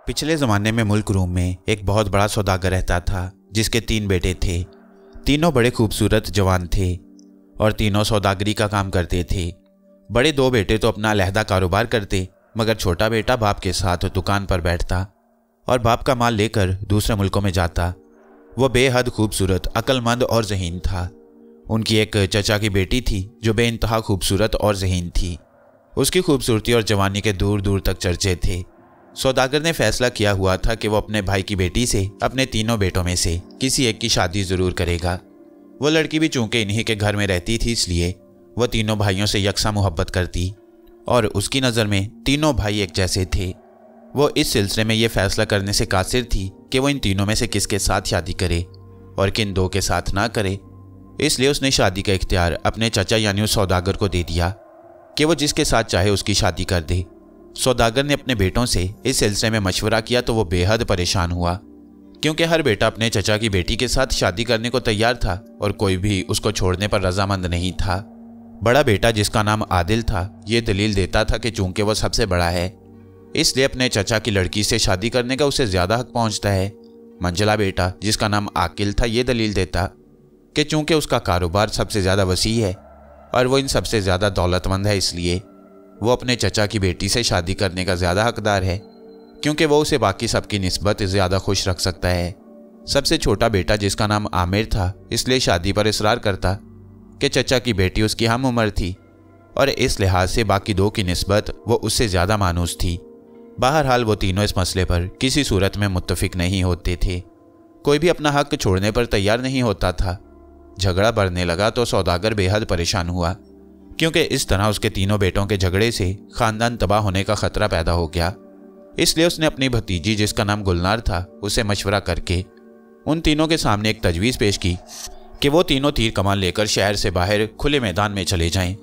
पिछले ज़माने में मुल्क रूम में एक बहुत बड़ा सौदागर रहता था जिसके 3 बेटे थे। तीनों बड़े खूबसूरत जवान थे और तीनों सौदागरी का काम करते थे। बड़े 2 बेटे तो अपना अलहदा कारोबार करते, मगर छोटा बेटा बाप के साथ दुकान पर बैठता और बाप का माल लेकर दूसरे मुल्कों में जाता। वह बेहद खूबसूरत, अक्लमंद और ज़हीन था। उनकी एक चचा की बेटी थी जो बेइंतहा खूबसूरत और ज़हीन थी। उसकी खूबसूरती और जवानी के दूर दूर तक चर्चे थे। सौदागर ने फैसला किया हुआ था कि वो अपने भाई की बेटी से अपने तीनों बेटों में से किसी एक की शादी ज़रूर करेगा। वो लड़की भी चूंकि इन्हीं के घर में रहती थी, इसलिए वह तीनों भाइयों से यकसा मोहब्बत करती और उसकी नज़र में तीनों भाई एक जैसे थे। वो इस सिलसिले में ये फैसला करने से कासिर थी कि वो इन तीनों में से किसके साथ शादी करे और किन 2 के साथ ना करे। इसलिए उसने शादी का इख्तियार अपने चचा यानी उस सौदागर को दे दिया कि वो जिसके साथ चाहे उसकी शादी कर दे। सौदागर ने अपने बेटों से इस सिलसिले में मशवरा किया तो वो बेहद परेशान हुआ, क्योंकि हर बेटा अपने चचा की बेटी के साथ शादी करने को तैयार था और कोई भी उसको छोड़ने पर रजामंद नहीं था। बड़ा बेटा जिसका नाम आदिल था, ये दलील देता था कि चूंकि वह सबसे बड़ा है इसलिए अपने चचा की लड़की से शादी करने का उसे ज़्यादा हक पहुंचता है। मंझला बेटा जिसका नाम आकिल था, ये दलील देता कि चूंकि उसका कारोबार सबसे ज़्यादा वसी है और वो इन सबसे ज़्यादा दौलतमंद है, इसलिए वो अपने चचा की बेटी से शादी करने का ज़्यादा हकदार है, क्योंकि वो उसे बाकी सबकी निस्बत ज़्यादा खुश रख सकता है। सबसे छोटा बेटा जिसका नाम आमिर था, इसलिए शादी पर इसरार करता कि चचा की बेटी उसकी हम उम्र थी और इस लिहाज से बाकी 2 की निस्बत वो उससे ज़्यादा मानूस थी। बहरहाल वो तीनों इस मसले पर किसी सूरत में मुत्तफिक नहीं होते थे। कोई भी अपना हक छोड़ने पर तैयार नहीं होता था। झगड़ा बढ़ने लगा तो सौदागर बेहद परेशान हुआ, क्योंकि इस तरह उसके तीनों बेटों के झगड़े से ख़ानदान तबाह होने का ख़तरा पैदा हो गया। इसलिए उसने अपनी भतीजी जिसका नाम गुलनार था, उसे मशवरा करके उन तीनों के सामने एक तजवीज़ पेश की कि वो तीनों तीर कमान लेकर शहर से बाहर खुले मैदान में चले जाएं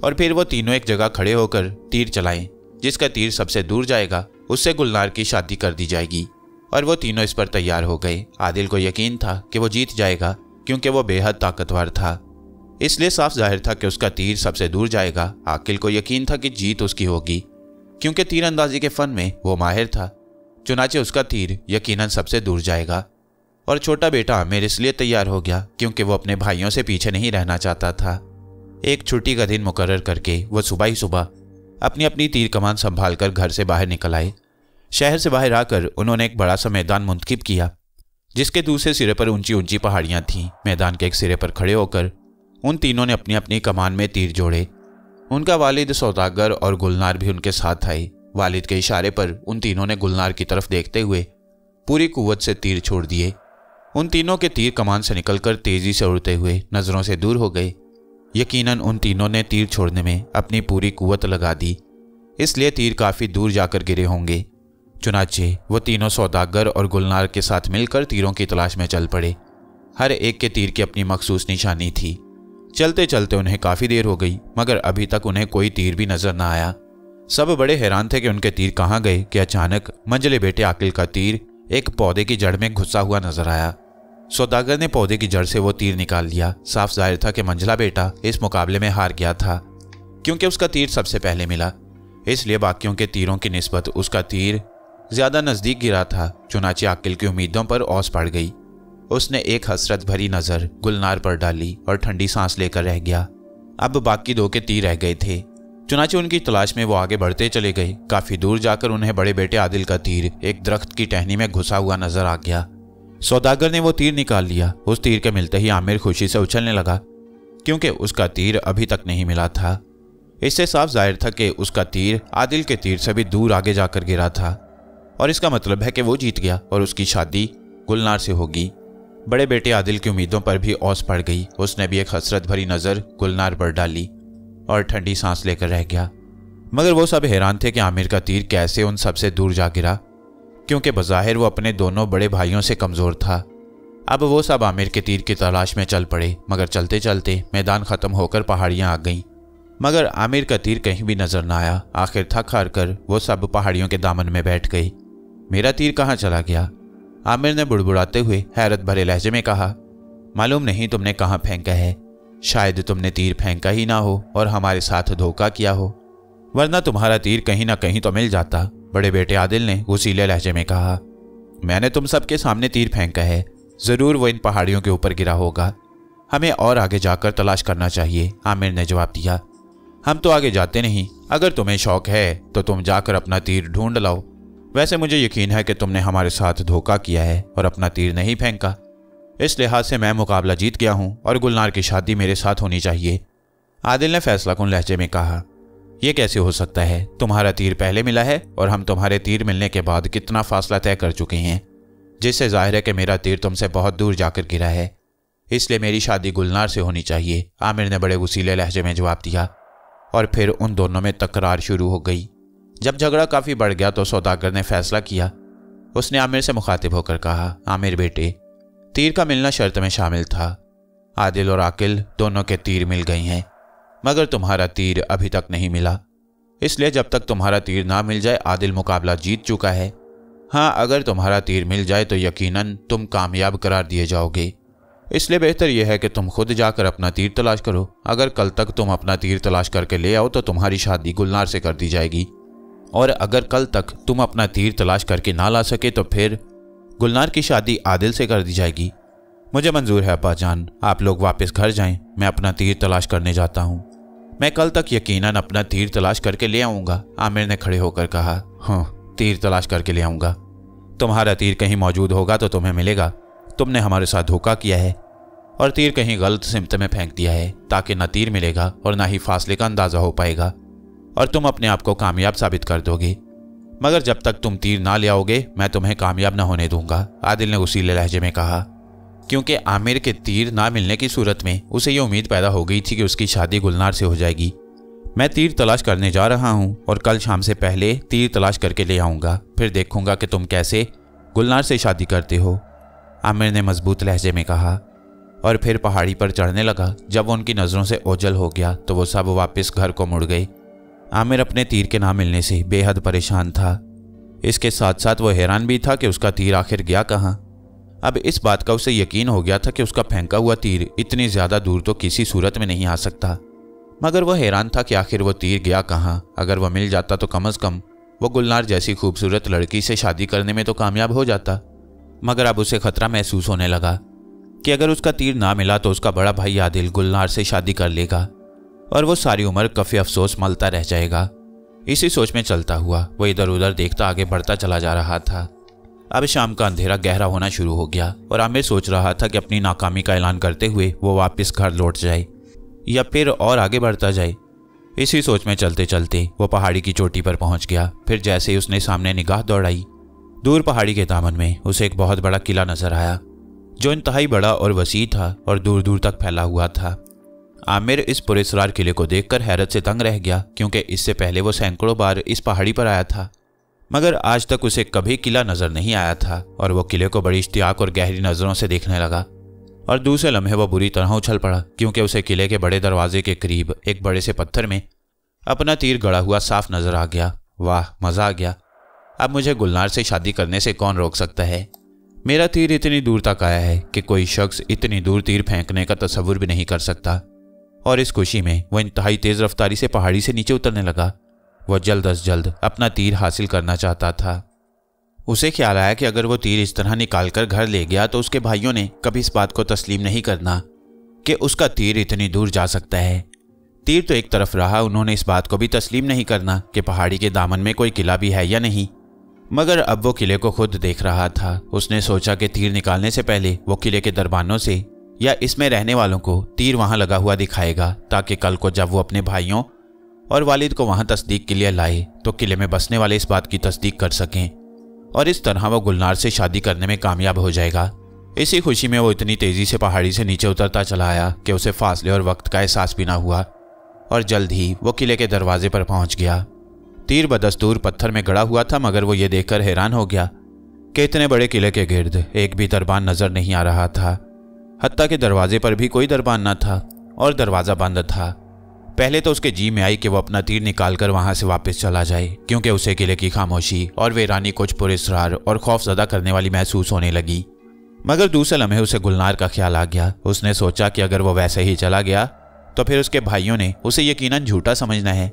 और फिर वो तीनों एक जगह खड़े होकर तीर चलाएं। जिसका तीर सबसे दूर जाएगा उससे गुलनार की शादी कर दी जाएगी। और वो तीनों इस पर तैयार हो गए। आदिल को यकीन था कि वो जीत जाएगा, क्योंकि वो बेहद ताकतवर था, इसलिए साफ जाहिर था कि उसका तीर सबसे दूर जाएगा। आकिल को यकीन था कि जीत उसकी होगी, क्योंकि तीरंदाजी के फ़न में वो माहिर था। चुनाचे उसका तीर यकीनन सबसे दूर जाएगा। और छोटा बेटा आमिर इसलिए तैयार हो गया क्योंकि वो अपने भाइयों से पीछे नहीं रहना चाहता था। एक छुट्टी का दिन मुकर्रर करके वो सुबह ही सुबह अपनी अपनी तीर कमान संभाल कर घर से बाहर निकल आए। शहर से बाहर आकर उन्होंने एक बड़ा सा मैदान मुंतखब किया, जिसके दूसरे सिरे पर ऊंची ऊंची पहाड़ियां थीं। मैदान के एक सिरे पर खड़े होकर उन तीनों ने अपनी अपनी कमान में तीर जोड़े। उनका वालिद सौदागर और गुलनार भी उनके साथ आए। वालिद के इशारे पर उन तीनों ने गुलनार की तरफ देखते हुए पूरी कुव्वत से तीर छोड़ दिए। उन तीनों के तीर कमान से निकलकर तेजी से उड़ते हुए नज़रों से दूर हो गए। यकीनन उन तीनों ने तीर छोड़ने में अपनी पूरी कुव्वत लगा दी, इसलिए तीर काफ़ी दूर जाकर गिरे होंगे। चुनाचे वो तीनों सौदागर और गुलनार के साथ मिलकर तीरों की तलाश में चल पड़े। हर एक के तीर की अपनी मखसूस निशानी थी। चलते चलते उन्हें काफ़ी देर हो गई, मगर अभी तक उन्हें कोई तीर भी नजर न आया। सब बड़े हैरान थे कि उनके तीर कहाँ गए कि अचानक मंझले बेटे आकिल का तीर एक पौधे की जड़ में घुसा हुआ नजर आया। सौदागर ने पौधे की जड़ से वो तीर निकाल लिया। साफ जाहिर था कि मंझला बेटा इस मुकाबले में हार गया था, क्योंकि उसका तीर सबसे पहले मिला, इसलिए बाकियों के तीरों की निस्बत उसका तीर ज़्यादा नज़दीक गिरा था। चुनाचे आकिल की उम्मीदों पर ओस पड़ गई। उसने एक हसरत भरी नज़र गुलनार पर डाली और ठंडी सांस लेकर रह गया। अब बाकी 2 के तीर रह गए थे। चुनाचे उनकी तलाश में वो आगे बढ़ते चले गए। काफ़ी दूर जाकर उन्हें बड़े बेटे आदिल का तीर एक दरख्त की टहनी में घुसा हुआ नजर आ गया। सौदागर ने वो तीर निकाल लिया। उस तीर के मिलते ही आमिर खुशी से उछलने लगा, क्योंकि उसका तीर अभी तक नहीं मिला था। इससे साफ जाहिर था कि उसका तीर आदिल के तीर से भी दूर आगे जाकर गिरा था और इसका मतलब है कि वो जीत गया और उसकी शादी गुलनार से होगी। बड़े बेटे आदिल की उम्मीदों पर भी ओस पड़ गई। उसने भी एक हसरत भरी नज़र गुलनार पर डाली और ठंडी सांस लेकर रह गया। मगर वो सब हैरान थे कि आमिर का तीर कैसे उन सबसे दूर जा गिरा, क्योंकि बज़ाहिर वो अपने दोनों बड़े भाइयों से कमज़ोर था। अब वो सब आमिर के तीर की तलाश में चल पड़े, मगर चलते चलते मैदान ख़त्म होकर पहाड़ियाँ आ गईं, मगर आमिर का तीर कहीं भी नज़र न आया। आखिर थक हार कर वो सब पहाड़ियों के दामन में बैठ गए। मेरा तीर कहाँ चला गया? आमिर ने बुड़बुड़ाते हुए हैरत भरे लहजे में कहा। मालूम नहीं तुमने कहाँ फेंका है। शायद तुमने तीर फेंका ही ना हो और हमारे साथ धोखा किया हो, वरना तुम्हारा तीर कहीं ना कहीं तो मिल जाता। बड़े बेटे आदिल ने वसीले लहजे में कहा। मैंने तुम सबके सामने तीर फेंका है, जरूर वो इन पहाड़ियों के ऊपर गिरा होगा। हमें और आगे जाकर तलाश करना चाहिए, आमिर ने जवाब दिया। हम तो आगे जाते नहीं, अगर तुम्हें शौक है तो तुम जाकर अपना तीर ढूंढ लाओ। वैसे मुझे यकीन है कि तुमने हमारे साथ धोखा किया है और अपना तीर नहीं फेंका। इस लिहाज से मैं मुकाबला जीत गया हूं और गुलनार की शादी मेरे साथ होनी चाहिए, आदिल ने फैसलाकुन लहजे में कहा। यह कैसे हो सकता है? तुम्हारा तीर पहले मिला है और हम तुम्हारे तीर मिलने के बाद कितना फासला तय कर चुके हैं, जिससे जाहिर है कि मेरा तीर तुमसे बहुत दूर जाकर गिरा है। इसलिए मेरी शादी गुलनार से होनी चाहिए, आमिर ने बड़े वसीले लहजे में जवाब दिया। और फिर उन दोनों में तकरार शुरू हो गई। जब झगड़ा काफ़ी बढ़ गया तो सौदागर ने फैसला किया। उसने आमिर से मुखातिब होकर कहा, आमिर बेटे, तीर का मिलना शर्त में शामिल था। आदिल और आकिल दोनों के तीर मिल गए हैं, मगर तुम्हारा तीर अभी तक नहीं मिला। इसलिए जब तक तुम्हारा तीर ना मिल जाए आदिल मुकाबला जीत चुका है। हाँ, अगर तुम्हारा तीर मिल जाए तो यकीनन तुम कामयाब करार दिए जाओगे। इसलिए बेहतर यह है कि तुम खुद जाकर अपना तीर तलाश करो। अगर कल तक तुम अपना तीर तलाश करके ले आओ तो तुम्हारी शादी गुलनार से कर दी जाएगी, और अगर कल तक तुम अपना तीर तलाश करके ना ला सके तो फिर गुलनार की शादी आदिल से कर दी जाएगी। मुझे मंजूर है अब्बा जान, आप लोग वापस घर जाएं, मैं अपना तीर तलाश करने जाता हूँ। मैं कल तक यकीनन अपना तीर तलाश करके ले आऊँगा, आमिर ने खड़े होकर कहा। हाँ, तीर तलाश करके ले आऊँगा। तुम्हारा तीर कहीं मौजूद होगा तो तुम्हें मिलेगा। तुमने हमारे साथ धोखा किया है और तीर कहीं गलत सिमत में फेंक दिया है, ताकि न तीर मिलेगा और ना ही फासले का अंदाज़ा हो पाएगा और तुम अपने आप को कामयाब साबित कर दोगे। मगर जब तक तुम तीर ना ले आओगे मैं तुम्हें कामयाब ना होने दूंगा, आदिल ने उसीले लहजे में कहा। क्योंकि आमिर के तीर ना मिलने की सूरत में उसे ये उम्मीद पैदा हो गई थी कि उसकी शादी गुलनार से हो जाएगी। मैं तीर तलाश करने जा रहा हूँ और कल शाम से पहले तीर तलाश करके ले आऊँगा, फिर देखूंगा कि तुम कैसे गुलनार से शादी करते हो, आमिर ने मजबूत लहजे में कहा। और फिर पहाड़ी पर चढ़ने लगा। जब वो उनकी नज़रों से ओझल हो गया तो वो सब वापस घर को मुड़ गए। आमिर अपने तीर के ना मिलने से बेहद परेशान था। इसके साथ साथ वो हैरान भी था कि उसका तीर आखिर गया कहाँ। अब इस बात का उसे यकीन हो गया था कि उसका फेंका हुआ तीर इतनी ज़्यादा दूर तो किसी सूरत में नहीं आ सकता, मगर वह हैरान था कि आखिर वो तीर गया कहाँ। अगर वह मिल जाता तो कम अज़ कम वो गुलनार जैसी खूबसूरत लड़की से शादी करने में तो कामयाब हो जाता। मगर अब उसे खतरा महसूस होने लगा कि अगर उसका तीर ना मिला तो उसका बड़ा भाई आदिल गुलनार से शादी कर लेगा और वो सारी उम्र कफ़ी अफसोस मलता रह जाएगा। इसी सोच में चलता हुआ वो इधर उधर देखता आगे बढ़ता चला जा रहा था। अब शाम का अंधेरा गहरा होना शुरू हो गया और आमिर सोच रहा था कि अपनी नाकामी का ऐलान करते हुए वो वापस घर लौट जाए या फिर और आगे बढ़ता जाए। इसी सोच में चलते चलते वो पहाड़ी की चोटी पर पहुंच गया। फिर जैसे ही उसने सामने निगाह दौड़ाई, दूर पहाड़ी के दामन में उसे एक बहुत बड़ा किला नजर आया, जो इंतहाई बड़ा और वसी था और दूर दूर तक फैला हुआ था। आमिर इस पुरस्कार किले को देखकर हैरत से दंग रह गया, क्योंकि इससे पहले वो सैकड़ों बार इस पहाड़ी पर आया था, मगर आज तक उसे कभी किला नजर नहीं आया था। और वो किले को बड़ी इश्तियाक और गहरी नज़रों से देखने लगा और दूसरे लम्हे वो बुरी तरह उछल पड़ा, क्योंकि उसे किले के बड़े दरवाजे के करीब एक बड़े से पत्थर में अपना तीर गड़ा हुआ साफ नजर आ गया। वाह, मज़ा आ गया। अब मुझे गुलनार से शादी करने से कौन रोक सकता है। मेरा तीर इतनी दूर तक आया है कि कोई शख्स इतनी दूर तीर फेंकने का तस्वुर भी नहीं कर सकता। और इस खुशी में वह इंतहाई तेज़ रफ्तारी से पहाड़ी से नीचे उतरने लगा। वह जल्द अज जल्द अपना तीर हासिल करना चाहता था। उसे ख्याल आया कि अगर वो तीर इस तरह निकाल कर घर ले गया तो उसके भाइयों ने कभी इस बात को तस्लीम नहीं करना कि उसका तीर इतनी दूर जा सकता है। तीर तो एक तरफ रहा, उन्होंने इस बात को भी तस्लीम नहीं करना कि पहाड़ी के दामन में कोई किला भी है या नहीं। मगर अब वो किले को खुद देख रहा था। उसने सोचा कि तीर निकालने से पहले वो किले के दरबानों से या इसमें रहने वालों को तीर वहां लगा हुआ दिखाएगा, ताकि कल को जब वो अपने भाइयों और वालिद को वहां तस्दीक के लिए लाए तो किले में बसने वाले इस बात की तस्दीक कर सकें और इस तरह वो गुलनार से शादी करने में कामयाब हो जाएगा। इसी खुशी में वो इतनी तेज़ी से पहाड़ी से नीचे उतरता चला आया कि उसे फासले और वक्त का एहसास भी ना हुआ और जल्द ही वो किले के दरवाजे पर पहुंच गया। तीर बदस्तूर पत्थर में गड़ा हुआ था, मगर वो ये देखकर हैरान हो गया कि इतने बड़े किले के गिर्द एक भी दरबान नजर नहीं आ रहा था। हत्ता के दरवाजे पर भी कोई दरबान न था और दरवाज़ा बंद था। पहले तो उसके जी में आई कि वो अपना तीर निकाल कर वहाँ से वापस चला जाए, क्योंकि उसे किले की खामोशी और वीरानी कुछ पुरस्कार और खौफजदा करने वाली महसूस होने लगी। मगर दूसरे लम्हे उसे गुलनार का ख्याल आ गया। उसने सोचा कि अगर वो वैसे ही चला गया तो फिर उसके भाइयों ने उसे यकीनन झूठा समझना है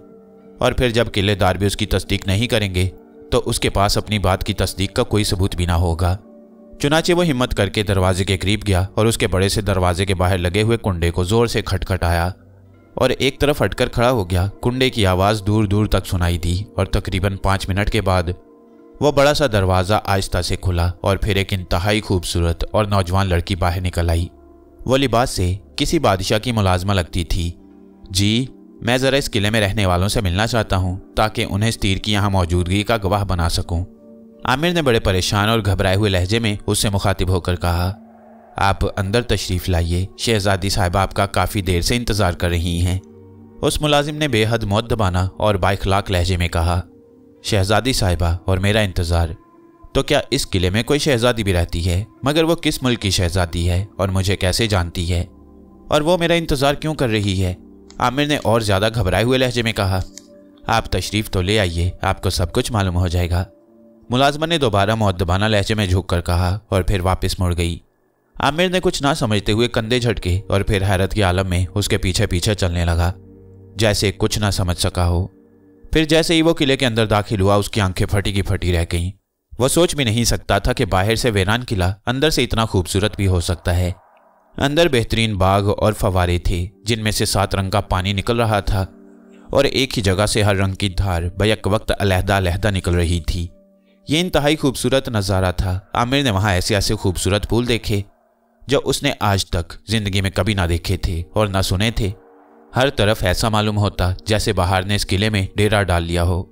और फिर जब किलेदार भी उसकी तस्दीक नहीं करेंगे तो उसके पास अपनी बात की तस्दीक का कोई सबूत भी ना होगा। चुनाचे वो हिम्मत करके दरवाजे के करीब गया और उसके बड़े से दरवाजे के बाहर लगे हुए कुंडे को जोर से खटखटाया और एक तरफ हटकर खड़ा हो गया। कुंडे की आवाज़ दूर दूर तक सुनाई दी और तकरीबन 5 मिनट के बाद वो बड़ा सा दरवाज़ा आहिस्ता से खुला और फिर एक इंतहाई खूबसूरत और नौजवान लड़की बाहर निकल आई। वो लिबास से किसी बादशाह की मुलाजमा लगती थी। जी, मैं ज़रा इस किले में रहने वालों से मिलना चाहता हूँ ताकि उन्हें इस तीर की यहाँ मौजूदगी का गवाह बना सकूँ। आमिर ने बड़े परेशान और घबराए हुए लहजे में उससे मुखातिब होकर कहा, आप अंदर तशरीफ़ लाइए, शहजादी साहिबा आपका काफ़ी देर से इंतज़ार कर रही हैं। उस मुलाजिम ने बेहद मुअद्दबाना और बाइखलाक लहजे में कहा, शहजादी साहिबा और मेरा इंतज़ार? तो क्या इस किले में कोई शहजादी भी रहती है? मगर वो किस मुल्क की शहजादी है और मुझे कैसे जानती है? और वो मेरा इंतज़ार क्यों कर रही है? आमिर ने और ज़्यादा घबराए हुए लहजे में कहा, आप तशरीफ़ तो ले आइए, आपको सब कुछ मालूम हो जाएगा। मुलाजमा ने दोबारा मुअद्दबाना लहजे में झुक कर कहा और फिर वापस मुड़ गई। आमिर ने कुछ ना समझते हुए कंधे झटके और फिर हैरत के आलम में उसके पीछे पीछे चलने लगा, जैसे कुछ ना समझ सका हो। फिर जैसे ही वो किले के अंदर दाखिल हुआ, उसकी आंखें फटी की फटी रह गईं। वह सोच भी नहीं सकता था कि बाहर से वीरान किला अंदर से इतना खूबसूरत भी हो सकता है। अंदर बेहतरीन बाग और फवारे थे जिनमें से 7 रंग का पानी निकल रहा था और एक ही जगह से हर रंग की धार बैक वक्त अलहदा अलहदा निकल रही थी। ये इंतहाई खूबसूरत नज़ारा था। आमिर ने वहाँ ऐसे ऐसे खूबसूरत फूल देखे जो उसने आज तक जिंदगी में कभी ना देखे थे और ना सुने थे। हर तरफ ऐसा मालूम होता जैसे बाहर ने इस किले में डेरा डाल लिया हो।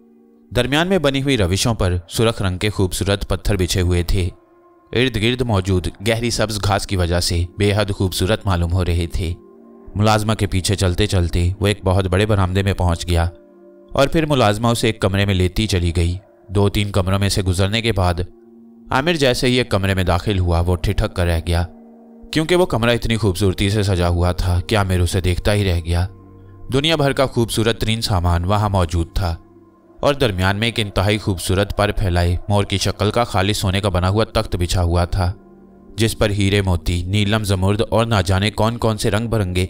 दरमियान में बनी हुई रविशों पर सुर्ख रंग के खूबसूरत पत्थर बिछे हुए थे। इर्द गिर्द मौजूद गहरी सब्ज घास की वजह से बेहद खूबसूरत मालूम हो रहे थे। मुलाजमा के पीछे चलते चलते वो एक बहुत बड़े बरामदे में पहुंच गया और फिर मुलाजमा उसे एक कमरे में लेती चली गई। 2-3 कमरों में से गुजरने के बाद आमिर जैसे ही एक कमरे में दाखिल हुआ, वो ठिठक कर रह गया, क्योंकि वो कमरा इतनी खूबसूरती से सजा हुआ था कि आमिर उसे देखता ही रह गया। दुनिया भर का खूबसूरत तरीन सामान वहाँ मौजूद था और दरमियान में एक इंतहाई खूबसूरत पर फैलाए मोर की शक्ल का खालिस सोने का बना हुआ तख्त बिछा हुआ था, जिस पर हीरे मोती, नीलम, जमुर्द और ना जाने कौन कौन से रंग बिरंगे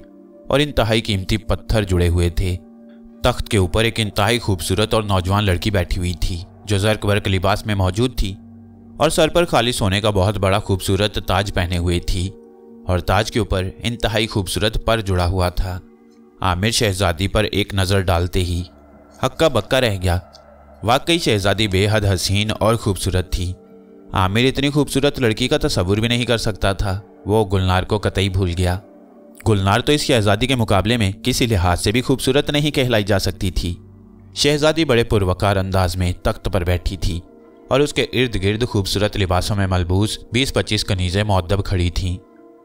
और इंतहाई कीमती पत्थर जुड़े हुए थे। तख्त के ऊपर एक इंतहाई खूबसूरत और नौजवान लड़की बैठी हुई थी जो ज़र्क वर्क लिबास में मौजूद थी और सर पर खाली सोने का बहुत बड़ा खूबसूरत ताज पहने हुए थी और ताज के ऊपर इंतहाई खूबसूरत पर जुड़ा हुआ था। आमिर शहजादी पर एक नज़र डालते ही हक्का बक्का रह गया। वाकई शहजादी बेहद हसीन और खूबसूरत थी। आमिर इतनी खूबसूरत लड़की का तस्वुर भी नहीं कर सकता था। वो गुलनार को कतई भूल गया। गुलनार तो इस शहजादी के मुकाबले में किसी लिहाज से भी खूबसूरत नहीं कहलाई जा सकती थी। शहजादी बड़े पुरवकार अंदाज में तख्त पर बैठी थी और उसके इर्द गिर्द खूबसूरत लिबासों में मलबूस 20-25 कनीज़ें मुअद्दब खड़ी थीं।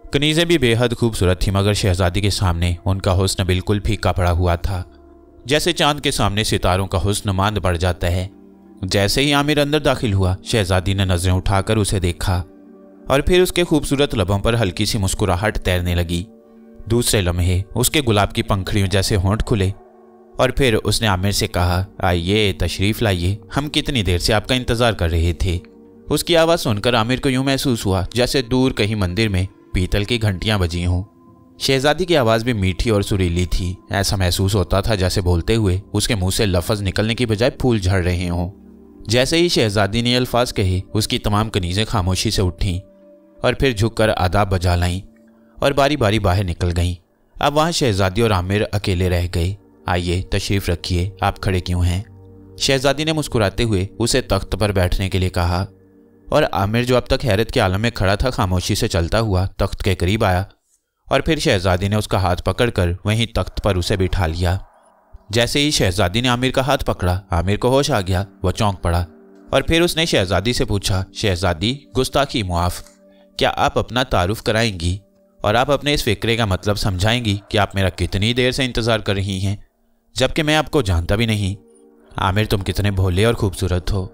कनीज़ें भी बेहद खूबसूरत थी, मगर शहजादी के सामने उनका हुस्न बिल्कुल फीका पड़ा हुआ था, जैसे चांद के सामने सितारों का हुस्न मांद पड़ जाता है। जैसे ही आमिर अंदर दाखिल हुआ, शहजादी ने नजरें उठाकर उसे देखा और फिर उसके खूबसूरत लबों पर हल्की सी मुस्कुराहट तैरने लगी। दूसरे लम्हे उसके गुलाब की पंखड़ियों जैसे होंठ खुले और फिर उसने आमिर से कहा, आइए तशरीफ़ लाइए, हम कितनी देर से आपका इंतज़ार कर रहे थे। उसकी आवाज़ सुनकर आमिर को यूं महसूस हुआ जैसे दूर कहीं मंदिर में पीतल की घंटियां बजी हों। शहजादी की आवाज़ भी मीठी और सुरीली थी। ऐसा महसूस होता था जैसे बोलते हुए उसके मुंह से लफ्ज़ निकलने की बजाय फूल झड़ रहे हों। जैसे ही शहजादी ने अल्फाज कहे, उसकी तमाम कनीज़ें खामोशी से उठीं और फिर झुककर आदाब बजा लाईं और बारी बारी बाहर निकल गईं। अब वहाँ शहजादी और आमिर अकेले रह गए। आइए तशरीफ़ रखिए, आप खड़े क्यों हैं? शहजादी ने मुस्कुराते हुए उसे तख्त पर बैठने के लिए कहा और आमिर, जो अब तक हैरत के आलम में खड़ा था, खामोशी से चलता हुआ तख्त के करीब आया और फिर शहजादी ने उसका हाथ पकड़कर वहीं तख्त पर उसे बिठा लिया। जैसे ही शहजादी ने आमिर का हाथ पकड़ा, आमिर को होश आ गया। वह चौंक पड़ा और फिर उसने शहजादी से पूछा, शहजादी, गुस्ताखी मुआफ़, क्या आप अपना तारुफ कराएंगी और आप अपने इस फिक्रे का मतलब समझाएंगी कि आप मेरा कितनी देर से इंतज़ार कर रही हैं, जबकि मैं आपको जानता भी नहीं। आमिर, तुम कितने भोले और खूबसूरत हो।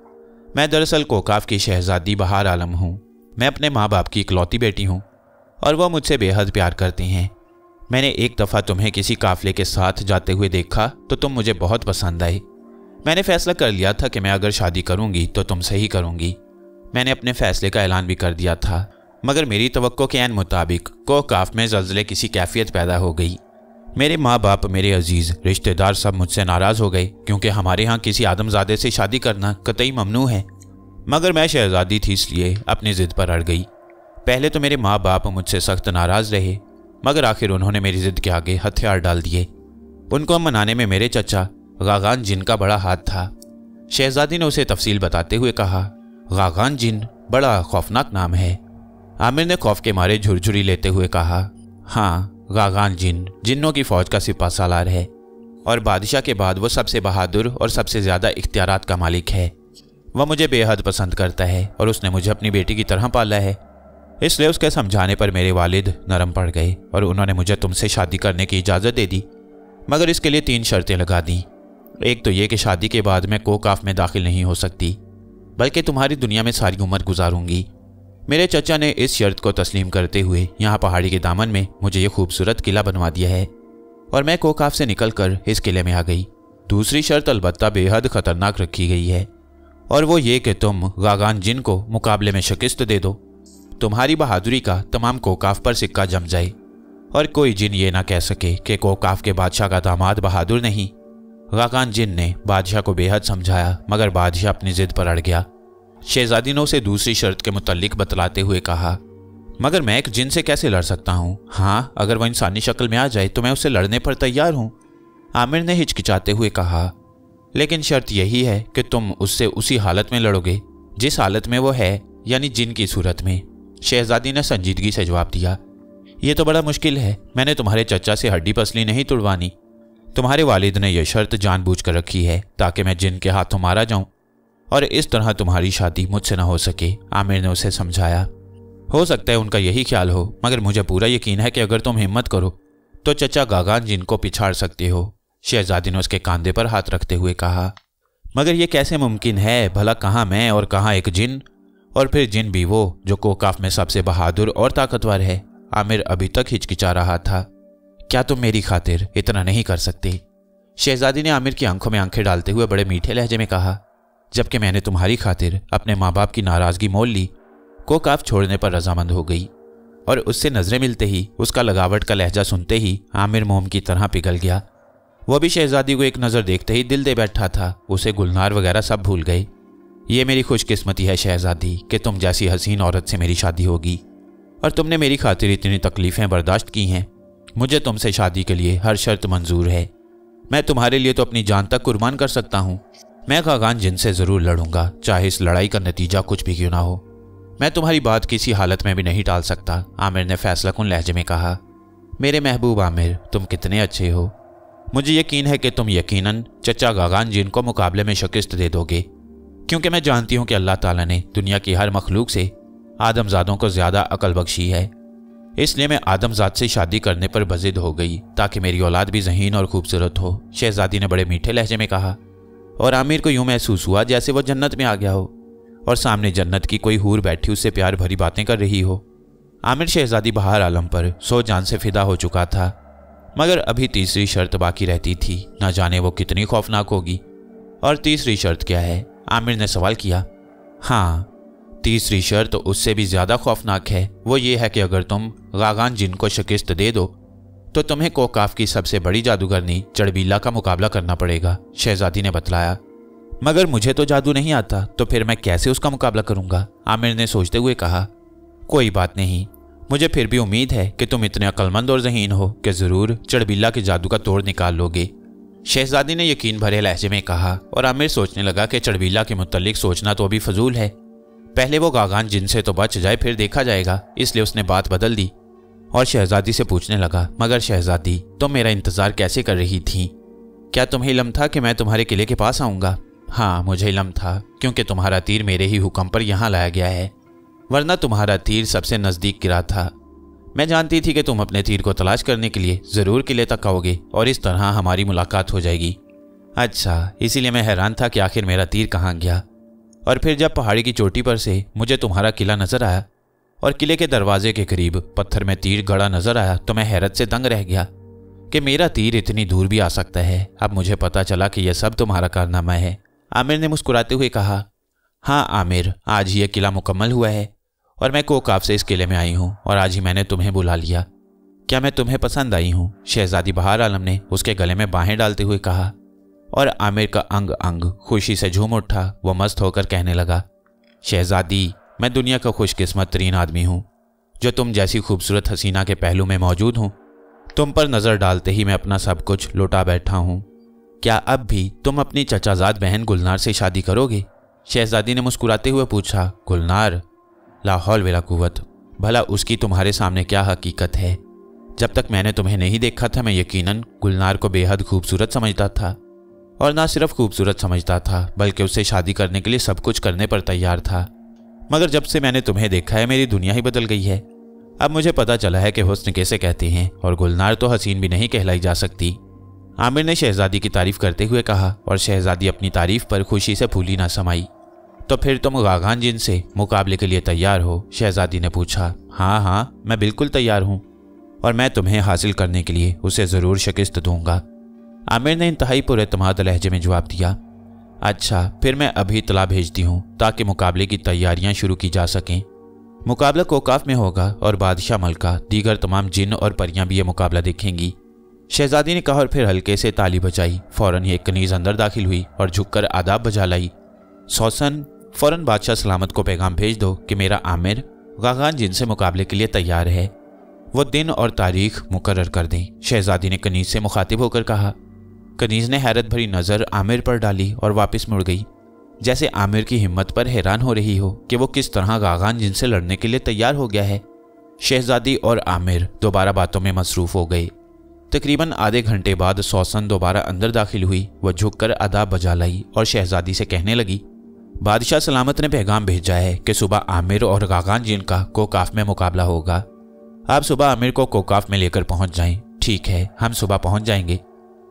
मैं दरअसल कोकाफ की शहजादी बहार आलम हूँ। मैं अपने माँ बाप की इकलौती बेटी हूँ और वह मुझसे बेहद प्यार करते हैं। मैंने एक दफ़ा तुम्हें किसी काफ़िले के साथ जाते हुए देखा तो तुम मुझे बहुत पसंद आए। मैंने फ़ैसला कर लिया था कि मैं अगर शादी करूँगी तो तुमसे ही करूँगी। मैंने अपने फ़ैसले का ऐलान भी कर दिया था, मगर मेरी तवक्को के ऐन मुताबिक कोकाफ में ज़ल्ज़ले किसी कैफियत पैदा हो गई। मेरे माँ बाप, मेरे अजीज रिश्तेदार सब मुझसे नाराज हो गए क्योंकि हमारे यहाँ किसी आदमजादे से शादी करना कतई ममनू है। मगर मैं शहजादी थी इसलिए अपनी जिद पर अड़ गई। पहले तो मेरे माँ बाप मुझसे सख्त नाराज रहे, मगर आखिर उन्होंने मेरी जिद के आगे हथियार डाल दिए। उनको मनाने में मेरे चचा गागान जिन का बड़ा हाथ था। शहजादी ने उसे तफसील बताते हुए कहा, गागान जिन बड़ा खौफनाक नाम है। आमिर ने खौफ के मारे झुरझुरी लेते हुए कहा, हाँ, गागान जिन जिन्नों की फौज का सिपा सालार है और बादशाह के बाद वो सबसे बहादुर और सबसे ज्यादा इख्तियारात का मालिक है। वह मुझे बेहद पसंद करता है और उसने मुझे अपनी बेटी की तरह पाला है। इसलिए उसके समझाने पर मेरे वालिद नरम पड़ गए और उन्होंने मुझे तुमसे शादी करने की इजाज़त दे दी, मगर इसके लिए 3 शर्तें लगा दी। एक तो ये कि शादी के बाद मैं कोकाफ में दाखिल नहीं हो सकती, बल्कि तुम्हारी दुनिया में सारी उम्र गुजारूंगी। मेरे चचा ने इस शर्त को तस्लीम करते हुए यहाँ पहाड़ी के दामन में मुझे ये खूबसूरत किला बनवा दिया है और मैं कोकाफ से निकलकर इस किले में आ गई। दूसरी शर्त अलबत्ता बेहद खतरनाक रखी गई है और वो ये कि तुम गागान जिन को मुकाबले में शिकस्त दे दो। तुम्हारी बहादुरी का तमाम कोकाफ पर सिक्का जम जाए और कोई जिन ये ना कह सके कि कोकाफ के बादशाह का दामाद बहादुर नहीं। गागान जिन ने बादशाह को बेहद समझाया, मगर बादशाह अपनी जिद पर अड़ गया। शहजादी ने उसे दूसरी शर्त के मुतल्लिक बतलाते हुए कहा, मगर मैं एक जिन से कैसे लड़ सकता हूँ? हाँ, अगर वह इंसानी शक्ल में आ जाए तो मैं उससे लड़ने पर तैयार हूँ। आमिर ने हिचकिचाते हुए कहा, लेकिन शर्त यही है कि तुम उससे उसी हालत में लड़ोगे जिस हालत में वो है, यानी जिन की सूरत में। शहजादी ने संजीदगी से जवाब दिया, यह तो बड़ा मुश्किल है। मैंने तुम्हारे चचा से हड्डी पसली नहीं तुड़वानी। तुम्हारे वालिद ने यह शर्त जानबूझकर रखी है ताकि मैं जिन के हाथों मारा जाऊं और इस तरह तुम्हारी शादी मुझसे न हो सके। आमिर ने उसे समझाया, हो सकता है उनका यही ख्याल हो, मगर मुझे पूरा यकीन है कि अगर तुम हिम्मत करो तो चचा गागान जिन को पिछाड़ सकते हो। शहजादी ने उसके कंधे पर हाथ रखते हुए कहा, मगर यह कैसे मुमकिन है? भला कहाँ मैं और कहाँ एक जिन, और फिर जिन भी वो जो कोकाफ में सबसे बहादुर और ताकतवर है। आमिर अभी तक हिचकिचा रहा था। क्या तुम मेरी खातिर इतना नहीं कर सकते? शहजादी ने आमिर की आंखों में आंखें डालते हुए बड़े मीठे लहजे में कहा, जबकि मैंने तुम्हारी खातिर अपने माँ बाप की नाराजगी मोल ली, कोकाफ छोड़ने पर रजामंद हो गई। और उससे नजरें मिलते ही, उसका लगावट का लहजा सुनते ही आमिर मोम की तरह पिघल गया। वह भी शहजादी को एक नज़र देखते ही दिल दे बैठा था। उसे गुलनार वगैरह सब भूल गए। ये मेरी खुशकिस्मती है शहजादी कि तुम जैसी हसीन औरत से मेरी शादी होगी और तुमने मेरी खातिर इतनी तकलीफ़ें बर्दाश्त की हैं। मुझे तुमसे शादी के लिए हर शर्त मंजूर है। मैं तुम्हारे लिए तो अपनी जान तक कुर्बान कर सकता हूँ। मैं गागान जिन से ज़रूर लड़ूंगा, चाहे इस लड़ाई का नतीजा कुछ भी क्यों ना हो। मैं तुम्हारी बात किसी हालत में भी नहीं टाल सकता। आमिर ने फैसलाकुन लहजे में कहा, मेरे महबूब आमिर, तुम कितने अच्छे हो। मुझे यकीन है कि तुम यकीनन चचा गागान जिन को मुकाबले में शिकस्त दे दोगे, क्योंकि मैं जानती हूँ कि अल्लाह ताला ने दुनिया की हर मखलूक से आदमजादों को ज़्यादा अकल बख्शी है। इसलिए मैं आदमजाद से शादी करने पर बजिद हो गई ताकि मेरी औलाद भी ज़हीन और खूबसूरत हो। शहजादी ने बड़े मीठे लहजे में कहा और आमिर को यूं महसूस हुआ जैसे वो जन्नत में आ गया हो और सामने जन्नत की कोई हूर बैठी उससे प्यार भरी बातें कर रही हो। आमिर शहजादी बहार आलम पर सो जान से फिदा हो चुका था, मगर अभी तीसरी शर्त बाकी रहती थी। न जाने वो कितनी खौफनाक होगी। और तीसरी शर्त क्या है? आमिर ने सवाल किया। हाँ, तीसरी शर्त उससे भी ज़्यादा खौफनाक है। वो ये है कि अगर तुम गागान जिन को शिकस्त दे दो तो तुम्हें कोकाफ की सबसे बड़ी जादूगरनी चड़बीला का मुकाबला करना पड़ेगा। शहजादी ने बतलाया, मगर मुझे तो जादू नहीं आता, तो फिर मैं कैसे उसका मुकाबला करूंगा? आमिर ने सोचते हुए कहा, कोई बात नहीं, मुझे फिर भी उम्मीद है कि तुम इतने अक्लमंद और ज़हीन हो कि ज़रूर चड़बीला के जादू का तोड़ निकाल लोगे। शहजादी ने यकीन भरे लहजे में कहा और आमिर सोचने लगा कि चड़बीला के मुतल्लिक सोचना तो अभी फजूल है। पहले वो गागान जिन से तो बच जाए, फिर देखा जाएगा। इसलिए उसने बात बदल दी और शहजादी से पूछने लगा, मगर शहजादी, तुम मेरा इंतज़ार कैसे कर रही थी? क्या तुम्हें इल्म था कि मैं तुम्हारे किले के पास आऊँगा? हाँ, मुझे इल्म था, क्योंकि तुम्हारा तीर मेरे ही हुक्म पर यहाँ लाया गया है, वरना तुम्हारा तीर सबसे नज़दीक गिरा था। मैं जानती थी कि तुम अपने तीर को तलाश करने के लिए ज़रूर किले तक आओगे और इस तरह हमारी मुलाकात हो जाएगी। अच्छा, इसीलिए मैं हैरान था कि आखिर मेरा तीर कहाँ गया। और फिर जब पहाड़ी की चोटी पर से मुझे तुम्हारा किला नज़र आया और किले के दरवाजे के करीब पत्थर में तीर गड़ा नज़र आया, तो मैं हैरत से दंग रह गया कि मेरा तीर इतनी दूर भी आ सकता है। अब मुझे पता चला कि यह सब तुम्हारा कारनामा है। आमिर ने मुस्कुराते हुए कहा, हाँ आमिर, आज ही यह किला मुकम्मल हुआ है और मैं कोकाफ से इस किले में आई हूँ और आज ही मैंने तुम्हें बुला लिया। क्या मैं तुम्हें पसंद आई हूँ? शहजादी बहार आलम ने उसके गले में बाहें डालते हुए कहा और आमिर का अंग अंग खुशी से झूम उठा। वह मस्त होकर कहने लगा, शहजादी, मैं दुनिया का खुशकिस्मत तरीन आदमी हूँ जो तुम जैसी खूबसूरत हसीना के पहलू में मौजूद हूँ। तुम पर नज़र डालते ही मैं अपना सब कुछ लुटा बैठा हूँ। क्या अब भी तुम अपनी चचाजाद बहन गुलनार से शादी करोगे? शहजादी ने मुस्कुराते हुए पूछा। गुलनार? ला हौल वला कुव्वत, भला उसकी तुम्हारे सामने क्या हकीकत है? जब तक मैंने तुम्हें नहीं देखा था मैं यकीनन गुलनार को बेहद खूबसूरत समझता था, और ना सिर्फ खूबसूरत समझता था बल्कि उससे शादी करने के लिए सब कुछ करने पर तैयार था। मगर जब से मैंने तुम्हें देखा है मेरी दुनिया ही बदल गई है। अब मुझे पता चला है कि हुस्न कैसे कहते हैं, और गुलनार तो हसीन भी नहीं कहलाई जा सकती। आमिर ने शहजादी की तारीफ करते हुए कहा, और शहजादी अपनी तारीफ पर खुशी से फूली ना समाई। तो फिर तुम गागान जिन से मुकाबले के लिए तैयार हो? शहजादी ने पूछा। हाँ हाँ, मैं बिल्कुल तैयार हूँ, और मैं तुम्हें हासिल करने के लिए उसे ज़रूर शिकस्त दूंगा। आमिर ने इंतहाई पुरएतमाद लहजे में जवाब दिया। अच्छा, फिर मैं अभी इत्तला भेजती हूँ ताकि मुकाबले की तैयारियां शुरू की जा सकें। मुकाबला कोकाफ में होगा और बादशाह मलका दीगर तमाम जिन और परियां भी ये मुकाबला देखेंगी। शहजादी ने कहा और फिर हल्के से ताली बजाई। फौरन ही एक कनीज अंदर दाखिल हुई और झुककर आदाब बजा लाई। सौसन, फौरन बादशाह सलामत को पैगाम भेज दो कि मेरा आमिर गागान जिन से मुकाबले के लिए तैयार है। वो दिन और तारीख मुकर्रर कर दें। शहजादी ने कनीज से मुखातिब होकर कहा। कनीज ने हैरत भरी नज़र आमिर पर डाली और वापस मुड़ गई, जैसे आमिर की हिम्मत पर हैरान हो रही हो कि वो किस तरह गागान जिन से लड़ने के लिए तैयार हो गया है। शहजादी और आमिर दोबारा बातों में मसरूफ हो गए। तकरीबन आधे घंटे बाद सौसन दोबारा अंदर दाखिल हुई। वह झुककर आदाब बजा लाई और शहजादी से कहने लगी, बादशाह सलामत ने पैगाम भेजा है कि सुबह आमिर और गागान जिन का कोकाफ में मुकाबला होगा। आप सुबह आमिर को कोकाफ में लेकर पहुंच जाएं। ठीक है, हम सुबह पहुंच जाएंगे,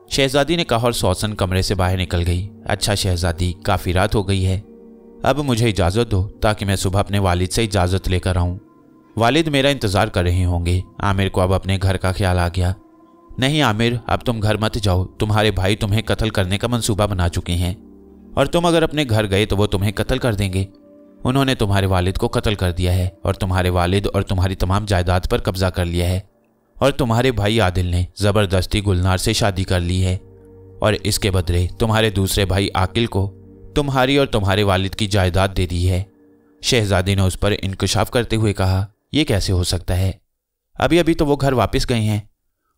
शहजादी ने कहा और सौसन कमरे से बाहर निकल गई। अच्छा शहजादी, काफ़ी रात हो गई है, अब मुझे इजाज़त दो ताकि मैं सुबह अपने वालिद से इजाज़त लेकर आऊँ। वालिद मेरा इंतज़ार कर रहे होंगे। आमिर को अब अपने घर का ख्याल आ गया। नहीं आमिर, अब तुम घर मत जाओ, तुम्हारे भाई तुम्हें कत्ल करने का मंसूबा बना चुके हैं, और तुम अगर अपने घर गए तो वो तुम्हें कत्ल कर देंगे। उन्होंने तुम्हारे वालिद को कत्ल कर दिया है और तुम्हारे वालिद और तुम्हारी तमाम जायदाद पर कब्जा कर लिया है, और तुम्हारे भाई आदिल ने ज़बरदस्ती गुलनार से शादी कर ली है, और इसके बदले तुम्हारे दूसरे भाई आकिल को तुम्हारी और तुम्हारे वालिद की जायदाद दे दी है। शहजादी ने उस पर इंकशाफ करते हुए कहा, यह कैसे हो सकता है? अभी अभी तो वो घर वापस गए हैं,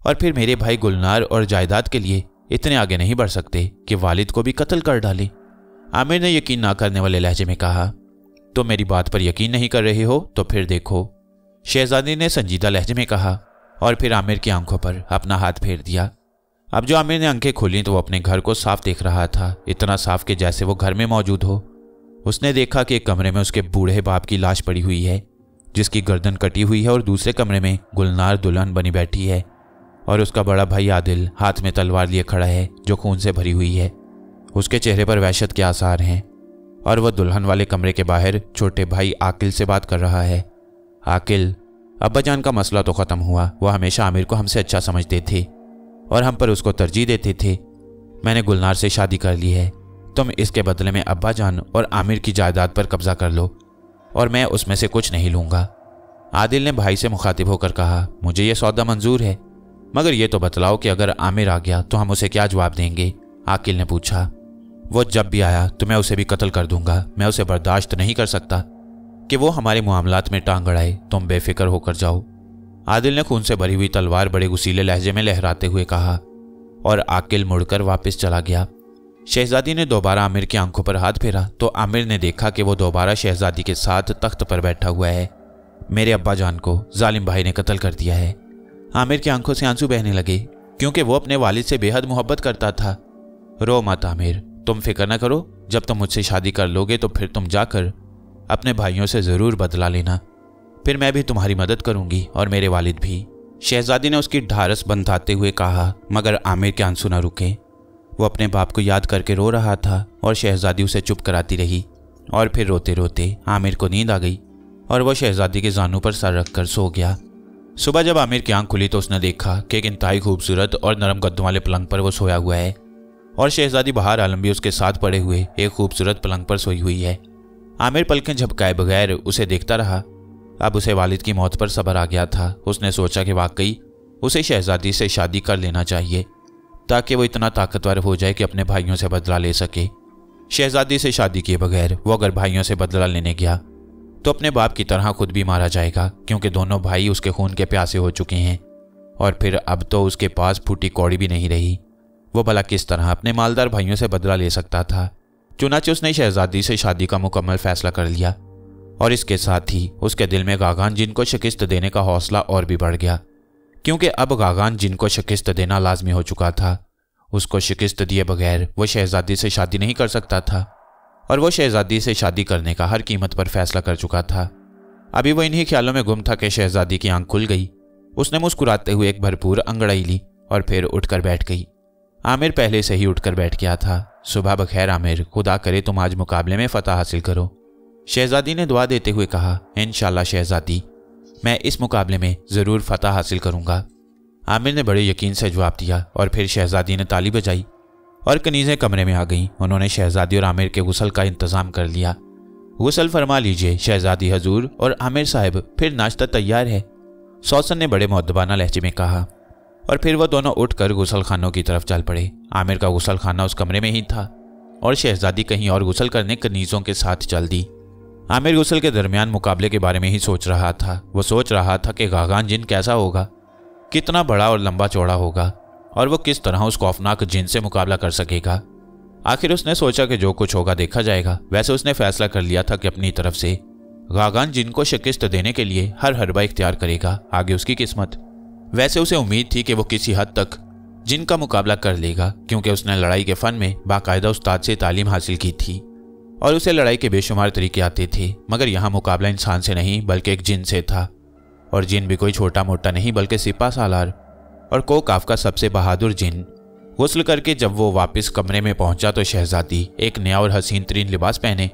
और फिर मेरे भाई गुलनार और जायदाद के लिए इतने आगे नहीं बढ़ सकते कि वालिद को भी कत्ल कर डाले। आमिर ने यकीन ना करने वाले लहजे में कहा, तो मेरी बात पर यकीन नहीं कर रहे हो तो फिर देखो, शहजादी ने संजीदा लहजे में कहा, और फिर आमिर की आंखों पर अपना हाथ फेर दिया। अब जो आमिर ने आंखें खोली तो वो अपने घर को साफ देख रहा था, इतना साफ कि जैसे वो घर में मौजूद हो। उसने देखा कि एक कमरे में उसके बूढ़े बाप की लाश पड़ी हुई है जिसकी गर्दन कटी हुई है, और दूसरे कमरे में गुलनार दुल्हन बनी बैठी है, और उसका बड़ा भाई आदिल हाथ में तलवार लिए खड़ा है जो खून से भरी हुई है। उसके चेहरे पर वहशत के आसार हैं, और वह दुल्हन वाले कमरे के बाहर छोटे भाई आकिल से बात कर रहा है। आकिल, अब्बाजान का मसला तो ख़त्म हुआ। वह हमेशा आमिर को हमसे अच्छा समझते थे और हम पर उसको तरजीह देते थे। मैंने गुलनार से शादी कर ली है। तुम इसके बदले में अब्बाजान और आमिर की जायदाद पर कब्जा कर लो, और मैं उसमें से कुछ नहीं लूँगा। आदिल ने भाई से मुखातिब होकर कहा, मुझे यह सौदा मंजूर है, मगर यह तो बतलाओ कि अगर आमिर आ गया तो हम उसे क्या जवाब देंगे? आकिल ने पूछा। वो जब भी आया तो मैं उसे भी कत्ल कर दूंगा। मैं उसे बर्दाश्त नहीं कर सकता कि वो हमारे मामलात में टांग अड़ाए। तुम बेफिक्र होकर जाओ। आदिल ने खून से भरी हुई तलवार बड़े गुसीले लहजे में लहराते हुए कहा, और आकिल मुड़कर वापस चला गया। शहजादी ने दोबारा आमिर की आंखों पर हाथ फेरा तो आमिर ने देखा कि वो दोबारा शहजादी के साथ तख्त पर बैठा हुआ है। मेरे अब्बाजान को जालिम भाई ने कत्ल कर दिया है। आमिर की आंखों से आंसू बहने लगे क्योंकि वो अपने वालिद से बेहद मोहब्बत करता था। रो मत आमिर, तुम फिक्र न करो। जब तुम मुझसे शादी कर लोगे तो फिर तुम जाकर अपने भाइयों से ज़रूर बदला लेना। फिर मैं भी तुम्हारी मदद करूंगी और मेरे वालिद भी। शहजादी ने उसकी ढारस बंधाते हुए कहा, मगर आमिर के आंसू न रुके। वो अपने बाप को याद करके रो रहा था और शहजादी उसे चुप कराती रही, और फिर रोते रोते आमिर को नींद आ गई और वह शहजादी के जानू पर सर रखकर सो गया। सुबह जब आमिर की आंख खुली तो उसने देखा कि एक इंतहाई खूबसूरत और नरम गद्दों वाले पलंग पर वो सोया हुआ है, और शहजादी बहार आलम भी उसके साथ पड़े हुए एक खूबसूरत पलंग पर सोई हुई है। आमिर पलकें झपकाए बगैर उसे देखता रहा। अब उसे वालिद की मौत पर सब्र आ गया था। उसने सोचा कि वाकई उसे शहजादी से शादी कर लेना चाहिए ताकि वो इतना ताकतवर हो जाए कि अपने भाइयों से बदला ले सके। शहजादी से शादी किए बगैर वो अगर भाइयों से बदला लेने गया तो अपने बाप की तरह खुद भी मारा जाएगा, क्योंकि दोनों भाई उसके खून के प्यासे हो चुके हैं और फिर अब तो उसके पास फूटी कौड़ी भी नहीं रही। वो भला किस तरह अपने मालदार भाइयों से बदला ले सकता था। चुनाचे उसने शहजादी से शादी का मुकम्मल फैसला कर लिया और इसके साथ ही उसके दिल में गागान जिन को शिकस्त देने का हौसला और भी बढ़ गया, क्योंकि अब गागान जिन को शिकस्त देना लाजमी हो चुका था। उसको शिकस्त दिए बगैर वो शहजादी से शादी नहीं कर सकता था और वो शहजादी से शादी करने का हर कीमत पर फैसला कर चुका था। अभी वो इन्हीं ख्यालों में गुम था कि शहजादी की आंख खुल गई। उसने मुस्कुराते हुए एक भरपूर अंगड़ाई ली और फिर उठकर बैठ गई। आमिर पहले से ही उठकर बैठ गया था। सुबह बखैर आमिर, खुदा करे तुम आज मुकाबले में फतह हासिल करो, शहजादी ने दुआ देते हुए कहा। इंशाल्लाह शहजादी, मैं इस मुकाबले में ज़रूर फतह हासिल करूंगा, आमिर ने बड़े यकीन से जवाब दिया। और फिर शहजादी ने ताली बजाई और कनीज़ें कमरे में आ गईं। उन्होंने शहजादी और आमिर के गुस्ल का इंतज़ाम कर लिया। गुस्ल फरमा लीजिए शहजादी हजूर और आमिर साहब, फिर नाश्ता तैयार है, सौसन ने बड़े मुअद्दबाना लहजे में कहा। और फिर वह दोनों उठकर गुस्ल खानों की तरफ चल पड़े। आमिर का गुस्ल खाना उस कमरे में ही था और शहजादी कहीं और गुस्ल करने कनीज़ों के साथ चल दी। आमिर गुस्ल के दरमियान मुकाबले के बारे में ही सोच रहा था। वो सोच रहा था कि गागान जिन कैसा होगा, कितना बड़ा और लंबा चौड़ा होगा और वो किस तरह उस खौफनाक जिन से मुकाबला कर सकेगा। आखिर उसने सोचा कि जो कुछ होगा देखा जाएगा। वैसे उसने फैसला कर लिया था कि अपनी तरफ से गागान जिन को शिकस्त देने के लिए हर हरबा इख्तियार करेगा, आगे उसकी किस्मत। वैसे उसे उम्मीद थी कि वो किसी हद तक जिन का मुकाबला कर लेगा, क्योंकि उसने लड़ाई के फ़न में बाकायदा उस्ताद से तालीम हासिल की थी और उसे लड़ाई के बेशुमार तरीके आते थे। मगर यहाँ मुकाबला इंसान से नहीं बल्कि एक जिन से था, और जिन भी कोई छोटा मोटा नहीं बल्कि सिपा सालार और कोकाफ का सबसे बहादुर जिन। गुस्ल करके जब वो वापस कमरे में पहुंचा तो शहजादी एक नया और हसीन तरीन लिबास पहने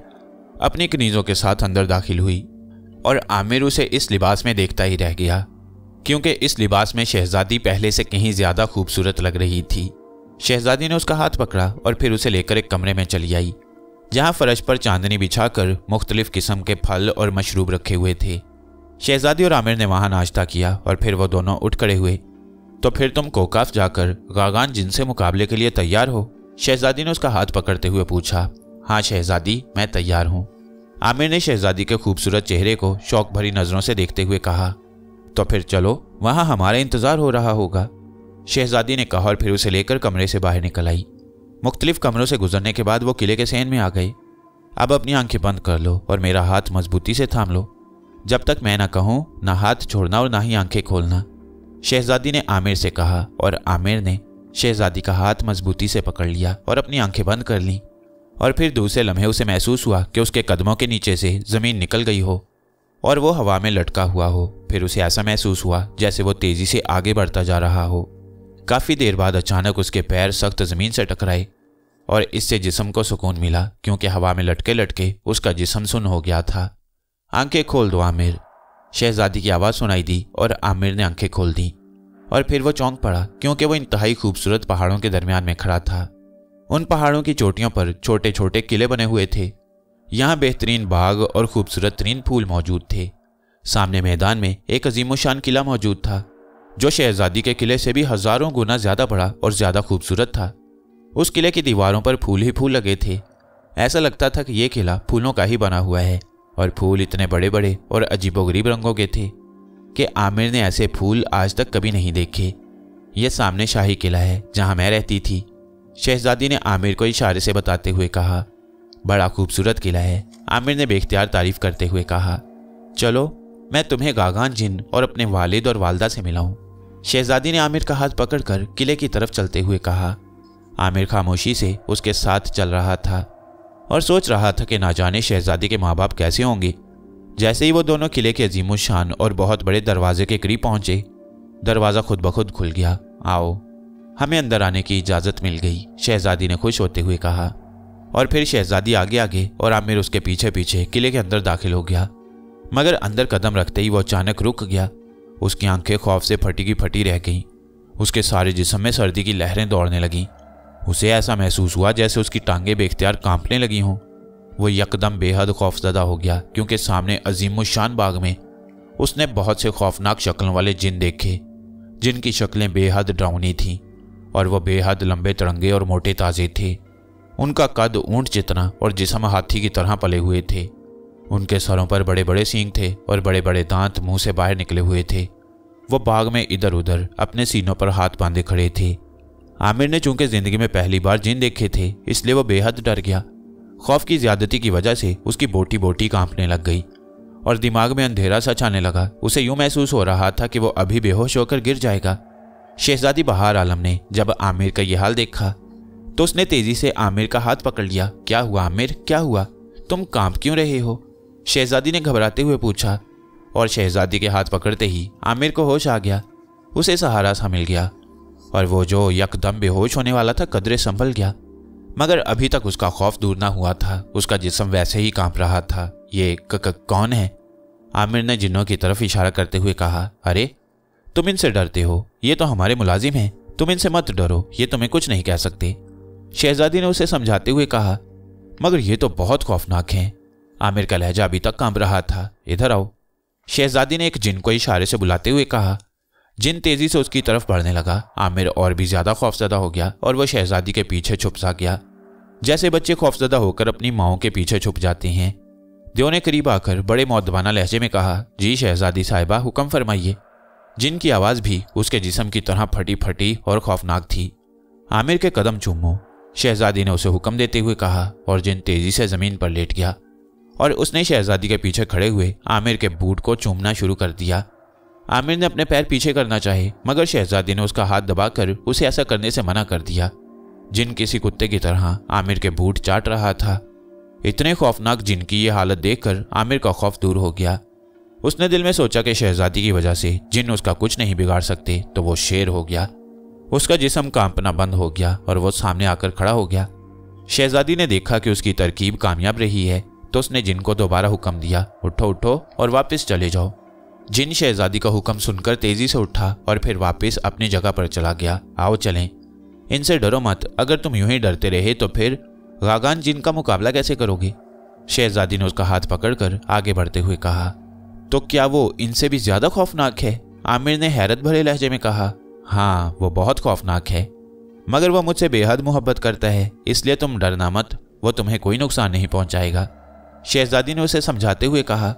अपनी कनीज़ों के साथ अंदर दाखिल हुई और आमिर उसे इस लिबास में देखता ही रह गया, क्योंकि इस लिबास में शहजादी पहले से कहीं ज़्यादा खूबसूरत लग रही थी। शहजादी ने उसका हाथ पकड़ा और फिर उसे लेकर एक कमरे में चली आई, जहाँ फर्श पर चांदनी बिछाकर मुख्तलिफ किस्म के फल और मशरूब रखे हुए थे। शहजादी और आमिर ने वहाँ नाश्ता किया और फिर वो दोनों उठ खड़े हुए। तो फिर तुम कोकाफ जाकर गागान जिन से मुकाबले के लिए तैयार हो? शहजादी ने उसका हाथ पकड़ते हुए पूछा। हाँ शहजादी, मैं तैयार हूँ, आमिर ने शहजादी के खूबसूरत चेहरे को शौक भरी नज़रों से देखते हुए कहा। तो फिर चलो, वहाँ हमारा इंतज़ार हो रहा होगा, शहजादी ने कहा और फिर उसे लेकर कमरे से बाहर निकल आई। मुख्तलिफ कमरों से गुजरने के बाद वो किले के सहन में आ गए। अब अपनी आंखें बंद कर लो और मेरा हाथ मजबूती से थाम लो, जब तक मैं ना कहूँ ना हाथ छोड़ना और ना ही आंखें खोलना, शहजादी ने आमिर से कहा। और आमिर ने शहजादी का हाथ मजबूती से पकड़ लिया और अपनी आंखें बंद कर लीं। और फिर दूसरे लम्हे उसे महसूस हुआ कि उसके कदमों के नीचे से ज़मीन निकल गई हो और वो हवा में लटका हुआ हो। फिर उसे ऐसा महसूस हुआ जैसे वो तेज़ी से आगे बढ़ता जा रहा हो। काफ़ी देर बाद अचानक उसके पैर सख्त ज़मीन से टकराए और इससे जिस्म को सुकून मिला, क्योंकि हवा में लटके लटके उसका जिस्म सुन्न हो गया था। आंखें खोल दो आमिर, शहजादी की आवाज़ सुनाई दी और आमिर ने आंखें खोल दी। और फिर वो चौंक पड़ा, क्योंकि वो इंतहाई खूबसूरत पहाड़ों के दरमियान में खड़ा था। उन पहाड़ों की चोटियों पर छोटे छोटे किले बने हुए थे। यहाँ बेहतरीन बाग और खूबसूरत तरीन फूल मौजूद थे। सामने मैदान में एक अजीमुशान किला मौजूद था, जो शहजादी के किले से भी हज़ारों गुना ज़्यादा बड़ा और ज़्यादा खूबसूरत था। उस किले की दीवारों पर फूल ही फूल लगे थे। ऐसा लगता था कि ये किला फूलों का ही बना हुआ है, और फूल इतने बड़े बड़े और अजीबोगरीब रंगों के थे कि आमिर ने ऐसे फूल आज तक कभी नहीं देखे। यह सामने शाही किला है जहाँ मैं रहती थी, शहजादी ने आमिर को इशारे से बताते हुए कहा। बड़ा खूबसूरत किला है, आमिर ने बेख्तियार तारीफ करते हुए कहा। चलो मैं तुम्हें गागान जिन और अपने वालिद और वालदा से मिलाऊं, शहजादी ने आमिर का हाथ पकड़कर किले की तरफ चलते हुए कहा। आमिर खामोशी से उसके साथ चल रहा था और सोच रहा था कि ना जाने शहजादी के माँ बाप कैसे होंगे। जैसे ही वो दोनों किले के अजीमुशान और बहुत बड़े दरवाजे के करीब पहुंचे, दरवाज़ा खुद ब खुद खुल गया। आओ, हमें अंदर आने की इजाज़त मिल गई, शहजादी ने खुश होते हुए कहा। और फिर शहजादी आगे आगे और आमिर उसके पीछे पीछे किले के अंदर दाखिल हो गया। मगर अंदर कदम रखते ही वो अचानक रुक गया। उसकी आंखें खौफ से फटी की फटी रह गईं। उसके सारे जिस्म में सर्दी की लहरें दौड़ने लगीं। उसे ऐसा महसूस हुआ जैसे उसकी टांगें बेख्तियार कांपने लगी हों। वो यकदम बेहद खौफजदा हो गया, क्योंकि सामने अजीमुशान बाग में उसने बहुत से खौफनाक शक्लों वाले जिन देखे, जिनकी शक्लें बेहद डरावनी थीं और वह बेहद लंबे तिरंगे और मोटे ताजे थे। उनका कद ऊंट जितना और जिस्म हाथी की तरह पले हुए थे। उनके सरों पर बड़े बड़े सींग थे और बड़े बड़े दांत मुंह से बाहर निकले हुए थे। वो बाग में इधर उधर अपने सीनों पर हाथ बांधे खड़े थे। आमिर ने चूंकि जिंदगी में पहली बार जिन देखे थे, इसलिए वो बेहद डर गया। खौफ की ज्यादती की वजह से उसकी बोटी बोटी कांपने लग गई और दिमाग में अंधेरा सा छाने लगा। उसे यूं महसूस हो रहा था कि वो अभी बेहोश होकर गिर जाएगा। शहजादी बहार आलम ने जब आमिर का यह हाल देखा तो उसने तेजी से आमिर का हाथ पकड़ लिया। क्या हुआ आमिर, क्या हुआ? तुम कांप क्यों रहे हो? शहजादी ने घबराते हुए पूछा और शहजादी के हाथ पकड़ते ही आमिर को होश आ गया। उसे सहारा सा मिल गया और वो जो यकदम बेहोश होने वाला था कदरे संभल गया। मगर अभी तक उसका खौफ दूर ना हुआ था। उसका जिस्म वैसे ही कांप रहा था। ये कौन है? आमिर ने जिन्नों की तरफ इशारा करते हुए कहा। अरे तुम इनसे डरते हो? ये तो हमारे मुलाजिम हैं। तुम इनसे मत डरो, ये तुम्हें कुछ नहीं कह सकते। शहजादी ने उसे समझाते हुए कहा। मगर ये तो बहुत खौफनाक हैं। आमिर का लहजा अभी तक कांप रहा था। इधर आओ। शहजादी ने एक जिन को इशारे से बुलाते हुए कहा। जिन तेजी से उसकी तरफ बढ़ने लगा। आमिर और भी ज्यादा खौफजदा हो गया और वह शहजादी के पीछे छुप सा गया, जैसे बच्चे खौफजदा होकर अपनी माओं के पीछे छुप जाते हैं। देव ने करीब आकर बड़े मौदबाना लहजे में कहा। जी शहजादी साहिबा, हुक्म फरमाइए। जिन की आवाज भी उसके जिस्म की तरह फटी फटी और खौफनाक थी। आमिर के कदम चूमो, शहजादी ने उसे हुक्म देते हुए कहा और जिन तेजी से जमीन पर लेट गया और उसने शहजादी के पीछे खड़े हुए आमिर के बूट को चूमना शुरू कर दिया। आमिर ने अपने पैर पीछे करना चाहे, मगर शहजादी ने उसका हाथ दबाकर उसे ऐसा करने से मना कर दिया। जिन किसी कुत्ते की तरह आमिर के बूट चाट रहा था। इतने खौफनाक जिन की ये हालत देखकर आमिर का खौफ दूर हो गया। उसने दिल में सोचा कि शहजादी की वजह से जिन उसका कुछ नहीं बिगाड़ सकते, तो वो शेर हो गया। उसका जिस्म कांपना बंद हो गया और वो सामने आकर खड़ा हो गया। शहजादी ने देखा कि उसकी तरकीब कामयाब रही है, तो उसने जिन को दोबारा हुक्म दिया। उठो उठो और वापस चले जाओ। जिन शहजादी का हुक्म सुनकर तेजी से उठा और फिर वापस अपनी जगह पर चला गया। आओ चलें। इनसे डरो मत। अगर तुम यूं ही डरते रहे तो फिर गागान जिन का मुकाबला कैसे करोगे? शहजादी ने उसका हाथ पकड़कर आगे बढ़ते हुए कहा। तो क्या वो इनसे भी ज्यादा खौफनाक है? आमिर ने हैरत भरे लहजे में कहा। हाँ, वो बहुत खौफनाक है, मगर वो मुझसे बेहद मोहब्बत करता है, इसलिए तुम डरना मत। वो तुम्हें कोई नुकसान नहीं पहुंचाएगा। शहजादी ने उसे समझाते हुए कहा।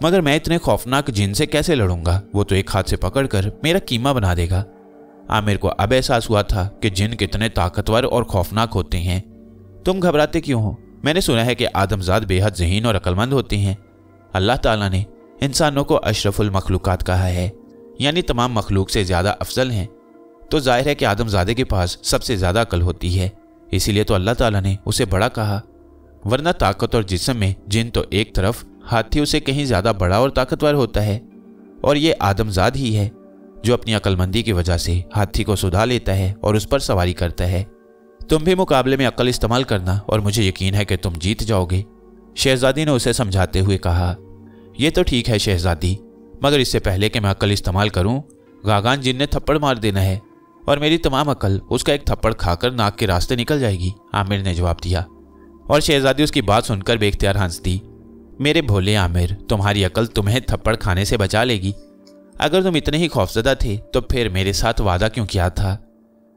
मगर मैं इतने खौफनाक जिन से कैसे लड़ूंगा? वो तो एक हाथ से पकड़कर मेरा कीमा बना देगा। आमिर को अब एहसास हुआ था कि जिन कितने ताकतवर और खौफनाक होते हैं। तुम घबराते क्यों हो? मैंने सुना है कि आदमजाद बेहद ज़हीन और अक्लमंद होते हैं। अल्लाह ताला ने इंसानों को अशरफुल मखलूकात कहा है, यानी तमाम मखलूक से ज़्यादा अफजल हैं। तो जाहिर है कि आदमजादे के पास सबसे ज़्यादा अकल होती है, इसीलिए तो अल्लाह ताला ने उसे बड़ा कहा। वरना ताकत और जिस्म में जिन तो एक तरफ, हाथी उसे कहीं ज़्यादा बड़ा और ताकतवर होता है, और ये आदमजाद ही है जो अपनी अक्लमंदी की वजह से हाथी को सुधा लेता है और उस पर सवारी करता है। तुम भी मुकाबले में अक्ल इस्तेमाल करना और मुझे यकीन है कि तुम जीत जाओगे। शहजादी ने उसे समझाते हुए कहा। यह तो ठीक है शहजादी, मगर इससे पहले कि मैं अक्ल इस्तेमाल करूं, गागान जिन ने थप्पड़ मार देना है और मेरी तमाम अक्ल उसका एक थप्पड़ खाकर नाक के रास्ते निकल जाएगी। आमिर ने जवाब दिया और शहजादी उसकी बात सुनकर बेख्तियार हंस दी। मेरे भोले आमिर, तुम्हारी अक्ल तुम्हें थप्पड़ खाने से बचा लेगी। अगर तुम इतने ही खौफजदा थे तो फिर मेरे साथ वादा क्यों किया था?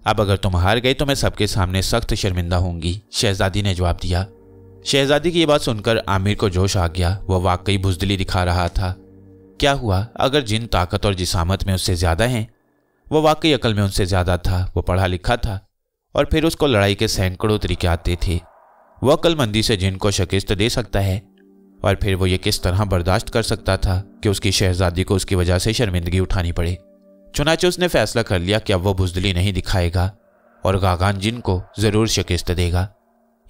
अब अगर तुम हार गए तो मैं सबके सामने सख्त शर्मिंदा होंगी, शहजादी ने जवाब दिया। शहजादी की ये बात सुनकर आमिर को जोश आ गया। वह वाकई बुज़दिली दिखा रहा था। क्या हुआ अगर जिन ताकत और जिसामत में उससे ज्यादा हैं? वह वाकई अकल में उनसे ज्यादा था। वो पढ़ा लिखा था और फिर उसको लड़ाई के सैकड़ों तरीके आते थे। वह अक्लमंदी से जिन को शिकस्त दे सकता है, और फिर वो ये किस तरह बर्दाश्त कर सकता था कि उसकी शहजादी को उसकी वजह से शर्मिंदगी उठानी पड़े। चुनाचे उसने फैसला कर लिया कि अब वो बुज़दिली नहीं दिखाएगा और गागान जिन को जरूर शिकस्त देगा।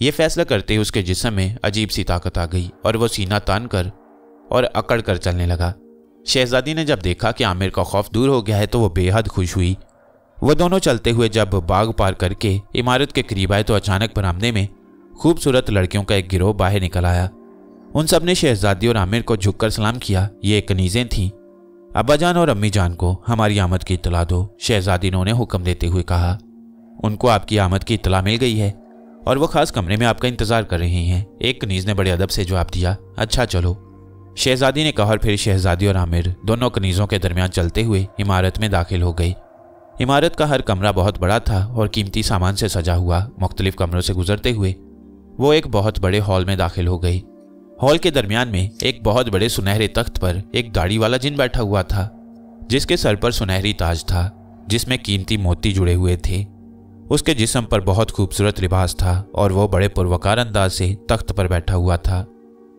ये फैसला करते ही उसके जिस्म में अजीब सी ताकत आ गई और वो सीना तान कर और अकड़ कर चलने लगा। शहजादी ने जब देखा कि आमिर का खौफ दूर हो गया है तो वो बेहद खुश हुई। वो दोनों चलते हुए जब बाग पार करके इमारत के करीब आए तो अचानक बरामदे में खूबसूरत लड़कियों का एक गिरोह बाहर निकल आया। उन सब ने शहजादी और आमिर को झुककर सलाम किया। ये कनीजें थीं। अब्बाजान और अम्मी जान को हमारी आमद की इत्तला दो, शहजादी ने उन्हें हुक्म देते हुए कहा। उनको आपकी आमद की इत्तला मिल गई है और वो खास कमरे में आपका इंतजार कर रही हैं। एक कनीज ने बड़े अदब से जवाब दिया। अच्छा चलो। शहजादी ने कहा और फिर शहजादी और आमिर दोनों कनीज़ों के दरमियान चलते हुए इमारत में दाखिल हो गई। इमारत का हर कमरा बहुत बड़ा था और कीमती सामान से सजा हुआ। मुख्तलिफ कमरों से गुजरते हुए वो एक बहुत बड़े हॉल में दाखिल हो गई। हॉल के दरमियान में एक बहुत बड़े सुनहरे तख्त पर एक दाढ़ी वाला जिन बैठा हुआ था, जिसके सर पर सुनहरी ताज था जिसमें कीमती मोती जुड़े हुए थे। उसके जिस्म पर बहुत खूबसूरत लिबास था और वो बड़े पुरवकार अंदाज से तख्त पर बैठा हुआ था।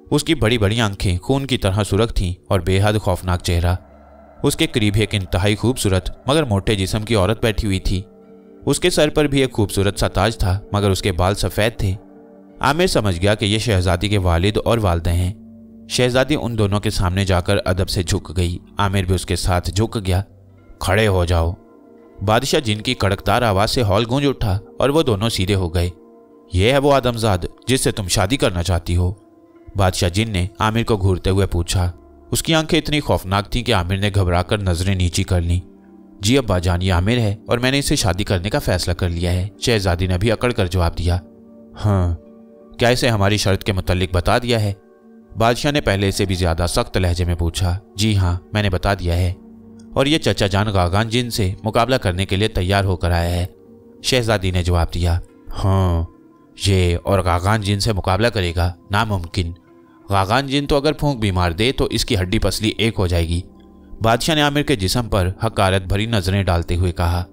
उसकी बड़ी बड़ी आंखें खून की तरह सुर्ख थीं और बेहद खौफनाक चेहरा। उसके करीब एक इंतहाई खूबसूरत मगर मोटे जिस्म की औरत बैठी हुई थी। उसके सर पर भी एक खूबसूरत सा ताज था मगर उसके बाल सफ़ेद थे। आमिर समझ गया कि ये शहजादी के वालिद और वालिदा हैं। शहजादी उन दोनों के सामने जाकर अदब से झुक गई। आमिर भी उसके साथ झुक गया। खड़े हो जाओ। बादशाह जिन की कड़कदार आवाज़ से हॉल गूंज उठा और वो दोनों सीधे हो गए। ये है वो आदमजाद जिससे तुम शादी करना चाहती हो? बादशाह जिन ने आमिर को घूरते हुए पूछा। उसकी आंखें इतनी खौफनाक थीं कि आमिर ने घबराकर नजरें नीची कर लीं। जी अब्बा जान, ये आमिर है और मैंने इसे शादी करने का फैसला कर लिया है। शहजादी ने भी अकड़ कर जवाब दिया। हाँ, क्या इसे हमारी शर्त के मुतालिक बता दिया है? बादशाह ने पहले से भी ज्यादा सख्त लहजे में पूछा। जी हाँ, मैंने बता दिया है और ये चचा जान गागान जिन से मुकाबला करने के लिए तैयार होकर आया है। शहजादी ने जवाब दिया। हाँ, ये और गागान जिन से मुकाबला करेगा? नामुमकिन। गागान जिन तो अगर फूंक भी मार दे तो इसकी हड्डी पसली एक हो जाएगी। बादशाह ने आमिर के जिस्म पर हकारत भरी नजरें डालते हुए कहा।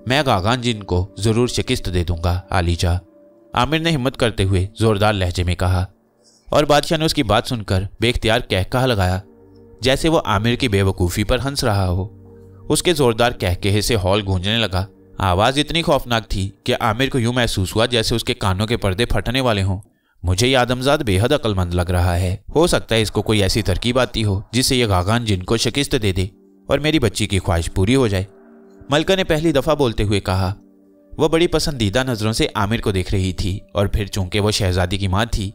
मैं गागान जिन को जरूर शिकस्त दे दूंगा आलीजा, आमिर ने हिम्मत करते हुए जोरदार लहजे में कहा। और बादशाह ने उसकी बात सुनकर बेख्तियार कहकहा लगाया, जैसे वो आमिर की बेवकूफ़ी पर हंस रहा हो। उसके जोरदार कहकहे से हॉल गूंजने लगा। आवाज़ इतनी खौफनाक थी कि आमिर को यूं महसूस हुआ जैसे उसके कानों के पर्दे फटने वाले हों। मुझे ये आदमजाद बेहद अक्लमंद लग रहा है। हो सकता है इसको कोई ऐसी तरकीब आती हो जिससे ये गागान जिन को शिकस्त दे दे और मेरी बच्ची की ख्वाहिश पूरी हो जाए। मलका ने पहली दफ़ा बोलते हुए कहा। वह बड़ी पसंदीदा नज़रों से आमिर को देख रही थी और फिर चूंकि वह शहजादी की माँ थी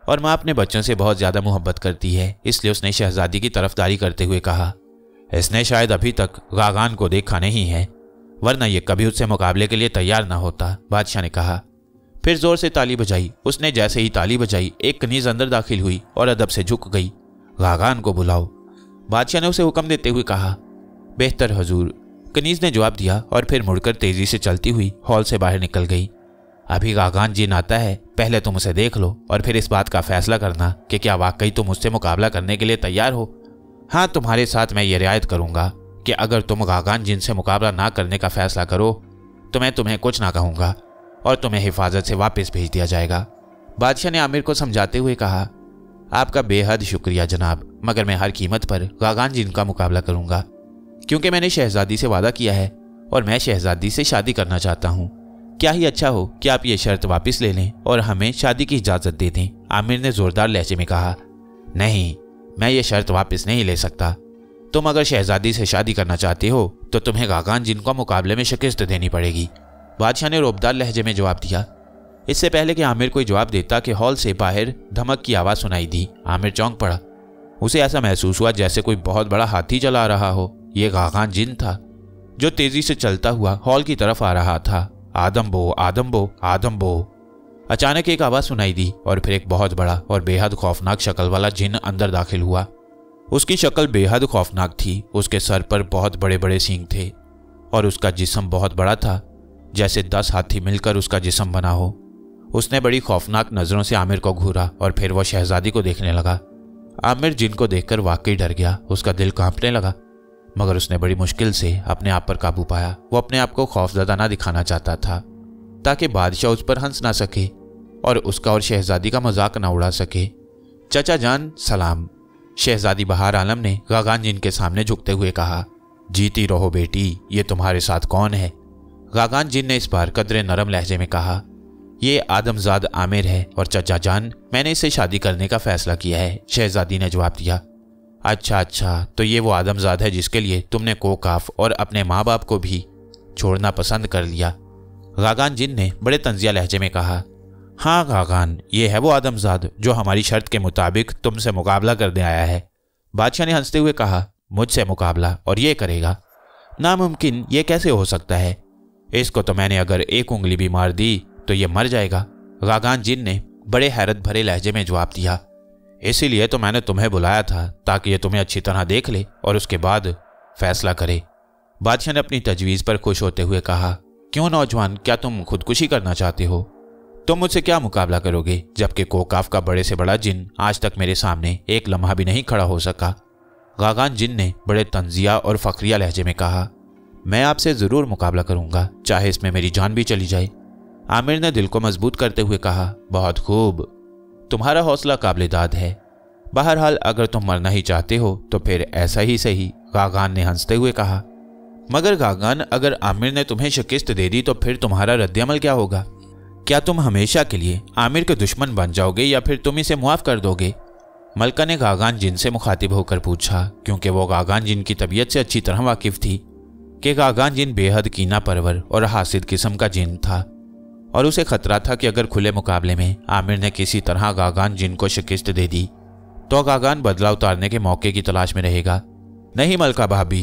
और माँ अपने बच्चों से बहुत ज़्यादा मोहब्बत करती है, इसलिए उसने शहजादी की तरफदारी करते हुए कहा। इसने शायद अभी तक गागान को देखा नहीं है, वरना यह कभी उससे मुकाबले के लिए तैयार ना होता, बादशाह ने कहा। फिर जोर से ताली बजाई। उसने जैसे ही ताली बजाई एक कनीज अंदर दाखिल हुई और अदब से झुक गई। गागान को बुलाओ, बादशाह ने उसे हुक्म देते हुए कहा। बेहतर हुजूर, कनीज ने जवाब दिया और फिर मुड़कर तेजी से चलती हुई हॉल से बाहर निकल गई। अभी गागान जिन आता है, पहले तुम उसे देख लो और फिर इस बात का फैसला करना कि क्या वाकई तुम उससे मुकाबला करने के लिए तैयार हो। हाँ, तुम्हारे साथ मैं ये रियायत करूंगा कि अगर तुम गागान जिन से मुकाबला ना करने का फैसला करो तो मैं तुम्हें कुछ ना कहूँगा और तुम्हें हिफाजत से वापस भेज दिया जाएगा। बादशाह ने आमिर को समझाते हुए कहा। आपका बेहद शुक्रिया जनाब, मगर मैं हर कीमत पर गागान जिन का मुकाबला करूंगा, क्योंकि मैंने शहजादी से वादा किया है और मैं शहजादी से शादी करना चाहता हूँ। क्या ही अच्छा हो कि आप ये शर्त वापस ले लें और हमें शादी की इजाज़त दे दें, आमिर ने जोरदार लहजे में कहा। नहीं, मैं ये शर्त वापस नहीं ले सकता। तुम अगर शहजादी से शादी करना चाहते हो तो तुम्हें गागान जिन को मुकाबले में शिकस्त देनी पड़ेगी, बादशाह ने रौबदार लहजे में जवाब दिया। इससे पहले कि आमिर कोई जवाब देता कि हॉल से बाहर धमक की आवाज़ सुनाई दी। आमिर चौंक पड़ा। उसे ऐसा महसूस हुआ जैसे कोई बहुत बड़ा हाथी चला रहा हो। यह गागान जिन था जो तेजी से चलता हुआ हॉल की तरफ आ रहा था। आदम्बो, आदम्बो, आदम्बो। अचानक एक आवाज़ सुनाई दी और फिर एक बहुत बड़ा और बेहद खौफनाक शक्ल वाला जिन अंदर दाखिल हुआ। उसकी शक्ल बेहद खौफनाक थी। उसके सर पर बहुत बड़े बड़े सींग थे और उसका जिस्म बहुत बड़ा था, जैसे 10 हाथी मिलकर उसका जिस्म बना हो। उसने बड़ी खौफनाक नज़रों से आमिर को घूरा और फिर वह शहजादी को देखने लगा। आमिर जिन को देखकर वाकई डर गया। उसका दिल कांपने लगा, मगर उसने बड़ी मुश्किल से अपने आप पर काबू पाया। वो अपने आप को खौफजदा ना दिखाना चाहता था ताकि बादशाह उस पर हंस ना सके और उसका और शहजादी का मजाक ना उड़ा सके। चचा जान सलाम, शहजादी बहार आलम ने गागान जिन के सामने झुकते हुए कहा। जीती रहो बेटी, ये तुम्हारे साथ कौन है? गागान जिन ने इस बार कदरे नरम लहजे में कहा। ये आदमजाद आमिर है और चचा जान, मैंने इससे शादी करने का फैसला किया है, शहजादी ने जवाब दिया। अच्छा अच्छा, तो ये वो आदमजाद है जिसके लिए तुमने कोकाफ और अपने माँ बाप को भी छोड़ना पसंद कर लिया? गागान जिन ने बड़े तंजिया लहजे में कहा। हाँ गागान, ये है वो आदमजाद जो हमारी शर्त के मुताबिक तुमसे मुकाबला करने आया है, बादशाह ने हंसते हुए कहा। मुझसे मुकाबला और ये करेगा? नामुमकिन, ये कैसे हो सकता है? इसको तो मैंने अगर एक उंगली भी मार दी तो ये मर जाएगा, गागान जिन ने बड़े हैरत भरे लहजे में जवाब दिया। इसीलिए तो मैंने तुम्हें बुलाया था, ताकि ये तुम्हें अच्छी तरह देख ले और उसके बाद फैसला करे। बादशाह ने अपनी तजवीज़ पर खुश होते हुए कहा, क्यों नौजवान, क्या तुम खुदकुशी करना चाहते हो? तुम मुझसे क्या मुकाबला करोगे, जबकि कोकाफ का बड़े से बड़ा जिन आज तक मेरे सामने एक लम्हा भी नहीं खड़ा हो सका। गागान जिन ने बड़े तंजिया और फखरिया लहजे में कहा, मैं आपसे ज़रूर मुकाबला करूंगा, चाहे इसमें मेरी जान भी चली जाए। आमिर ने दिल को मजबूत करते हुए कहा, बहुत खूब, तुम्हारा हौसला काबिल-ए-दाद है। बहरहाल अगर तुम मरना ही चाहते हो तो फिर ऐसा ही सही, गागान ने हंसते हुए कहा। मगर गागान, अगर आमिर ने तुम्हें शिकस्त दे दी तो फिर तुम्हारा रद्द-ए-अमल क्या होगा? क्या तुम हमेशा के लिए आमिर के दुश्मन बन जाओगे या फिर तुम इसे मुआफ़ कर दोगे? मलका ने गागान जिन से मुखातिब होकर पूछा, क्योंकि वो गागान जिन की तबीयत से अच्छी तरह वाकिफ थी कि गागान जिन बेहद कीना परवर और हासिद किस्म का जिन था और उसे खतरा था कि अगर खुले मुकाबले में आमिर ने किसी तरह गागान जिन को शिकस्त दे दी तो गागान बदला उतारने के मौके की तलाश में रहेगा। नहीं मलका भाभी,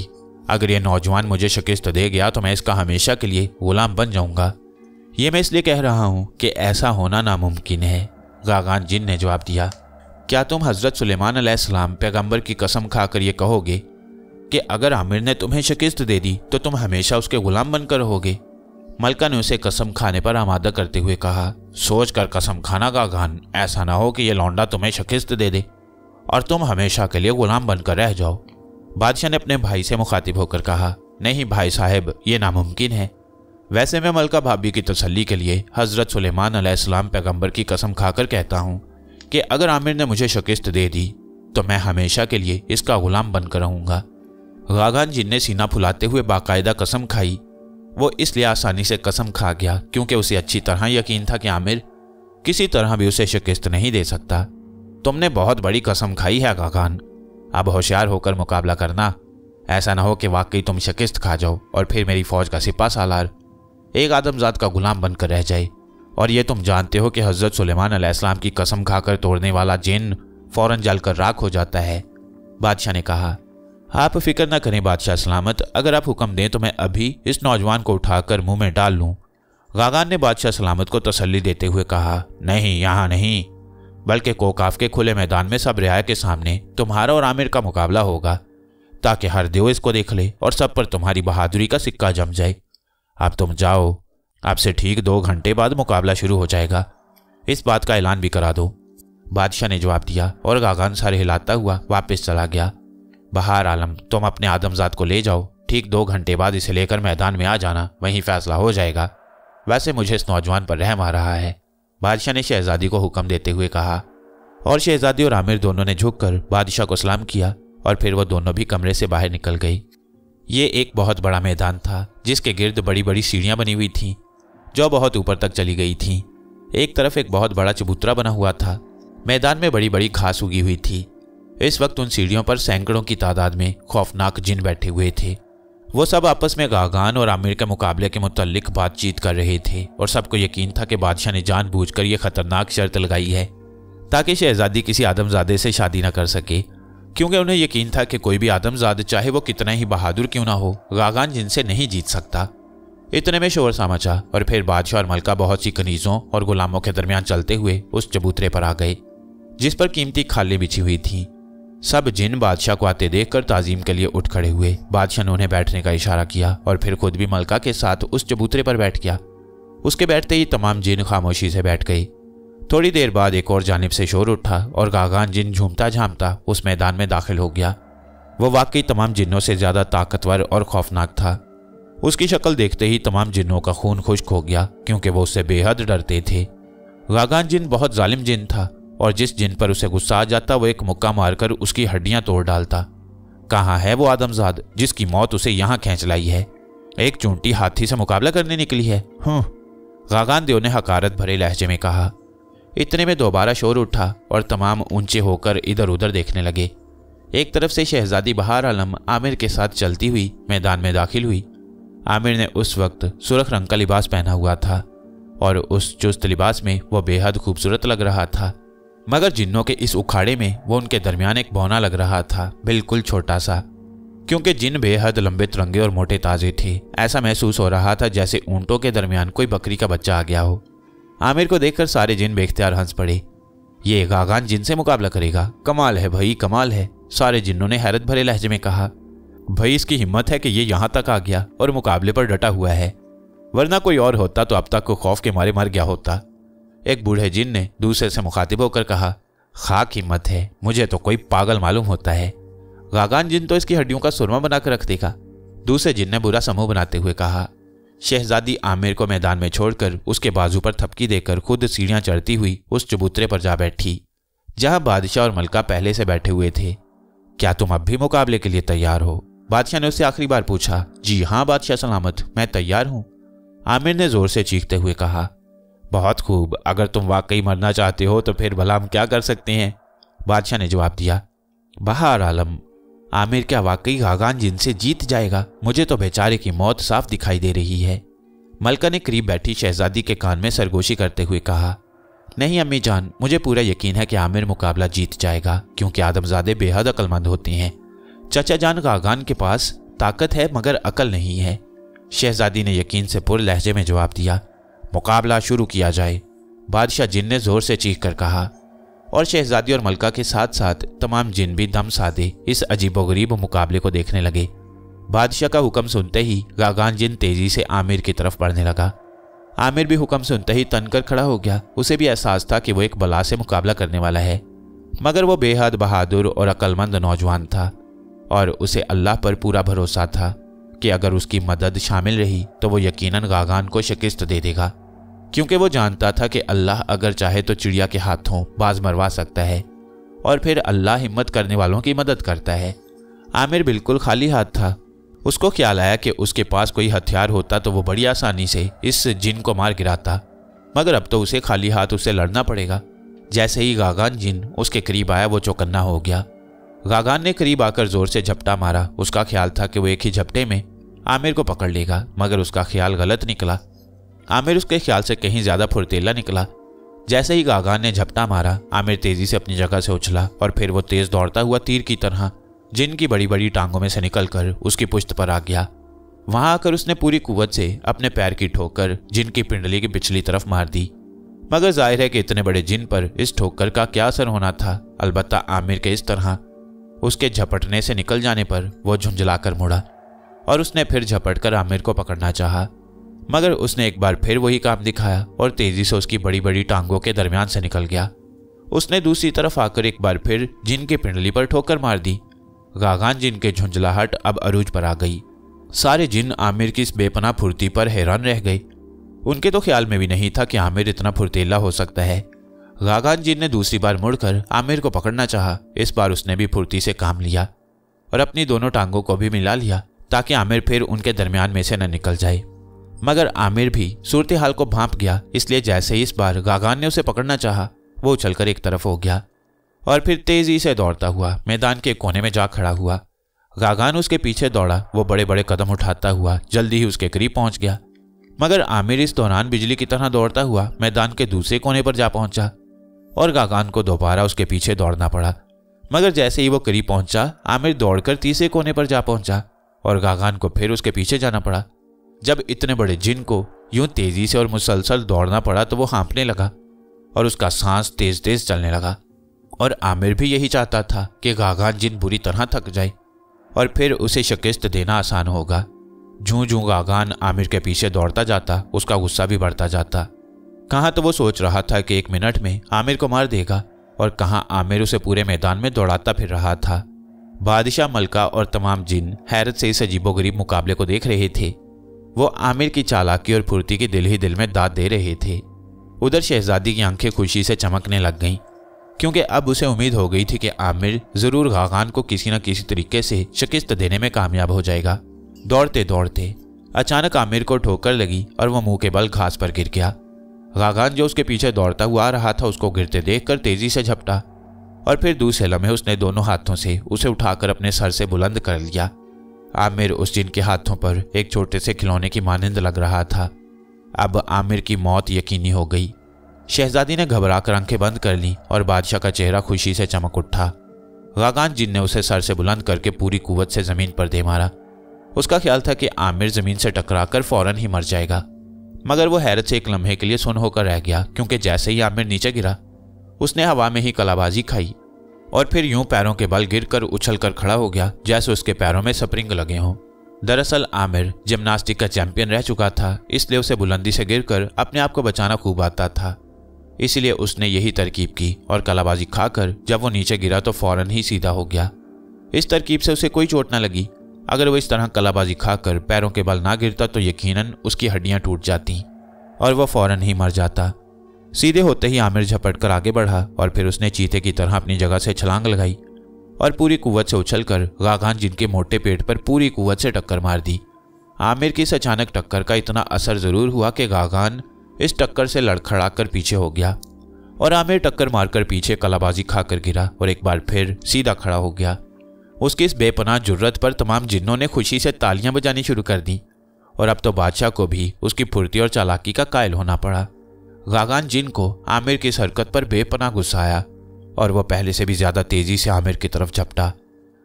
अगर ये नौजवान मुझे शिकस्त दे गया तो मैं इसका हमेशा के लिए गुलाम बन जाऊंगा। ये मैं इसलिए कह रहा हूं कि ऐसा होना नामुमकिन है। गागान जिन ने जवाब दिया, क्या तुम हज़रत सुलेमान अलैहिस्सलाम पैगंबर की कसम खाकर ये कहोगे कि अगर आमिर ने तुम्हें शिकस्त दे दी तो तुम हमेशा उसके गुलाम बनकर रहोगे? मलका ने उसे कसम खाने पर आमादा करते हुए कहा, सोच कर कसम खाना गागान, ऐसा ना हो कि यह लौंडा तुम्हें शिकस्त दे दे और तुम हमेशा के लिए गुलाम बनकर रह जाओ। बादशाह ने अपने भाई से मुखातिब होकर कहा, नहीं भाई साहब, ये नामुमकिन है। वैसे मैं मलका भाभी की तसल्ली के लिए हज़रत सुलेमान अलैहिस्सलाम पैगंबर की कसम खाकर कहता हूँ कि अगर आमिर ने मुझे शिकस्त दे दी तो मैं हमेशा के लिए इसका गुलाम बनकर रहूँगा। गागान जिन ने सीना फुलाते हुए बाकायदा कसम खाई। वो इसलिए आसानी से कसम खा गया क्योंकि उसे अच्छी तरह यकीन था कि आमिर किसी तरह भी उसे शिकस्त नहीं दे सकता। तुमने बहुत बड़ी कसम खाई है गागान, अब होशियार होकर मुकाबला करना, ऐसा ना हो कि वाकई तुम शिकस्त खा जाओ और फिर मेरी फौज का सिपा सालार एक आदमजात का गुलाम बनकर रह जाए। और ये तुम जानते हो कि हज़रत सुलेमान अलैहिस्सलाम की कसम खाकर तोड़ने वाला जिन फौरन जलकर राख हो जाता है। बादशाह ने कहा, आप फिक्र न करें बादशाह सलामत, अगर आप हुक्म दें तो मैं अभी इस नौजवान को उठाकर मुंह में डाल लूँ। गागान ने बादशाह सलामत को तसल्ली देते हुए कहा, नहीं, यहाँ नहीं, बल्कि कोकाफ के खुले मैदान में सब रियाया के सामने तुम्हारा और आमिर का मुकाबला होगा, ताकि हर देव इसको देख ले और सब पर तुम्हारी बहादुरी का सिक्का जम जाए। अब तुम जाओ, आपसे ठीक 2 घंटे बाद मुकाबला शुरू हो जाएगा, इस बात का ऐलान भी करा दो। बादशाह ने जवाब दिया और गागान सर हिलाता हुआ वापस चला गया। बहार आलम, तुम अपने आदमजात को ले जाओ, ठीक 2 घंटे बाद इसे लेकर मैदान में आ जाना, वहीं फैसला हो जाएगा। वैसे मुझे इस नौजवान पर रहम आ रहा है, बादशाह ने शहजादी को हुक्म देते हुए कहा। और शहजादी और आमिर दोनों ने झुककर बादशाह को सलाम किया और फिर वो दोनों भी कमरे से बाहर निकल गई। ये एक बहुत बड़ा मैदान था जिसके गिर्द बड़ी बड़ी सीढ़ियाँ बनी हुई थीं जो बहुत ऊपर तक चली गई थीं। एक तरफ एक बहुत बड़ा चबूतरा बना हुआ था। मैदान में बड़ी बड़ी घास उगी हुई थी। इस वक्त उन सीढ़ियों पर सैकड़ों की तादाद में खौफनाक जिन बैठे हुए थे। वो सब आपस में गागान और आमिर के मुकाबले के मुतल्लिक बातचीत कर रहे थे और सबको यकीन था कि बादशाह ने जानबूझकर यह खतरनाक शर्त लगाई है ताकि शहजादी किसी आदमजादे से शादी न कर सके, क्योंकि उन्हें यकीन था कि कोई भी आदमजाद, चाहे वो कितना ही बहादुर क्यों ना हो, गागान जिनसे नहीं जीत सकता। इतने में शोर सा मचा और फिर बादशाह और मलका बहुत सी कनीज़ों और गुलामों के दरमियान चलते हुए उस चबूतरे पर आ गए जिस पर कीमती खालें बिछी हुई थीं। सब जिन बादशाह को आते देखकर ताजीम के लिए उठ खड़े हुए। बादशाह ने उन्हें बैठने का इशारा किया और फिर खुद भी मलका के साथ उस चबूतरे पर बैठ गया। उसके बैठते ही तमाम जिन खामोशी से बैठ गए। थोड़ी देर बाद एक और जानिब से शोर उठा और गागान जिन झूमता झामता उस मैदान में दाखिल हो गया। वो वाकई तमाम जिन्नों से ज़्यादा ताकतवर और खौफनाक था। उसकी शक्ल देखते ही तमाम जिन्नों का खून खुश्क हो गया क्योंकि वो उससे बेहद डरते थे। गागान जिन बहुत जालिम जिन था और जिस जिन पर उसे गुस्सा आ जाता वो एक मुक्का मारकर उसकी हड्डियां तोड़ डालता। कहाँ है वो आदमजाद जिसकी मौत उसे यहाँ खींच लाई है? एक चूंटी हाथी से मुकाबला करने निकली है। गागान देव ने हकारत भरे लहजे में कहा। इतने में दोबारा शोर उठा और तमाम ऊंचे होकर इधर उधर देखने लगे। एक तरफ से शहजादी बहार आलम आमिर के साथ चलती हुई मैदान में दाखिल हुई। आमिर ने उस वक्त सुर्ख रंग का लिबास पहना हुआ था और उस चुस्त लिबास में वो बेहद खूबसूरत लग रहा था, मगर जिन्नों के इस उखाड़े में वो उनके दरमियान एक बौना लग रहा था, बिल्कुल छोटा सा, क्योंकि जिन बेहद लंबे तिरंगे और मोटे ताजे थे। ऐसा महसूस हो रहा था जैसे ऊंटों के दरमियान कोई बकरी का बच्चा आ गया हो। आमिर को देखकर सारे जिन बेख्तियार हंस पड़े। ये गागान जिन से मुकाबला करेगा? कमाल है भाई, कमाल है। सारे जिन्नों ने हैरत भरे लहजे में कहा। भाई इसकी हिम्मत है कि ये यहाँ तक आ गया और मुकाबले पर डटा हुआ है, वरना कोई और होता तो अब तक को खौफ के मारे मर गया होता। एक बूढ़े जिन ने दूसरे से मुखातिब होकर कहा, खाक हिम्मत है, मुझे तो कोई पागल मालूम होता है। गागान जिन तो इसकी हड्डियों का सुरमा बनाकर रख देगा। दूसरे जिन ने बुरा समूह बनाते हुए कहा। शहजादी आमिर को मैदान में छोड़कर उसके बाजू पर थपकी देकर खुद सीढ़ियां चढ़ती हुई उस चबूतरे पर जा बैठी जहां बादशाह और मलका पहले से बैठे हुए थे। क्या तुम अब भी मुकाबले के लिए तैयार हो? बादशाह ने उससे आखिरी बार पूछा। जी हाँ बादशाह सलामत, मैं तैयार हूं, आमिर ने जोर से चीखते हुए कहा। बहुत खूब, अगर तुम वाकई मरना चाहते हो तो फिर भला हम क्या कर सकते हैं? बादशाह ने जवाब दिया। बहार आलम, आमिर क्या वाकई गागान जिन से जीत जाएगा? मुझे तो बेचारे की मौत साफ दिखाई दे रही है। मलका ने करीब बैठी शहजादी के कान में सरगोशी करते हुए कहा। नहीं अम्मी जान, मुझे पूरा यकीन है कि आमिर मुकाबला जीत जाएगा, क्योंकि आदमजादे बेहद अक्लमंद होते हैं। चचा जान गागान के पास ताकत है मगर अकल नहीं है। शहजादी ने यकीन से पुर लहजे में जवाब दिया। मुकाबला शुरू किया जाए, बादशाह जिन ने जोर से चीख कर कहा। और शहजादी और मलका के साथ साथ तमाम जिन भी दम साधे इस अजीबोगरीब मुकाबले को देखने लगे। बादशाह का हुक्म सुनते ही गागान जिन तेजी से आमिर की तरफ बढ़ने लगा। आमिर भी हुक्म सुनते ही तनकर खड़ा हो गया। उसे भी एहसास था कि वो एक बला से मुकाबला करने वाला है, मगर वो बेहद बहादुर और अक्लमंद नौजवान था और उसे अल्लाह पर पूरा भरोसा था कि अगर उसकी मदद शामिल रही तो वो यकीनन गागान को शिकस्त दे देगा, क्योंकि वो जानता था कि अल्लाह अगर चाहे तो चिड़िया के हाथों बाज मरवा सकता है और फिर अल्लाह हिम्मत करने वालों की मदद करता है। आमिर बिल्कुल खाली हाथ था। उसको ख्याल आया कि उसके पास कोई हथियार होता तो वो बड़ी आसानी से इस जिन को मार गिराता, मगर अब तो उसे खाली हाथ उससे लड़ना पड़ेगा। जैसे ही गागान जिन उसके करीब आया वो चौकन्ना हो गया। गागान ने करीब आकर जोर से झपटा मारा। उसका ख्याल था कि वो एक ही झपटे में आमिर को पकड़ लेगा, मगर उसका ख्याल गलत निकला। आमिर उसके ख्याल से कहीं ज्यादा फुर्तीला निकला। जैसे ही गागान ने झपटा मारा, आमिर तेजी से अपनी जगह से उछला और फिर वो तेज दौड़ता हुआ तीर की तरह जिन की बड़ी बड़ी टांगों में से निकलकर उसकी पुश्त पर आ गया। वहां आकर उसने पूरी कुव्वत से अपने पैर की ठोकर जिन की पिंडली की पिछली तरफ मार दी, मगर जाहिर है कि इतने बड़े जिन पर इस ठोकर का क्या असर होना था। अलबत्ता आमिर के इस तरह उसके झपटने से निकल जाने पर वो झुंझलाकर मुड़ा और उसने फिर झपटकर आमिर को पकड़ना चाहा, मगर उसने एक बार फिर वही काम दिखाया और तेजी से उसकी बड़ी बड़ी टांगों के दरमियान से निकल गया। उसने दूसरी तरफ आकर एक बार फिर जिन की पिंडली पर ठोकर मार दी। गागान जिन के झुंझलाहट अब अरूज पर आ गई। सारे जिन आमिर की इस बेपनाह फुर्ती पर हैरान रह गए। उनके तो ख्याल में भी नहीं था कि आमिर इतना फुर्तीला हो सकता है। गागान जिन ने दूसरी बार मुड़कर आमिर को पकड़ना चाहा। इस बार उसने भी फुर्ती से काम लिया और अपनी दोनों टांगों को भी मिला लिया ताकि आमिर फिर उनके दरमियान में से न निकल जाए। मगर आमिर भी सूरत हाल को भांप गया, इसलिए जैसे ही इस बार गागान ने उसे पकड़ना चाहा, वो उछलकर एक तरफ हो गया और फिर तेजी से दौड़ता हुआ मैदान के कोने में जा खड़ा हुआ। गागान उसके पीछे दौड़ा। वो बड़े बड़े कदम उठाता हुआ जल्दी ही उसके करीब पहुंच गया, मगर आमिर इस दौरान बिजली की तरह दौड़ता हुआ मैदान के दूसरे कोने पर जा पहुंचा और गागान को दोबारा उसके पीछे दौड़ना पड़ा। मगर जैसे ही वो करीब पहुंचा, आमिर दौड़कर तीसरे कोने पर जा पहुंचा और गागान को फिर उसके पीछे जाना पड़ा। जब इतने बड़े जिन को यूं तेजी से और मुसलसल दौड़ना पड़ा तो वो हाँफने लगा और उसका सांस तेज तेज चलने लगा। और आमिर भी यही चाहता था कि गागान जिन बुरी तरह थक जाए और फिर उसे शिकस्त देना आसान होगा। जूं जूं गागान आमिर के पीछे दौड़ता जाता, उसका गुस्सा भी बढ़ता जाता। कहाँ तो वो सोच रहा था कि 1 मिनट में आमिर को मार देगा और कहाँ आमिर उसे पूरे मैदान में दौड़ाता फिर रहा था। बादशाह, मलका और तमाम जिन हैरत से इस अजीबोगरीब मुकाबले को देख रहे थे। वो आमिर की चालाकी और फुर्ती की दिल ही दिल में दाद दे रहे थे। उधर शहजादी की आंखें खुशी से चमकने लग गईं, क्योंकि अब उसे उम्मीद हो गई थी कि आमिर जरूर गागान को किसी न किसी तरीके से शिकस्त देने में कामयाब हो जाएगा। दौड़ते दौड़ते अचानक आमिर को ठोकर लगी और वह मुंह के बल घास पर गिर गया। गागान जो उसके पीछे दौड़ता हुआ आ रहा था, उसको गिरते देखकर तेजी से झपटा और फिर दूसरे लम्हे उसने दोनों हाथों से उसे उठाकर अपने सर से बुलंद कर लिया। आमिर उस जिन के हाथों पर एक छोटे से खिलौने की मानिंद लग रहा था। अब आमिर की मौत यकीनी हो गई। शहजादी ने घबराकर आंखें बंद कर ली और बादशाह का चेहरा खुशी से चमक उठा। गागान जिन ने उसे सर से बुलंद करके पूरी कुव्वत से जमीन पर दे मारा। उसका ख्याल था कि आमिर जमीन से टकराकर फौरन ही मर जाएगा, मगर वो हैरत से एक लम्हे के लिए सुन्न होकर रह गया, क्योंकि जैसे ही आमिर नीचे गिरा उसने हवा में ही कलाबाजी खाई और फिर यूं पैरों के बल गिरकर उछलकर खड़ा हो गया जैसे उसके पैरों में स्प्रिंग लगे हों। दरअसल आमिर जिम्नास्टिक का चैंपियन रह चुका था, इसलिए उसे बुलंदी से गिरकर अपने आप को बचाना खूब आता था। इसलिए उसने यही तरकीब की और कलाबाजी खाकर जब वो नीचे गिरा तो फौरन ही सीधा हो गया। इस तरकीब से उसे कोई चोट न लगी। अगर वो इस तरह कलाबाजी खाकर पैरों के बल ना गिरता तो यकीनन उसकी हड्डियां टूट जाती और वह फौरन ही मर जाता। सीधे होते ही आमिर झपटकर आगे बढ़ा और फिर उसने चीते की तरह अपनी जगह से छलांग लगाई और पूरी कुव्वत से उछलकर गागान जिनके मोटे पेट पर पूरी कुव्वत से टक्कर मार दी। आमिर की इस अचानक टक्कर का इतना असर जरूर हुआ कि गागान इस टक्कर से लड़खड़ाकर पीछे हो गया और आमिर टक्कर मारकर पीछे कलाबाजी खाकर गिरा और एक बार फिर सीधा खड़ा हो गया। उसकी इस बेपनाह जुर्रत पर तमाम जिन्नों ने खुशी से तालियां बजानी शुरू कर दी और अब तो बादशाह को भी उसकी फुर्ती और चालाकी का कायल होना पड़ा। गागान जिन को आमिर की इस हरकत पर बेपनाह गुस्सा आया और वह पहले से भी ज्यादा तेजी से आमिर की तरफ झपटा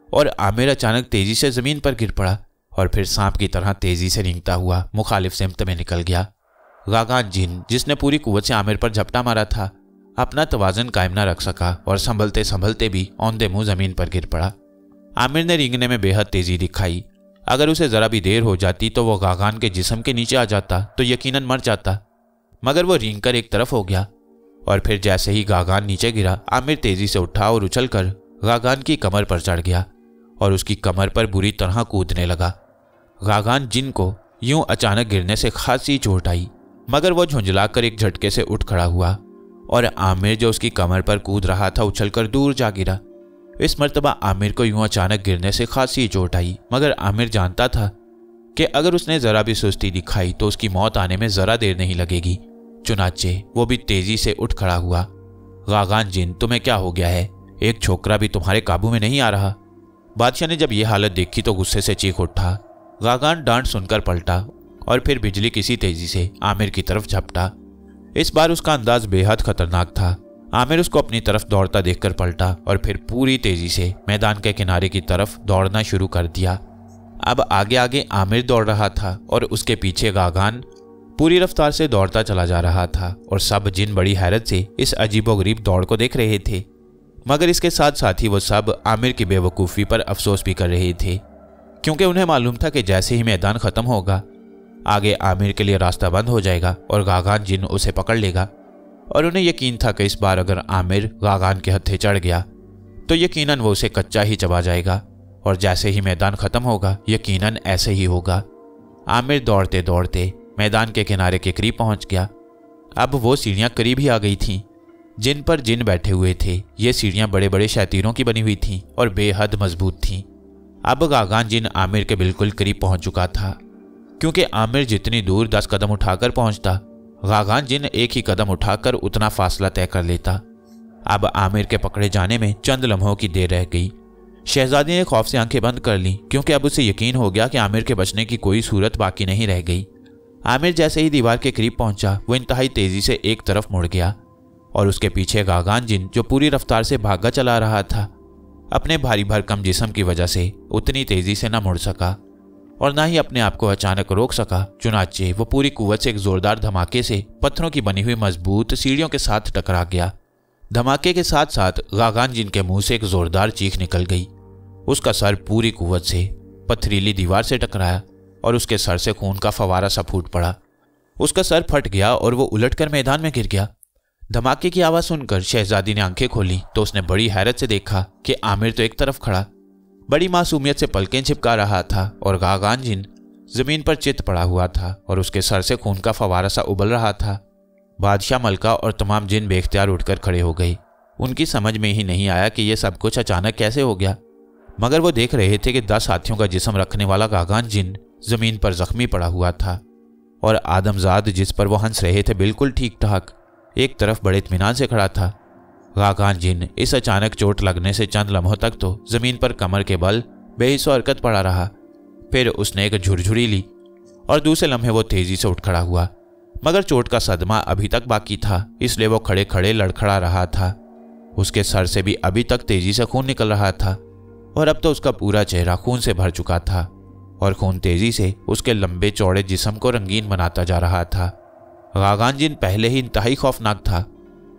और आमिर अचानक तेजी से जमीन पर गिर पड़ा और फिर सांप की तरह तेजी से रेंगता हुआ मुखालिफ सिमत में निकल गया। गागान जिन, जिसने पूरी कुव्वत से आमिर पर झपटा मारा था, अपना तवाज़ुन कायम न रख सका और संभलते संभलते भी औंधे मुंह जमीन पर गिर पड़ा। आमिर ने रेंगने में बेहद तेजी दिखाई। अगर उसे जरा भी देर हो जाती तो वह गागान के जिस्म के नीचे आ जाता तो यकीनन मर जाता, मगर वो रेंग कर एक तरफ हो गया और फिर जैसे ही गागान नीचे गिरा, आमिर तेजी से उठा और उछलकर गागान की कमर पर चढ़ गया और उसकी कमर पर बुरी तरह कूदने लगा। गागान जिन को यूं अचानक गिरने से खासी चोट आई, मगर वो झुंझलाकर एक झटके से उठ खड़ा हुआ और आमिर जो उसकी कमर पर कूद रहा था उछलकर दूर जा गिरा। इस मर्तबा आमिर को यूं अचानक गिरने से खासी चोट आई, मगर आमिर जानता था कि अगर उसने जरा भी सुस्ती दिखाई तो उसकी मौत आने में जरा देर नहीं लगेगी। चुनाचे वो भी तेजी से उठ खड़ा हुआ। गागान जिन, तुम्हें क्या हो गया है? एक छोकरा भी तुम्हारे काबू में नहीं आ रहा। बादशाह ने जब ये हालत देखी तो गुस्से से चीख उठा। गागान डांट सुनकर पलटा और फिर बिजली किसी तेजी से आमिर की तरफ झपटा। इस बार उसका अंदाज बेहद खतरनाक था। आमिर उसको अपनी तरफ दौड़ता देखकर पलटा और फिर पूरी तेजी से मैदान के किनारे की तरफ दौड़ना शुरू कर दिया। अब आगे आगे आमिर दौड़ रहा था और उसके पीछे गागान पूरी रफ्तार से दौड़ता चला जा रहा था और सब जिन बड़ी हैरत से इस अजीबोगरीब दौड़ को देख रहे थे, मगर इसके साथ साथ ही वो सब आमिर की बेवकूफ़ी पर अफसोस भी कर रहे थे, क्योंकि उन्हें मालूम था कि जैसे ही मैदान ख़त्म होगा आगे आमिर के लिए रास्ता बंद हो जाएगा और गागान जिन उसे पकड़ लेगा। और उन्हें यकीन था कि इस बार अगर आमिर गागान के हत्थे चढ़ गया तो यकीनन वो उसे कच्चा ही चबा जाएगा और जैसे ही मैदान ख़त्म होगा यकीनन ऐसे ही होगा। आमिर दौड़ते दौड़ते मैदान के किनारे के करीब पहुंच गया। अब वो सीढ़ियां करीब ही आ गई थीं जिन पर जिन बैठे हुए थे। ये सीढ़ियां बड़े बड़े शैतीरों की बनी हुई थीं और बेहद मजबूत थीं। अब गागान जिन आमिर के बिल्कुल करीब पहुंच चुका था, क्योंकि आमिर जितनी दूर 10 कदम उठाकर पहुंचता, गागान जिन एक ही कदम उठाकर उतना फासला तय कर लेता। अब आमिर के पकड़े जाने में चंद लम्हों की देर रह गई। शहजादी ने खौफ से आंखें बंद कर लीं, क्योंकि अब उसे यकीन हो गया कि आमिर के बचने की कोई सूरत बाकी नहीं रह गई। आमिर जैसे ही दीवार के करीब पहुंचा वो इंतहाई तेजी से एक तरफ मुड़ गया और उसके पीछे गागान जिन, जो पूरी रफ्तार से भागा चला रहा था, अपने भारी भरकम जिस्म की वजह से उतनी तेजी से न मुड़ सका और न ही अपने आप को अचानक रोक सका। चुनाचे वो पूरी कुव्वत से एक जोरदार धमाके से पत्थरों की बनी हुई मजबूत सीढ़ियों के साथ टकरा गया। धमाके के साथ साथ गागान जिन के मुंह से एक जोरदार चीख निकल गई। उसका सर पूरी कुव्वत से पथरीली दीवार से टकराया और उसके सर से खून का फवारा सा फूट पड़ा। उसका सर फट गया और वो उलटकर मैदान में गिर गया। धमाके की आवाज़ सुनकर शहजादी ने आंखें खोली तो उसने बड़ी हैरत से देखा कि आमिर तो एक तरफ खड़ा बड़ी मासूमियत से पलकें चिपका रहा था और गागान जिन जमीन पर चित पड़ा हुआ था और उसके सर से खून का फवारा सा उबल रहा था। बादशाह, मलका और तमाम जिन बेख्तियार उठकर खड़े हो गए। उनकी समझ में ही नहीं आया कि यह सब कुछ अचानक कैसे हो गया, मगर वो देख रहे थे कि 10 हाथियों का जिस्म रखने वाला गागान जिन जमीन पर जख्मी पड़ा हुआ था और आदमजाद, जिस पर वो हंस रहे थे, बिल्कुल ठीक ठाक एक तरफ बड़े इत्मीनान से खड़ा था। गागान जिन इस अचानक चोट लगने से चंद लम्हों तक तो जमीन पर कमर के बल बेहिस्सो हरकत पड़ा रहा। फिर उसने एक झुरझुरी ली और दूसरे लम्हे वो तेजी से उठ खड़ा हुआ, मगर चोट का सदमा अभी तक बाकी था, इसलिए वो खड़े खड़े लड़खड़ा रहा था। उसके सर से भी अभी तक तेजी से खून निकल रहा था और अब तो उसका पूरा चेहरा खून से भर चुका था और खून तेजी से उसके लंबे चौड़े जिस्म को रंगीन बनाता जा रहा था। गागान जिन पहले ही इंतहाई खौफनाक था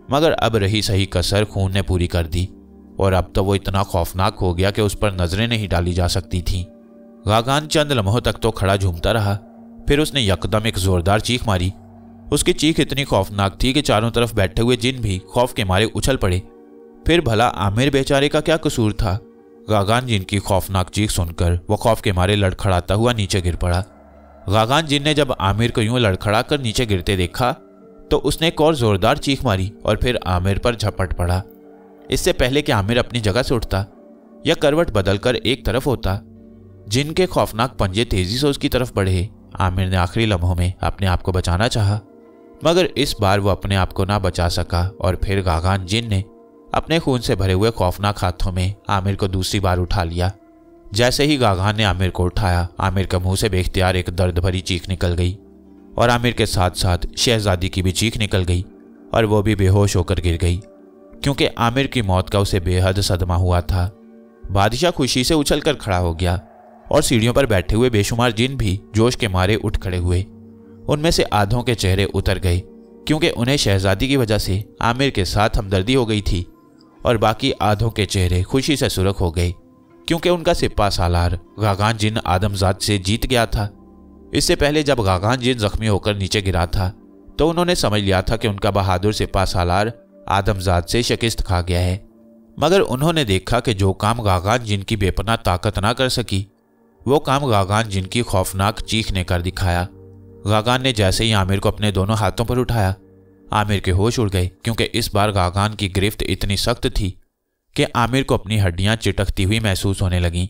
मगर अब रही सही कसर खून ने पूरी कर दी और अब तो वो इतना खौफनाक हो गया कि उस पर नजरें नहीं डाली जा सकती थीं। गागान चंद लम्हों तक तो खड़ा झूमता रहा, फिर उसने यकदम एक जोरदार चीख मारी। उसकी चीख इतनी खौफनाक थी कि चारों तरफ बैठे हुए जिन भी खौफ के मारे उछल पड़े। फिर भला आमिर बेचारे का क्या कसूर था? गागान जिन की खौफनाक चीख सुनकर वो खौफ के मारे लड़खड़ाता हुआ नीचे गिर पड़ा। गागान जिन ने जब आमिर को यूं लड़खड़ा कर नीचे गिरते देखा तो उसने एक और जोरदार चीख मारी और फिर आमिर पर झपट पड़ा। इससे पहले कि आमिर अपनी जगह से उठता या करवट बदलकर एक तरफ होता, जिन के खौफनाक पंजे तेजी से उसकी तरफ बढ़े। आमिर ने आखिरी लम्हों में अपने आप को बचाना चाहा, मगर इस बार वो अपने आप को ना बचा सका और फिर गागान जिन ने अपने खून से भरे हुए खौफनाक हाथों में आमिर को दूसरी बार उठा लिया। जैसे ही गागान ने आमिर को उठाया, आमिर के मुंह से बेख्तियार एक दर्द भरी चीख निकल गई और आमिर के साथ साथ शहजादी की भी चीख निकल गई और वो भी बेहोश होकर गिर गई, क्योंकि आमिर की मौत का उसे बेहद सदमा हुआ था। बादशाह खुशी से उछलकर खड़ा हो गया और सीढ़ियों पर बैठे हुए बेशुमार जिन भी जोश के मारे उठ खड़े हुए। उनमें से आधों के चेहरे उतर गए, क्योंकि उन्हें शहजादी की वजह से आमिर के साथ हमदर्दी हो गई थी, और बाकी आधों के चेहरे खुशी से सुर्ख हो गए, क्योंकि उनका सिपा सालार गागान जिन आदमजाद से जीत गया था। इससे पहले जब गागान जिन जख्मी होकर नीचे गिरा था तो उन्होंने समझ लिया था कि उनका बहादुर सिपा सालार आदमजाद से शिकस्त खा गया है, मगर उन्होंने देखा कि जो काम गागान जिन की बेपनाह ताकत ना कर सकी, वो काम गागान जिन की खौफनाक चीख ने कर दिखाया। गागान ने जैसे ही आमिर को अपने दोनों हाथों पर उठाया, आमिर के होश उड़ गए, क्योंकि इस बार गागान की गिरफ्त इतनी सख्त थी कि आमिर को अपनी हड्डियां चिटकती हुई महसूस होने लगीं।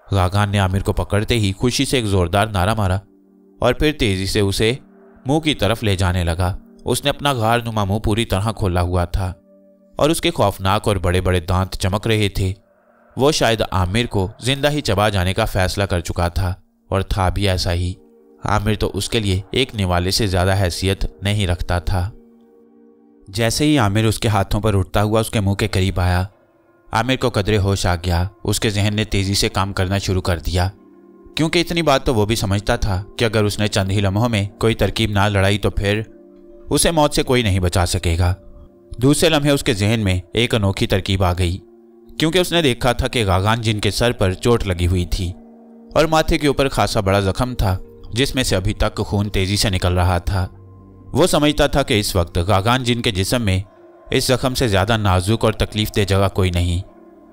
गागान ने आमिर को पकड़ते ही खुशी से एक जोरदार नारा मारा और फिर तेजी से उसे मुंह की तरफ ले जाने लगा। उसने अपना गार नुमा मुंह पूरी तरह खोला हुआ था और उसके खौफनाक और बड़े बड़े दांत चमक रहे थे। वो शायद आमिर को जिंदा ही चबा जाने का फैसला कर चुका था, और था भी ऐसा ही। आमिर तो उसके लिए एक निवाले से ज्यादा हैसियत नहीं रखता था। जैसे ही आमिर उसके हाथों पर उठता हुआ उसके मुंह के करीब आया, आमिर को कदरे होश आ गया। उसके जहन ने तेजी से काम करना शुरू कर दिया, क्योंकि इतनी बात तो वो भी समझता था कि अगर उसने चंद ही लम्हों में कोई तरकीब ना लड़ाई तो फिर उसे मौत से कोई नहीं बचा सकेगा। दूसरे लम्हे उसके जहन में एक अनोखी तरकीब आ गई, क्योंकि उसने देखा था कि गागान जिन के सर पर चोट लगी हुई थी और माथे के ऊपर खासा बड़ा जख्म था, जिसमें से अभी तक खून तेजी से निकल रहा था। वो समझता था कि इस वक्त गागान जिन के जिस्म में इस जख्म से ज्यादा नाजुक और तकलीफदेह जगह कोई नहीं।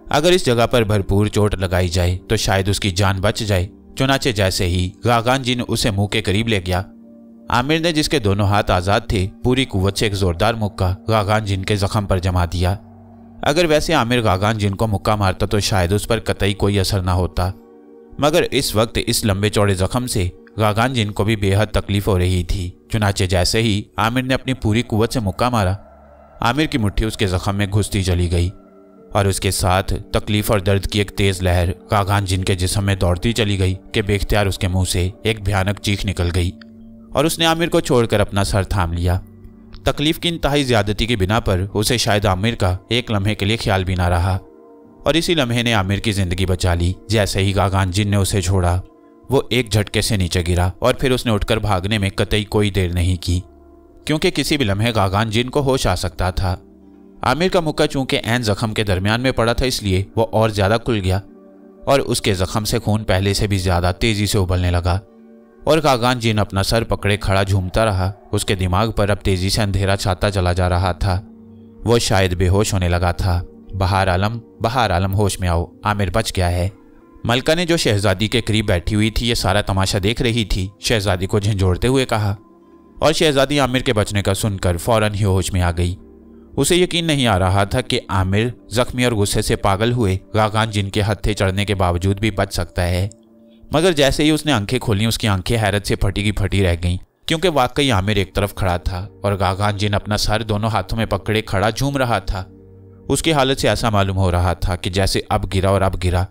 अगर इस जगह पर भरपूर चोट लगाई जाए तो शायद उसकी जान बच जाए। चुनाचे जैसे ही गागान जिन उसे मुंह के करीब ले गया, आमिर ने, जिसके दोनों हाथ आजाद थे, पूरी कुव्वत से एक जोरदार मुक्का गागान जिन के जख्म पर जमा दिया। अगर वैसे आमिर गागान जिन को मुक्का मारता तो शायद उस पर कतई कोई असर ना होता, मगर इस वक्त इस लंबे चौड़े जख्म से गागान जिन को भी बेहद तकलीफ हो रही थी। चुनाचे जैसे ही आमिर ने अपनी पूरी कुव्वत से मुक्का मारा, आमिर की मुट्ठी उसके जख्म में घुसती चली गई और उसके साथ तकलीफ और दर्द की एक तेज लहर गागान जिन के जिस्म में दौड़ती चली गई कि बेख्तियार उसके मुंह से एक भयानक चीख निकल गई और उसने आमिर को छोड़कर अपना सर थाम लिया। तकलीफ की इंतहाई ज्यादती की बिना पर उसे शायद आमिर का एक लम्हे के लिए ख्याल भी ना रहा, और इसी लम्हे ने आमिर की जिंदगी बचा ली। जैसे ही गागान जिन ने उसे छोड़ा, वो एक झटके से नीचे गिरा और फिर उसने उठकर भागने में कतई कोई देर नहीं की, क्योंकि किसी भी लम्हे गागान जिन को होश आ सकता था। आमिर का मुक्का चूंकि ऐन जख्म के दरमियान में पड़ा था, इसलिए वो और ज्यादा खुल गया और उसके जख्म से खून पहले से भी ज्यादा तेजी से उबलने लगा और गागान जिन अपना सर पकड़े खड़ा झूमता रहा। उसके दिमाग पर अब तेजी से अंधेरा छाता चला जा रहा था। वो शायद बेहोश होने लगा था। बहार आलम होश में आओ, आमिर बच गया है। मलका ने, जो शहजादी के करीब बैठी हुई थी, ये सारा तमाशा देख रही थी, शहजादी को झंझोड़ते हुए कहा, और शहजादी आमिर के बचने का सुनकर फौरन ही होश में आ गई। उसे यकीन नहीं आ रहा था कि आमिर जख्मी और गुस्से से पागल हुए गागान जिन के हत्थे चढ़ने के बावजूद भी बच सकता है। मगर जैसे ही उसने आंखें खोली, उसकी आंखें हैरत से फटी की फटी रह गईं, क्योंकि वाकई आमिर एक तरफ खड़ा था और गागान जिन अपना सर दोनों हाथों में पकड़े खड़ा झूम रहा था। उसकी हालत से ऐसा मालूम हो रहा था कि जैसे अब गिरा और अब गिरा।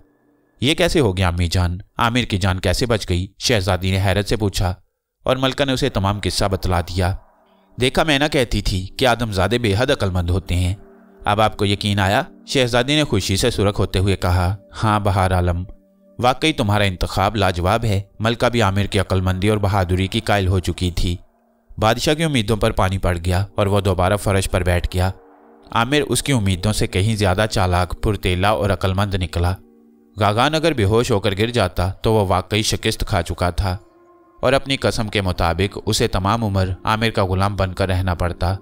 ये कैसे हो गया अम्मी जान? आमिर की जान कैसे बच गई? शहजादी ने हैरत से पूछा और मलका ने उसे तमाम किस्सा बतला दिया। देखा, मैं ना कहती थी कि आदमजादे बेहद अक्लमंद होते हैं। अब आपको यकीन आया? शहजादी ने खुशी से सुरख होते हुए कहा। हाँ बहार आलम, वाकई तुम्हारा इंतखाब लाजवाब है। मलका भी आमिर की अक्लमंदी और बहादुरी की कायल हो चुकी थी। बादशाह की उम्मीदों पर पानी पड़ गया और वह दोबारा फर्श पर बैठ गया आमिर उसकी उम्मीदों से कहीं ज्यादा चालाक, फुर्तीला और अक्लमंद निकला। गागान अगर बेहोश होकर गिर जाता तो वह वाकई शिकस्त खा चुका था और अपनी कसम के मुताबिक उसे तमाम उम्र आमिर का गुलाम बनकर रहना पड़ता।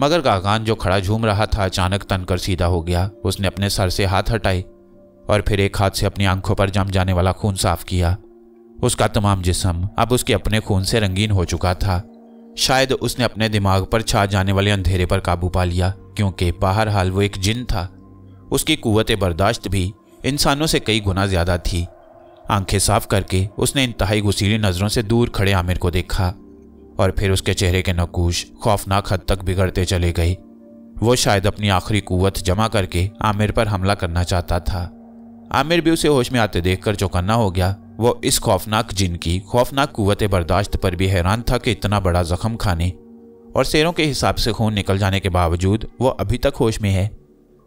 मगर गागान जो खड़ा झूम रहा था अचानक तनकर सीधा हो गया। उसने अपने सर से हाथ हटाए और फिर एक हाथ से अपनी आंखों पर जम जाने वाला खून साफ किया। उसका तमाम जिस्म अब उसके अपने खून से रंगीन हो चुका था। शायद उसने अपने दिमाग पर छा जाने वाले अंधेरे पर काबू पा लिया, क्योंकि बहरहाल वो एक जिन था। उसकी कुव्वत बर्दाश्त भी इंसानों से कई गुना ज्यादा थी। आंखें साफ करके उसने इंतहाई गुस्सीली नजरों से दूर खड़े आमिर को देखा और फिर उसके चेहरे के नकूश खौफनाक हद तक बिगड़ते चले गए। वो शायद अपनी आखिरी कुव्वत जमा करके आमिर पर हमला करना चाहता था। आमिर भी उसे होश में आते देखकर चौकन्ना हो गया। वो इस खौफनाक जिन की खौफनाक कुव्वत बर्दाश्त पर भी हैरान था कि इतना बड़ा जख्म खाने और शेरों के हिसाब से खून निकल जाने के बावजूद वो अभी तक होश में है।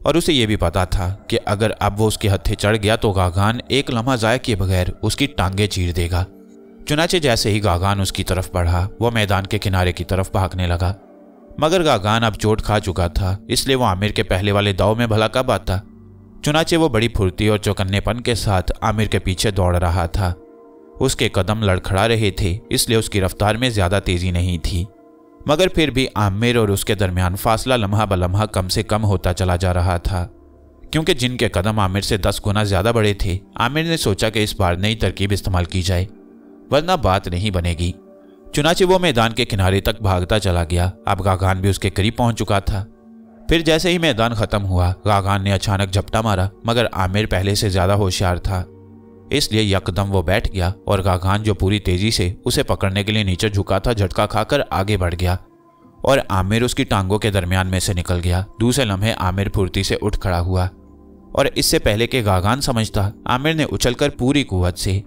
और उसे यह भी पता था कि अगर अब वो उसके हत्थे चढ़ गया तो गागान एक लम्हा ज़ाया किए बगैर उसकी टांगें चीर देगा। चुनाचे जैसे ही गागान उसकी तरफ बढ़ा, वो मैदान के किनारे की तरफ भागने लगा। मगर गागान अब चोट खा चुका था, इसलिए वो आमिर के पहले वाले दाव में भला कब आता। चुनाचे वो बड़ी फुर्ती और चौकन्नेपन के साथ आमिर के पीछे दौड़ रहा था। उसके कदम लड़खड़ा रहे थे, इसलिए उसकी रफ्तार में ज्यादा तेजी नहीं थी। मगर फिर भी आमिर और उसके दरमियान फासला लम्हा ब लम्हा कम से कम होता चला जा रहा था, क्योंकि जिनके कदम आमिर से 10 गुना ज्यादा बड़े थे। आमिर ने सोचा कि इस बार नई तरकीब इस्तेमाल की जाए, वरना बात नहीं बनेगी। चुनाचे वो मैदान के किनारे तक भागता चला गया। अब गागान भी उसके करीब पहुंच चुका था। फिर जैसे ही मैदान खत्म हुआ, गागान ने अचानक झपटा मारा, मगर आमिर पहले से ज्यादा होशियार था, इसलिए यकदम वो बैठ गया और गागान जो पूरी तेजी से उसे पकड़ने के लिए नीचे झुका था, झटका खाकर आगे बढ़ गया और आमिर उसकी टांगों के दरमियान में से निकल गया। दूसरे लम्हे आमिर फुर्ती से उठ खड़ा हुआ और इससे पहले कि गागान समझता, आमिर ने उछलकर पूरी कुव्वत से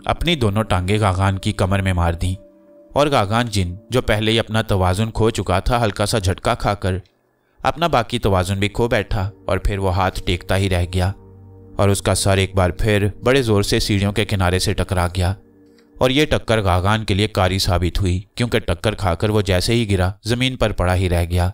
अपनी दोनों टांगे गागान की कमर में मार दी और गागान जिन जो पहले ही अपना तवाजुन खो चुका था, हल्का सा झटका खाकर अपना बाकी तवाजुन भी खो बैठा और फिर वो हाथ टेकता ही रह गया और उसका सर एक बार फिर बड़े जोर से सीढ़ियों के किनारे से टकरा गया। और ये टक्कर गागान के लिए कारी साबित हुई, क्योंकि टक्कर खाकर वो जैसे ही गिरा जमीन पर पड़ा ही रह गया।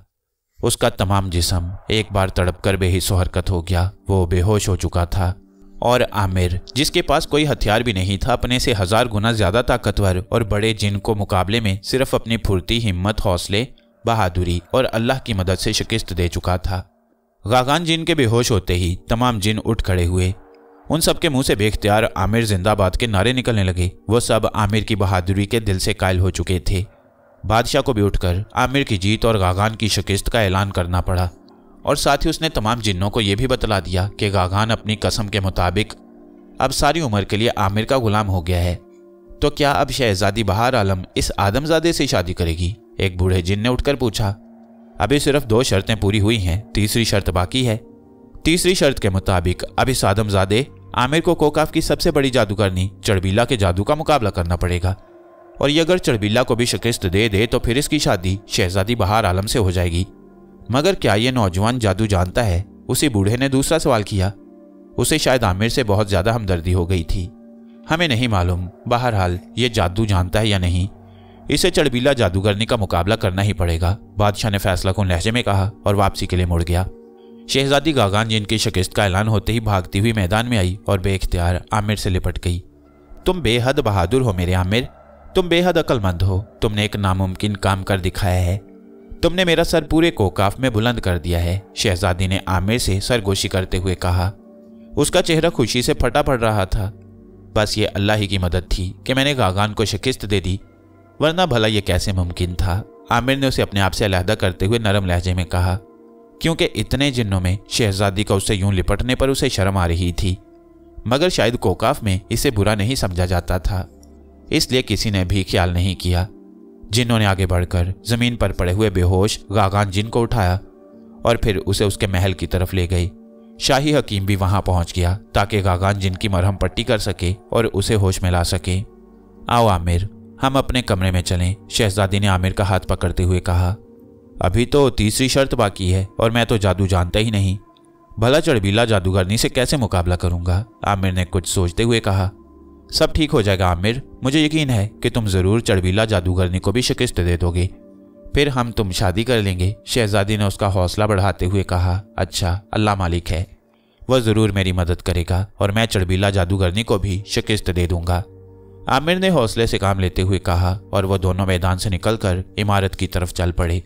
उसका तमाम जिस्म एक बार तड़पकर बेहिस्सो हरकत हो गया। वो बेहोश हो चुका था और आमिर, जिसके पास कोई हथियार भी नहीं था, अपने से 1000 गुना ज्यादा ताकतवर और बड़े जिन को मुकाबले में सिर्फ अपनी फुर्ती, हिम्मत, हौसले, बहादुरी और अल्लाह की मदद से शिकस्त दे चुका था। गागान जिन के बेहोश होते ही तमाम जिन उठ खड़े हुए। उन सब के मुंह से बेख्तियार आमिर जिंदाबाद के नारे निकलने लगे। वो सब आमिर की बहादुरी के दिल से कायल हो चुके थे। बादशाह को भी उठकर आमिर की जीत और गागान की शिकस्त का ऐलान करना पड़ा और साथ ही उसने तमाम जिन्नों को यह भी बतला दिया कि गागान अपनी कसम के मुताबिक अब सारी उम्र के लिए आमिर का गुलाम हो गया है। तो क्या अब शहजादी बहार आलम इस आदमजादे से शादी करेगी? एक बूढ़े जिन ने उठकर पूछा। अभी सिर्फ 2 शर्तें पूरी हुई हैं, तीसरी शर्त बाकी है। तीसरी शर्त के मुताबिक अब इस आदमजादे आमिर को कोकाफ की सबसे बड़ी जादूगरनी चड़बीला के जादू का मुकाबला करना पड़ेगा और ये अगर चड़बीला को भी शिकस्त दे दे तो फिर इसकी शादी शहजादी बहार आलम से हो जाएगी। मगर क्या ये नौजवान जादू जानता है? उसी बूढ़े ने दूसरा सवाल किया। उसे शायद आमिर से बहुत ज्यादा हमदर्दी हो गई थी। हमें नहीं मालूम, बहरहाल ये जादू जानता है या नहीं, इसे चड़बीला जादूगरनी का मुकाबला करना ही पड़ेगा। बादशाह ने फैसला कुन लहजे में कहा और वापसी के लिए मुड़ गया। शहजादी गागान जिनकी शिकस्त का ऐलान होते ही भागती हुई मैदान में आई और बेख्तियार आमिर से लिपट गई। तुम बेहद बहादुर हो मेरे आमिर, तुम बेहद अक्लमंद हो। तुमने एक नामुमकिन काम कर दिखाया है। तुमने मेरा सर पूरे कोकाफ में बुलंद कर दिया है। शहजादी ने आमिर से सरगोशी करते हुए कहा। उसका चेहरा खुशी से फटा पड़ रहा था। बस ये अल्लाह ही की मदद थी कि मैंने गागान को शिकस्त दे दी, वरना भला ये कैसे मुमकिन था। आमिर ने उसे अपने आप से अलहदा करते हुए नरम लहजे में कहा, क्योंकि इतने जिन्नों में शहजादी का उससे यूं लिपटने पर उसे शर्म आ रही थी। मगर शायद कोकाफ में इसे बुरा नहीं समझा जाता था, इसलिए किसी ने भी ख्याल नहीं किया। जिन्हों ने आगे बढ़कर जमीन पर पड़े हुए बेहोश गागान जिन को उठाया और फिर उसे उसके महल की तरफ ले गई। शाही हकीम भी वहां पहुंच गया ताकि गागान जिन की मरहम पट्टी कर सके और उसे होश में ला सके। आओ आमिर, हम अपने कमरे में चलें, शहजादी ने आमिर का हाथ पकड़ते हुए कहा। अभी तो तीसरी शर्त बाकी है और मैं तो जादू जानता ही नहीं, भला चड़बीला जादूगरनी से कैसे मुकाबला करूंगा? आमिर ने कुछ सोचते हुए कहा। सब ठीक हो जाएगा आमिर, मुझे यकीन है कि तुम जरूर चड़बीला जादूगरनी को भी शिकस्त दे दोगे। फिर हम तुम शादी कर लेंगे। शहजादी ने उसका हौसला बढ़ाते हुए कहा। अच्छा, अल्लाह मालिक है, वह ज़रूर मेरी मदद करेगा और मैं चड़बीला जादूगरनी को भी शिकस्त दे दूंगा। आमिर ने हौसले से काम लेते हुए कहा और वह दोनों मैदान से निकलकर इमारत की तरफ चल पड़े।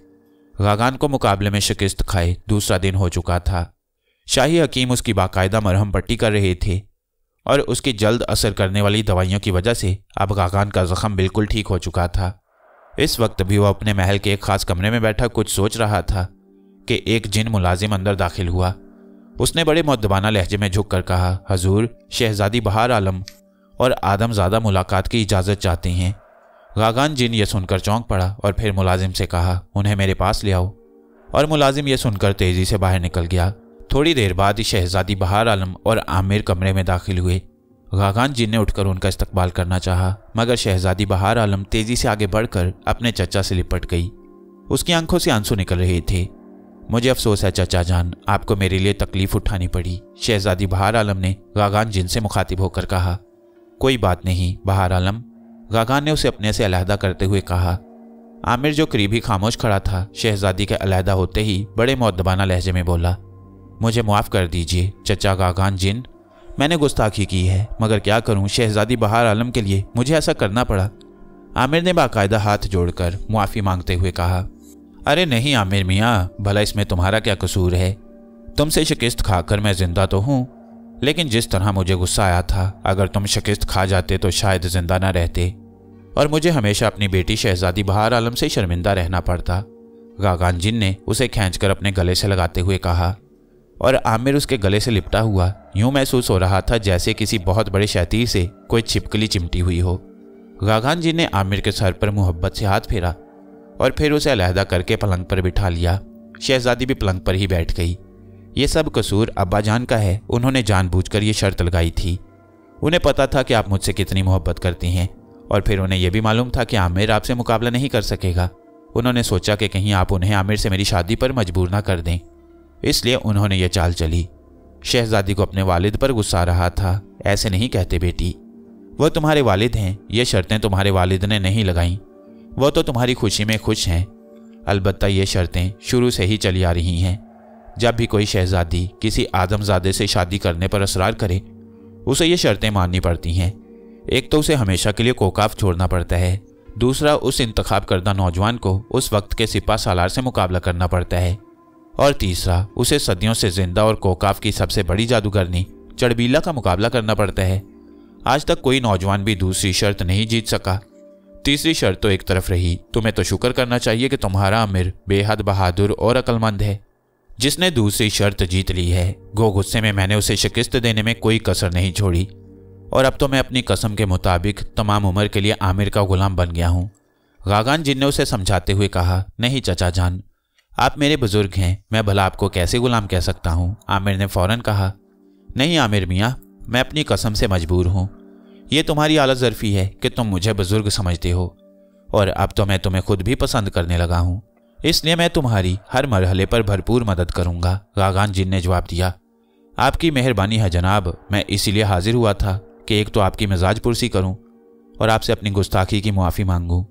गागान को मुकाबले में शिकस्त खाए दूसरा दिन हो चुका था। शाही हकीम उसकी बाकायदा मरहम पट्टी कर रहे थे और उसकी जल्द असर करने वाली दवाइयों की वजह से अब गागान का जख्म बिल्कुल ठीक हो चुका था। इस वक्त भी वह अपने महल के एक खास कमरे में बैठा कुछ सोच रहा था कि एक जिन मुलाजिम अंदर दाखिल हुआ। उसने बड़े मुअद्दबाना लहजे में झुककर कहा, हजूर, शहजादी बहार आलम और आदमजादा मुलाकात की इजाज़त चाहते हैं। गागान जिन यह सुनकर चौंक पड़ा और फिर मुलाजिम से कहा, उन्हें मेरे पास ले आओ। और मुलाजिम यह सुनकर तेजी से बाहर निकल गया। थोड़ी देर बाद शहजादी बहार आलम और आमिर कमरे में दाखिल हुए। गागान जिन ने उठकर उनका इस्तकबाल करना चाहा, मगर शहजादी बहार आलम तेजी से आगे बढ़कर अपने चचा से लिपट गई। उसकी आंखों से आंसू निकल रहे थे। मुझे अफसोस है चचा जान, आपको मेरे लिए तकलीफ उठानी पड़ी। शहजादी बहार आलम ने गागान जिन से मुखातिब होकर कहा। कोई बात नहीं बहार आलम, गागान ने उसे अपने से अलहदा करते हुए कहा। आमिर जो करीब ही खामोश खड़ा था, शहजादी के अलहदा होते ही बड़े मुअद्दबाना लहजे में बोला, मुझे माफ़ कर दीजिए चचा गागान जिन, मैंने गुस्ताखी की है, मगर क्या करूं, शहजादी बहार आलम के लिए मुझे ऐसा करना पड़ा। आमिर ने बाकायदा हाथ जोड़कर मुआफ़ी मांगते हुए कहा। अरे नहीं आमिर मियाँ, भला इसमें तुम्हारा क्या कसूर है? तुमसे शिकस्त खाकर मैं जिंदा तो हूँ, लेकिन जिस तरह मुझे गुस्सा आया था, अगर तुम शिकस्त खा जाते तो शायद जिंदा ना रहते और मुझे हमेशा अपनी बेटी शहजादी बहार आलम से शर्मिंदा रहना पड़ता। गागान जिन ने उसे खींचकर अपने गले से लगाते हुए कहा और आमिर उसके गले से लिपटा हुआ यूं महसूस हो रहा था जैसे किसी बहुत बड़े शैतीर से कोई छिपकली चिमटी हुई हो। गागान जिन ने आमिर के सर पर मोहब्बत से हाथ फेरा और फिर उसे अलहदा करके पलंग पर बिठा लिया। शहजादी भी पलंग पर ही बैठ गई। ये सब कसूर अब्बा जान का है, उन्होंने जानबूझकर ये शर्त लगाई थी। उन्हें पता था कि आप मुझसे कितनी मोहब्बत करती हैं और फिर उन्हें यह भी मालूम था कि आमिर आपसे मुकाबला नहीं कर सकेगा। उन्होंने सोचा कि कहीं आप उन्हें आमिर से मेरी शादी पर मजबूर ना कर दें, इसलिए उन्होंने ये चाल चली। शहजादी को अपने वालिद पर गुस्सा आ रहा था। ऐसे नहीं कहते बेटी, वह तुम्हारे वालिद हैं, ये शर्तें तुम्हारे वालिद ने नहीं लगाईं, वह तो तुम्हारी खुशी में खुश हैं। अलबत्ता ये शर्तें शुरू से ही चली आ रही हैं। जब भी कोई शहजादी किसी आदमजादे से शादी करने पर असरार करे, उसे ये शर्तें माननी पड़ती हैं। एक तो उसे हमेशा के लिए कोकाफ छोड़ना पड़ता है, दूसरा उस इंतखाब करदा नौजवान को उस वक्त के सिपा सालार से मुकाबला करना पड़ता है, और तीसरा उसे सदियों से जिंदा और कोकाफ की सबसे बड़ी जादूगरनी चड़बीला का मुकाबला करना पड़ता है। आज तक कोई नौजवान भी दूसरी शर्त नहीं जीत सका। तीसरी शर्त तो एक तरफ रही, तुम्हें तो शुक्र करना चाहिए कि तुम्हारा आमिर बेहद बहादुर और अक्लमंद है, जिसने दूसरी शर्त जीत ली है। गो गुस्से में मैंने उसे शिकस्त देने में कोई कसर नहीं छोड़ी और अब तो मैं अपनी कसम के मुताबिक तमाम उम्र के लिए आमिर का गुलाम बन गया हूँ। गागान जिन ने उसे समझाते हुए कहा, नहीं चचा जान, आप मेरे बुजुर्ग हैं, मैं भला आपको कैसे गुलाम कह सकता हूँ। आमिर ने फौरन कहा, नहीं आमिर मियाँ, मैं अपनी कसम से मजबूर हूँ। ये तुम्हारी आला ज़र्फ़ी है कि तुम मुझे बुजुर्ग समझते हो और अब तो मैं तुम्हें खुद भी पसंद करने लगा हूँ, इसलिए मैं तुम्हारी हर मरहले पर भरपूर मदद करूँगा। गागान जिन ने जवाब दिया, आपकी मेहरबानी है जनाब, मैं इसीलिए हाजिर हुआ था कि एक तो आपकी मिजाज पुरसी करूँ और आपसे अपनी गुस्ताखी की मुआफ़ी मांगूँ,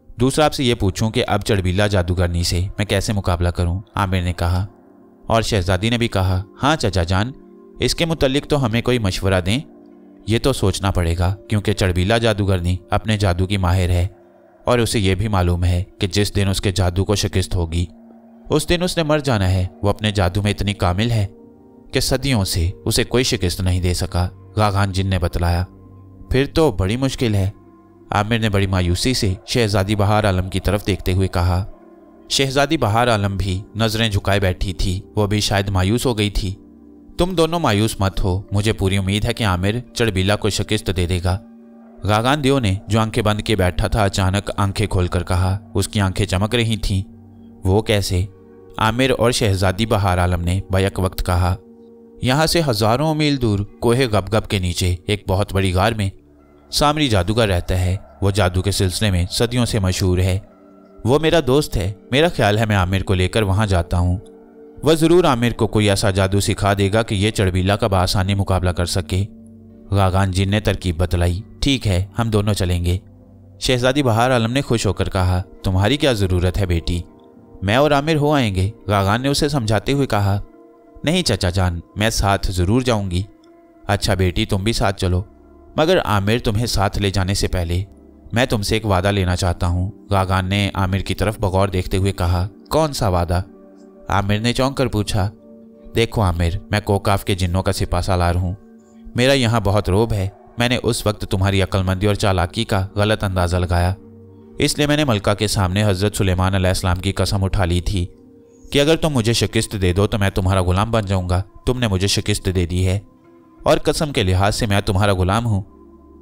दूसरा आपसे ये पूछूं कि अब चड़बीला जादूगरनी से मैं कैसे मुकाबला करूं। आमिर ने कहा और शहजादी ने भी कहा, हाँ चचा जान, इसके मुतल्लिक तो हमें कोई मशवरा दें। ये तो सोचना पड़ेगा क्योंकि चड़बीला जादूगरनी अपने जादू की माहिर है और उसे यह भी मालूम है कि जिस दिन उसके जादू को शिकस्त होगी उस दिन उसने मर जाना है। वो अपने जादू में इतनी कामिल है कि सदियों से उसे कोई शिकस्त नहीं दे सका। गागान जिन ने बतलाया, फिर तो बड़ी मुश्किल है। आमिर ने बड़ी मायूसी से शहजादी बहार आलम की तरफ देखते हुए कहा। शहजादी बहार आलम भी नजरें झुकाए बैठी थी, वो भी शायद मायूस हो गई थी। तुम दोनों मायूस मत हो, मुझे पूरी उम्मीद है कि आमिर चड़बीला को शिकस्त दे देगा। गागान दियो ने जो आंखें बंद किए बैठा था अचानक आंखें खोलकर कहा। उसकी आंखें चमक रही थीं। वो कैसे? आमिर और शहजादी बहार आलम ने बैक वक्त कहा। यहाँ से हजारों मील दूर कोहे गबगब के नीचे एक बहुत बड़ी गार में सामरी जादूगर रहता है। वो जादू के सिलसिले में सदियों से मशहूर है। वो मेरा दोस्त है। मेरा ख्याल है मैं आमिर को लेकर वहाँ जाता हूँ। वह ज़रूर आमिर को कोई ऐसा जादू सिखा देगा कि ये चड़बीला का बआसानी मुकाबला कर सके। गागान जिन ने तरकीब बतलाई। ठीक है, हम दोनों चलेंगे। शहजादी बहार आलम ने खुश होकर कहा, तुम्हारी क्या ज़रूरत है बेटी, मैं और आमिर हो आएंगे, गागान ने उसे समझाते हुए कहा। नहीं चाचा जान, मैं साथ ज़रूर जाऊंगी। अच्छा बेटी, तुम भी साथ चलो, मगर आमिर तुम्हें साथ ले जाने से पहले मैं तुमसे एक वादा लेना चाहता हूँ, गागान ने आमिर की तरफ बगौर देखते हुए कहा। कौन सा वादा? आमिर ने चौंक कर पूछा। देखो आमिर, मैं कोकाफ के जिन्नों का सिपा सालार हूँ। मेरा यहाँ बहुत रोब है। मैंने उस वक्त तुम्हारी अक्लमंदी और चालाकी का गलत अंदाज़ा लगाया, इसलिए मैंने मलका के सामने हज़रत सुलेमान अलैहिस्सलाम की कसम उठा ली थी कि अगर तुम मुझे शिकस्त दे दो तो मैं तुम्हारा गुलाम बन जाऊंगा। तुमने मुझे शिकस्त दे दी है और कसम के लिहाज से मैं तुम्हारा गुलाम हूँ,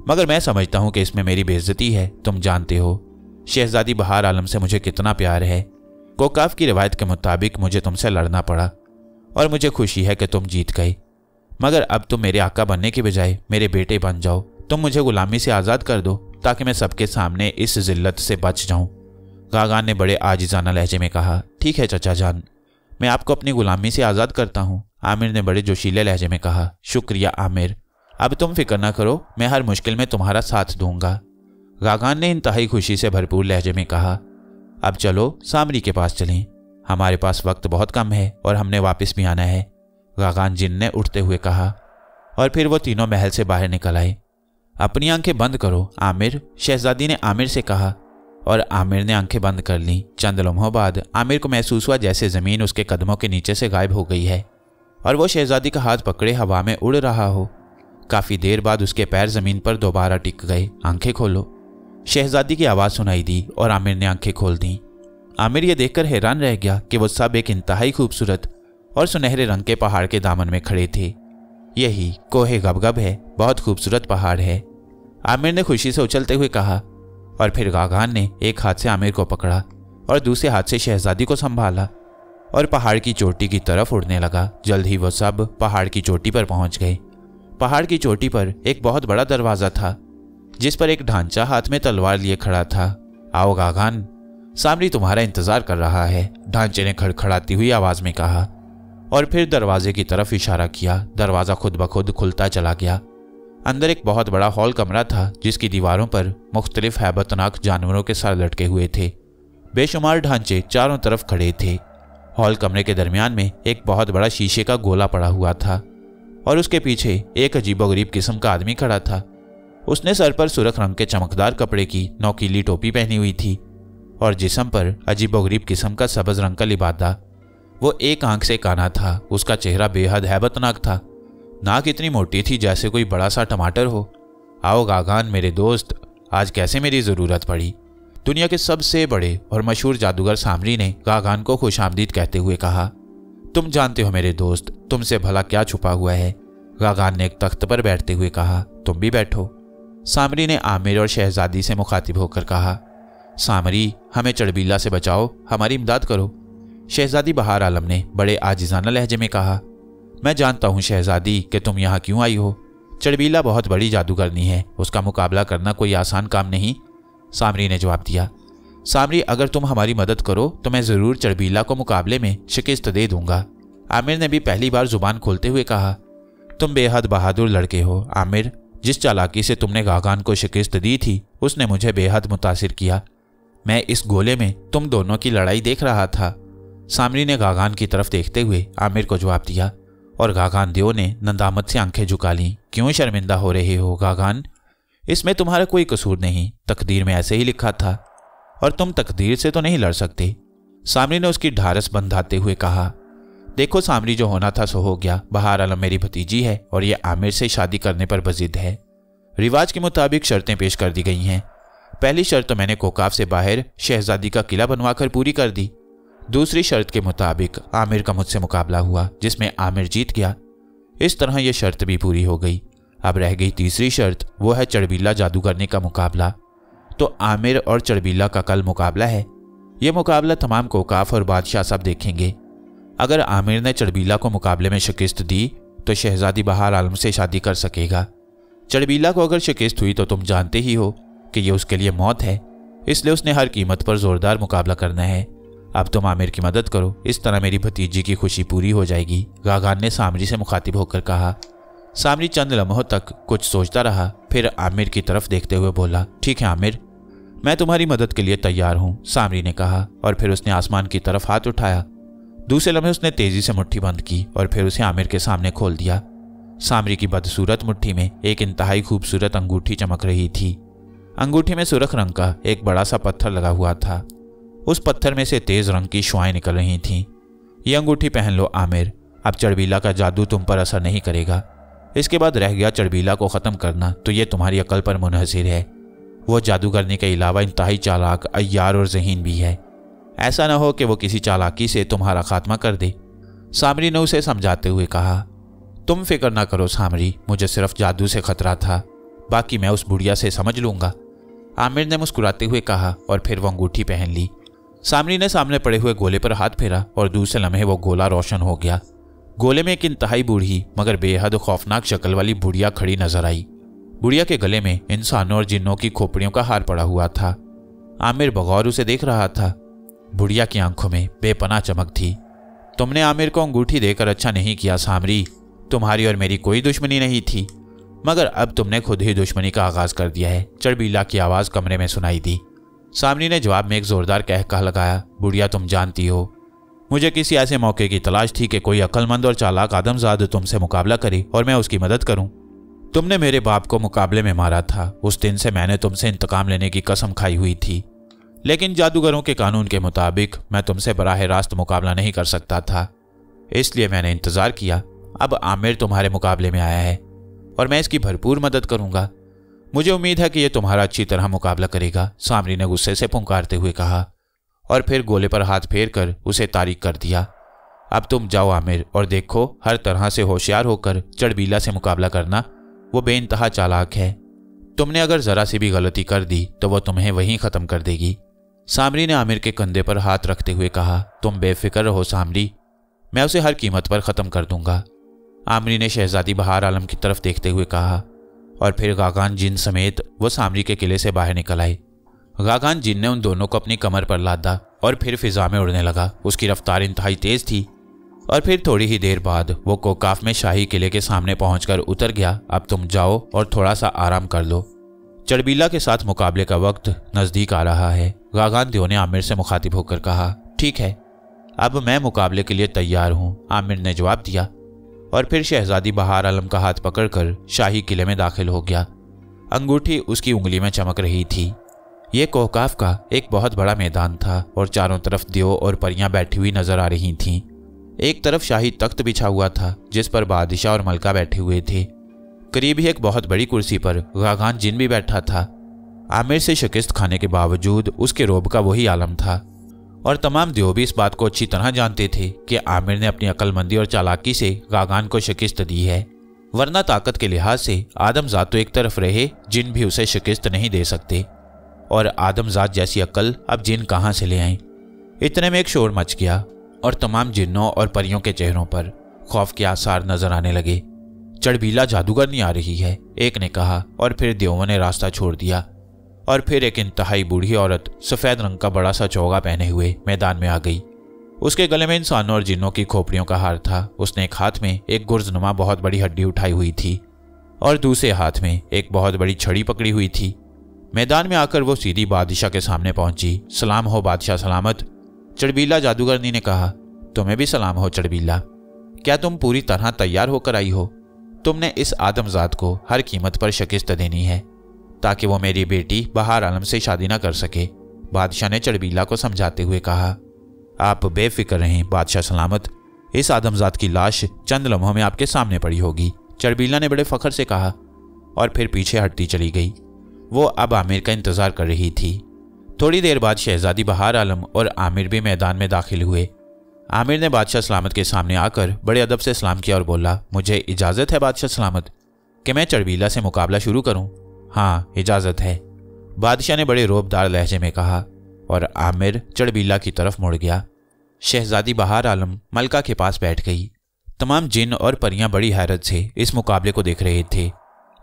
मगर मैं समझता हूँ कि इसमें मेरी बेइज्जती है। तुम जानते हो शहजादी बहार आलम से मुझे कितना प्यार है। कोकाफ की रिवायत के मुताबिक मुझे तुमसे लड़ना पड़ा और मुझे खुशी है कि तुम जीत गए, मगर अब तुम मेरे आका बनने के बजाय मेरे बेटे बन जाओ। तुम मुझे गुलामी से आज़ाद कर दो ताकि मैं सबके सामने इस जिल्लत से बच जाऊं। गागान ने बड़े आजिज़ाना लहजे में कहा। ठीक है चचा जान, मैं आपको अपनी गुलामी से आज़ाद करता हूं, आमिर ने बड़े जोशीले लहजे में कहा। शुक्रिया आमिर, अब तुम फिक्र ना करो, मैं हर मुश्किल में तुम्हारा साथ दूंगा। गागान ने इंतहाई खुशी से भरपूर लहजे में कहा। अब चलो सामरी के पास चलें, हमारे पास वक्त बहुत कम है और हमने वापस भी आना है, गागान जिन ने उठते हुए कहा। और फिर वो तीनों महल से बाहर निकल आए। अपनी आंखें बंद करो आमिर, शहजादी ने आमिर से कहा, और आमिर ने आंखें बंद कर लीं। चंद लम्हों बाद आमिर को महसूस हुआ जैसे ज़मीन उसके कदमों के नीचे से गायब हो गई है और वो शहजादी का हाथ पकड़े हवा में उड़ रहा हो। काफ़ी देर बाद उसके पैर ज़मीन पर दोबारा टिक गए। आंखें खोलो, शहजादी की आवाज़ सुनाई दी और आमिर ने आंखें खोल दी। आमिर ये देखकर हैरान रह गया कि वो सब एक इंतहाई खूबसूरत और सुनहरे रंग के पहाड़ के दामन में खड़े थे। यही कोहे गबगब है, बहुत खूबसूरत पहाड़ है, आमिर ने खुशी से उछलते हुए कहा। और फिर गागान ने एक हाथ से आमिर को पकड़ा और दूसरे हाथ से शहजादी को संभाला और पहाड़ की चोटी की तरफ उड़ने लगा। जल्द ही वो सब पहाड़ की चोटी पर पहुंच गए। पहाड़ की चोटी पर एक बहुत बड़ा दरवाज़ा था जिस पर एक ढांचा हाथ में तलवार लिए खड़ा था। आओ गागान, सामरी तुम्हारा इंतजार कर रहा है, ढांचे ने खड़खड़ाती हुई आवाज में कहा और फिर दरवाजे की तरफ इशारा किया। दरवाज़ा खुद ब खुद खुलता चला गया। अंदर एक बहुत बड़ा हॉल कमरा था जिसकी दीवारों पर मुख्तलिफ हैबतनाक जानवरों के सर लटके हुए थे। बेशुमार ढांचे चारों तरफ खड़े थे। हॉल कमरे के दरमियान में एक बहुत बड़ा शीशे का गोला पड़ा हुआ था और उसके पीछे एक अजीबोगरीब किस्म का आदमी खड़ा था। उसने सर पर सुर्ख रंग के चमकदार कपड़े की नौकीली टोपी पहनी हुई थी और जिस्म पर अजीबोगरीब किस्म का सब्ज रंग का लिबादा। वो एक आंख से काना था। उसका चेहरा बेहद हैबतनाक था। नाक इतनी मोटी थी जैसे कोई बड़ा सा टमाटर हो। आओ गागान मेरे दोस्त, आज कैसे मेरी ज़रूरत पड़ी। दुनिया के सबसे बड़े और मशहूर जादूगर सामरी ने गागान को खुशामदीद कहते हुए कहा। तुम जानते हो मेरे दोस्त, तुमसे भला क्या छुपा हुआ है, गागान ने एक तख्त पर बैठते हुए कहा। तुम भी बैठो, सामरी ने आमिर और शहजादी से मुखातिब होकर कहा। सामरी, हमें चड़बीला से बचाओ, हमारी इमदाद करो, शहजादी बहार आलम ने बड़े आजिज़ाना लहजे में कहा। मैं जानता हूँ शहजादी कि तुम यहाँ क्यों आई हो। चड़बीला बहुत बड़ी जादूगरनी है, उसका मुकाबला करना कोई आसान काम नहीं, सामरी ने जवाब दिया। सामरी, अगर तुम हमारी मदद करो तो मैं ज़रूर चड़बीला को मुकाबले में शिकस्त दे दूंगा, आमिर ने भी पहली बार जुबान खोलते हुए कहा। तुम बेहद बहादुर लड़के हो आमिर, जिस चालाकी से तुमने गागान को शिकस्त दी थी उसने मुझे बेहद मुतासिर किया। मैं इस गोले में तुम दोनों की लड़ाई देख रहा था, सामरी ने गागान की तरफ देखते हुए आमिर को जवाब दिया और गागान देव ने नदामत से आंखें झुका लीं। क्यों शर्मिंदा हो रहे हो गागान, इसमें तुम्हारा कोई कसूर नहीं, तकदीर में ऐसे ही लिखा था और तुम तकदीर से तो नहीं लड़ सकते, सामरी ने उसकी ढारस बंधाते हुए कहा। देखो सामरी, जो होना था सो हो गया। बहार आलम मेरी भतीजी है और यह आमिर से शादी करने पर बजिद है। रिवाज के मुताबिक शर्तें पेश कर दी गई हैं। पहली शर्त तो मैंने कोकाफ से बाहर शहजादी का किला बनवाकर पूरी कर दी। दूसरी शर्त के मुताबिक आमिर का मुझसे मुकाबला हुआ जिसमें आमिर जीत गया। इस तरह यह शर्त भी पूरी हो गई। अब रह गई तीसरी शर्त, वो है चड़बीला जादूगरनी का मुकाबला। तो आमिर और चड़बीला का कल मुकाबला है। यह मुकाबला तमाम कोकाफ और बादशाह सब देखेंगे। अगर आमिर ने चड़बीला को मुकाबले में शिकस्त दी तो शहजादी बहार आलम से शादी कर सकेगा। चड़बीला को अगर शिकस्त हुई तो तुम जानते ही हो कि यह उसके लिए मौत है, इसलिए उसने हर कीमत पर जोरदार मुकाबला करना है। अब तुम आमिर की मदद करो, इस तरह मेरी भतीजी की खुशी पूरी हो जाएगी, गागान ने सामरी से मुखातिब होकर कहा। सामरी चंद लम्हों तक कुछ सोचता रहा, फिर आमिर की तरफ देखते हुए बोला। ठीक है आमिर, मैं तुम्हारी मदद के लिए तैयार हूं, सामरी ने कहा और फिर उसने आसमान की तरफ हाथ उठाया। दूसरे लम्हे उसने तेजी से मुट्ठी बंद की और फिर उसे आमिर के सामने खोल दिया। सामरी की बदसूरत मुट्ठी में एक इंतहाई खूबसूरत अंगूठी चमक रही थी। अंगूठी में सुर्ख रंग का एक बड़ा सा पत्थर लगा हुआ था। उस पत्थर में से तेज रंग की शुआएं निकल रही थीं। ये अंगूठी पहन लो आमिर, अब चड़बीला का जादू तुम पर असर नहीं करेगा। इसके बाद रह गया चड़बीला को ख़त्म करना, तो ये तुम्हारी अकल पर मुनहसिर है। वो जादूगरनी के अलावा इंतहाई चालाक, अय्यार और ज़हीन भी है। ऐसा न हो कि वो किसी चालाकी से तुम्हारा खात्मा कर दे। सामरी ने उसे समझाते हुए कहा, तुम फिक्र ना करो सामरी, मुझे सिर्फ जादू से खतरा था, बाकी मैं उस बुढ़िया से समझ लूँगा। आमिर ने मुस्कुराते हुए कहा और फिर वो अंगूठी पहन ली। सामरी ने सामने पड़े हुए गोले पर हाथ फेरा और दूसरे लम्हे वो गोला रोशन हो गया। गोले में एक इंतहाई बूढ़ी मगर बेहद खौफनाक शक्ल वाली बुढ़िया खड़ी नजर आई। बुढ़िया के गले में इंसानों और जिन्नों की खोपड़ियों का हार पड़ा हुआ था। आमिर बगौर उसे देख रहा था। बुढ़िया की आंखों में बेपनाह चमक थी। तुमने आमिर को अंगूठी देकर अच्छा नहीं किया सामरी, तुम्हारी और मेरी कोई दुश्मनी नहीं थी, मगर अब तुमने खुद ही दुश्मनी का आगाज कर दिया है, चड़बीला की आवाज़ कमरे में सुनाई दी। सामरी ने जवाब में एक जोरदार कहका लगाया, बुढ़िया तुम जानती हो, मुझे किसी ऐसे मौके की तलाश थी कि कोई अक्लमंद और चालाक आदमजाद तुमसे मुकाबला करे और मैं उसकी मदद करूं। तुमने मेरे बाप को मुकाबले में मारा था, उस दिन से मैंने तुमसे इंतकाम लेने की कसम खाई हुई थी, लेकिन जादूगरों के कानून के मुताबिक मैं तुमसे बराह रास्त मुकाबला नहीं कर सकता था, इसलिए मैंने इंतजार किया। अब आमिर तुम्हारे मुकाबले में आया है और मैं इसकी भरपूर मदद करूंगा। मुझे उम्मीद है कि यह तुम्हारा अच्छी तरह मुकाबला करेगा, सामरी ने गुस्से से पुकारते हुए कहा और फिर गोले पर हाथ फेर कर उसे तारीक कर दिया। अब तुम जाओ आमिर और देखो, हर तरह से होशियार होकर चड़बीला से मुकाबला करना, वो बेइंतहा चालाक है। तुमने अगर जरा सी भी गलती कर दी तो वो तुम्हें वहीं ख़त्म कर देगी। सामरी ने आमिर के कंधे पर हाथ रखते हुए कहा, तुम बेफिक्र रहो सामरी, मैं उसे हर कीमत पर ख़त्म कर दूंगा। आमरी ने शहजादी बहार आलम की तरफ देखते हुए कहा और फिर गागान जिन समेत वो सामरी के किले से बाहर निकल आए। गागान जिन ने उन दोनों को अपनी कमर पर लादा और फिर फिजा में उड़ने लगा। उसकी रफ्तार इंतहाई तेज थी और फिर थोड़ी ही देर बाद वो कोकाफ में शाही किले के सामने पहुंचकर उतर गया। अब तुम जाओ और थोड़ा सा आराम कर लो, चड़बीला के साथ मुकाबले का वक्त नज़दीक आ रहा है। गागान दियो ने आमिर से मुखातिब होकर कहा, ठीक है, अब मैं मुकाबले के लिए तैयार हूँ, आमिर ने जवाब दिया और फिर शहजादी बहार आलम का हाथ पकड़कर शाही किले में दाखिल हो गया। अंगूठी उसकी उंगली में चमक रही थी। ये कोहकाफ का एक बहुत बड़ा मैदान था और चारों तरफ दियो और परियां बैठी हुई नजर आ रही थीं। एक तरफ शाही तख्त बिछा हुआ था जिस पर बादशाह और मलका बैठे हुए थे। करीब ही एक बहुत बड़ी कुर्सी पर गागान जिन भी बैठा था। आमिर से शिकस्त खाने के बावजूद उसके रोब का वही आलम था और तमाम दियो भी इस बात को अच्छी तरह जानते थे कि आमिर ने अपनी अक्लमंदी और चालाकी से गागान को शिकस्त दी है, वरना ताकत के लिहाज से आदमजाद तो एक तरफ रहे, जिन भी उसे शिकस्त नहीं दे सकते, और आदमजाद जैसी अक्ल अब जिन कहाँ से ले आए। इतने में एक शोर मच गया और तमाम जिन्नों और परियों के चेहरों पर खौफ के आसार नजर आने लगे। चड़बीला जादूगरनी आ रही है, एक ने कहा और फिर दियों ने रास्ता छोड़ दिया और फिर एक इंतहाई बूढ़ी औरत सफ़ेद रंग का बड़ा सा चोगा पहने हुए मैदान में आ गई। उसके गले में इंसानों और जिन्नों की खोपड़ियों का हार था। उसने एक हाथ में एक गुर्जनुमा बहुत बड़ी हड्डी उठाई हुई थी और दूसरे हाथ में एक बहुत बड़ी छड़ी पकड़ी हुई थी। मैदान में आकर वो सीधी बादशाह के सामने पहुंची। सलाम हो बादशाह सलामत, चड़बीला जादूगरनी ने कहा। तुम्हें भी सलाम हो चड़बीला, क्या तुम पूरी तरह तैयार होकर आई हो? तुमने इस आदमजाद को हर कीमत पर शिकस्त देनी है ताकि वो मेरी बेटी बहार आलम से शादी ना कर सके, बादशाह ने चड़बीला को समझाते हुए कहा। आप बेफिक्र रहें बादशाह सलामत, इस आदमजाद की लाश चंद लम्हों में आपके सामने पड़ी होगी, चड़बीला ने बड़े फख्र से कहा और फिर पीछे हटती चली गई। वो अब आमिर का इंतजार कर रही थी। थोड़ी देर बाद शहजादी बहार आलम और आमिर भी मैदान में दाखिल हुए। आमिर ने बादशाह सलामत के सामने आकर बड़े अदब से सलाम किया और बोला, मुझे इजाज़त है बादशाह सलामत कि मैं चड़बीला से मुकाबला शुरू करूं? हाँ इजाज़त है, बादशाह ने बड़े रोबदार लहजे में कहा और आमिर चड़बीला की तरफ मुड़ गया। शहजादी बहार आलम मलका के पास बैठ गई। तमाम जिन और परियां बड़ी हैरत से इस मुकाबले को देख रहे थे।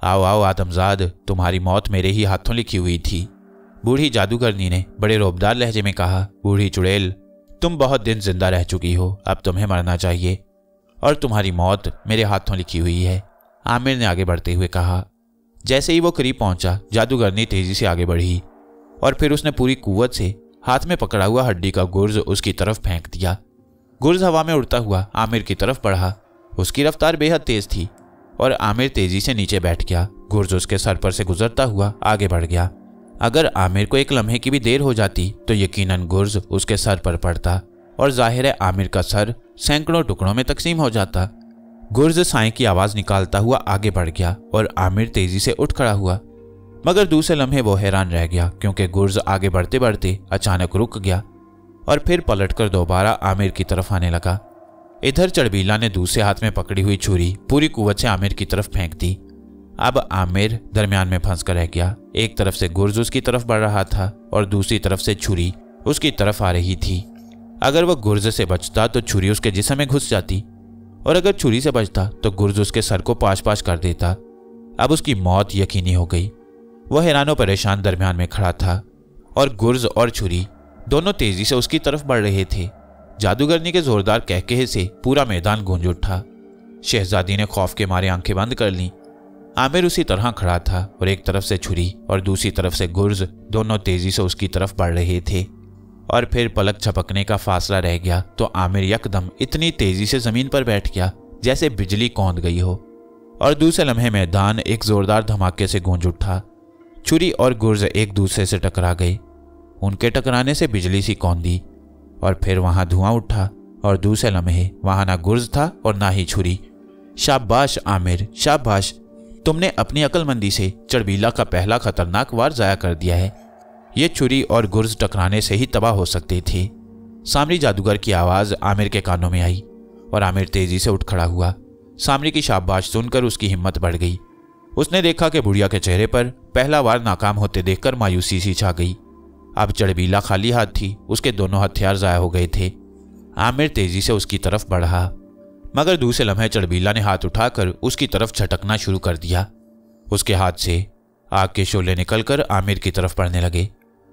आओ आओ आदमजाद, तुम्हारी मौत मेरे ही हाथों लिखी हुई थी, बूढ़ी जादूगरनी ने बड़े रोबदार लहजे में कहा। बूढ़ी चुड़ैल, तुम बहुत दिन जिंदा रह चुकी हो, अब तुम्हें मरना चाहिए और तुम्हारी मौत मेरे हाथों लिखी हुई है, आमिर ने आगे बढ़ते हुए कहा। जैसे ही वो करीब पहुंचा, जादूगरनी तेजी से आगे बढ़ी और फिर उसने पूरी कुव्वत से हाथ में पकड़ा हुआ हड्डी का गुर्ज उसकी तरफ फेंक दिया। गुर्ज हवा में उड़ता हुआ आमिर की तरफ बढ़ा। उसकी रफ्तार बेहद तेज थी और आमिर तेजी से नीचे बैठ गया। गुर्ज उसके सर पर से गुजरता हुआ आगे बढ़ गया। अगर आमिर को एक लम्हे की भी देर हो जाती तो यकीनन गुर्ज उसके सर पर पड़ता और जाहिर है आमिर का सर सैकड़ों टुकड़ों में तकसीम हो जाता। गुर्ज साए की आवाज निकालता हुआ आगे बढ़ गया और आमिर तेजी से उठ खड़ा हुआ, मगर दूसरे लम्हे वो हैरान रह गया क्योंकि गुर्ज आगे बढ़ते बढ़ते अचानक रुक गया और फिर पलटकर दोबारा आमिर की तरफ आने लगा। इधर चड़बीला ने दूसरे हाथ में पकड़ी हुई छुरी पूरी कुव्वत से आमिर की तरफ फेंक दी। अब आमिर दरमियान में फंस कर रह गया। एक तरफ से गुर्ज उसकी तरफ बढ़ रहा था और दूसरी तरफ से छुरी उसकी तरफ आ रही थी। अगर वह गुर्ज से बचता तो छुरी उसके जिस्म में घुस जाती और अगर छुरी से बचता तो गुर्ज उसके सर को पाश पाश कर देता। अब उसकी मौत यकीनी हो गई। वह हैरान और परेशान दरमियान में खड़ा था और गुर्ज और छुरी दोनों तेजी से उसकी तरफ बढ़ रहे थे। जादूगरनी के जोरदार कहकहे से पूरा मैदान गूंज उठा। शहजादी ने खौफ के मारे आंखें बंद कर लीं। आमिर उसी तरह खड़ा था और एक तरफ से छुरी और दूसरी तरफ से गुर्ज दोनों तेजी से उसकी तरफ बढ़ रहे थे और फिर पलक झपकने का फासला रह गया तो आमिर यकदम इतनी तेजी से जमीन पर बैठ गया जैसे बिजली कौंध गई हो और दूसरे लम्हे मैदान एक जोरदार धमाके से गूंज उठा। छुरी और गुर्ज एक दूसरे से टकरा गए। उनके टकराने से बिजली सी कौंधी और फिर वहां धुआं उठा और दूसरे लम्हे वहां ना गुर्ज था और ना ही छुरी। शाबाश आमिर, शाबाश, तुमने अपनी अक्लमंदी से चड़बीला का पहला खतरनाक वार जाया कर दिया है। ये छुरी और गुर्ज टकराने से ही तबाह हो सकते थे। सामरी जादूगर की आवाज आमिर के कानों में आई और आमिर तेजी से उठ खड़ा हुआ। सामरी की शाबाश सुनकर उसकी हिम्मत बढ़ गई। उसने देखा कि बुढ़िया के चेहरे पर पहला वार नाकाम होते देखकर मायूसी सी छा गई। अब चड़बीला खाली हाथ थी, उसके दोनों हथियार जाया हो गए थे। आमिर तेजी से उसकी तरफ बढ़ा, मगर दूसरे लम्हे चड़बीला ने हाथ उठाकर उसकी तरफ झटकना शुरू कर दिया। उसके हाथ से आग के शोले निकलकर आमिर की तरफ पड़ने लगे,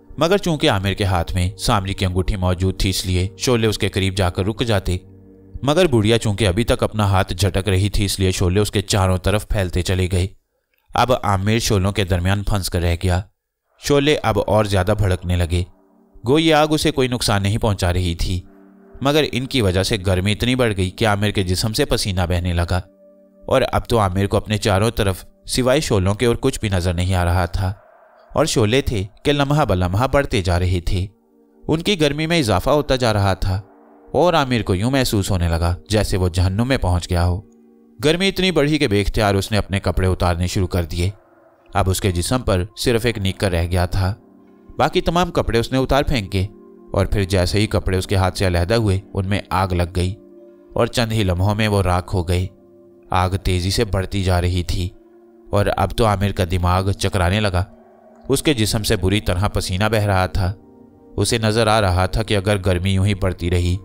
मगर चूंकि आमिर के हाथ में सामरी की अंगूठी मौजूद थी इसलिए शोले उसके करीब जाकर रुक जाते। मगर बुढ़िया चूंकि अभी तक अपना हाथ झटक रही थी इसलिए शोले उसके चारों तरफ फैलते चले गए। अब आमिर शोलों के दरमियान फंस कर रह गया। शोले अब और ज्यादा भड़कने लगे। गोई आग उसे कोई नुकसान नहीं पहुंचा रही थी, मगर इनकी वजह से गर्मी इतनी बढ़ गई कि आमिर के जिस्म से पसीना बहने लगा और अब तो आमिर को अपने चारों तरफ सिवाय शोलों के और कुछ भी नजर नहीं आ रहा था। और शोले थे कि लम्हा ब लम्हा बढ़ते जा रहे थे। उनकी गर्मी में इजाफा होता जा रहा था और आमिर को यूं महसूस होने लगा जैसे वो जहन्नुम में पहुंच गया हो। गर्मी इतनी बढ़ी कि बेख्तियार उसने अपने कपड़े उतारने शुरू कर दिए। अब उसके जिस्म पर सिर्फ एक निक्कर रह गया था। बाकी तमाम कपड़े उसने उतार फेंके और फिर जैसे ही कपड़े उसके हाथ से अलहदा हुए उनमें आग लग गई और चंद ही लम्हों में वो राख हो गए। आग तेजी से बढ़ती जा रही थी और अब तो आमिर का दिमाग चकराने लगा। उसके जिस्म से बुरी तरह पसीना बह रहा था। उसे नजर आ रहा था कि अगर गर्मी यूं ही बढ़ती रही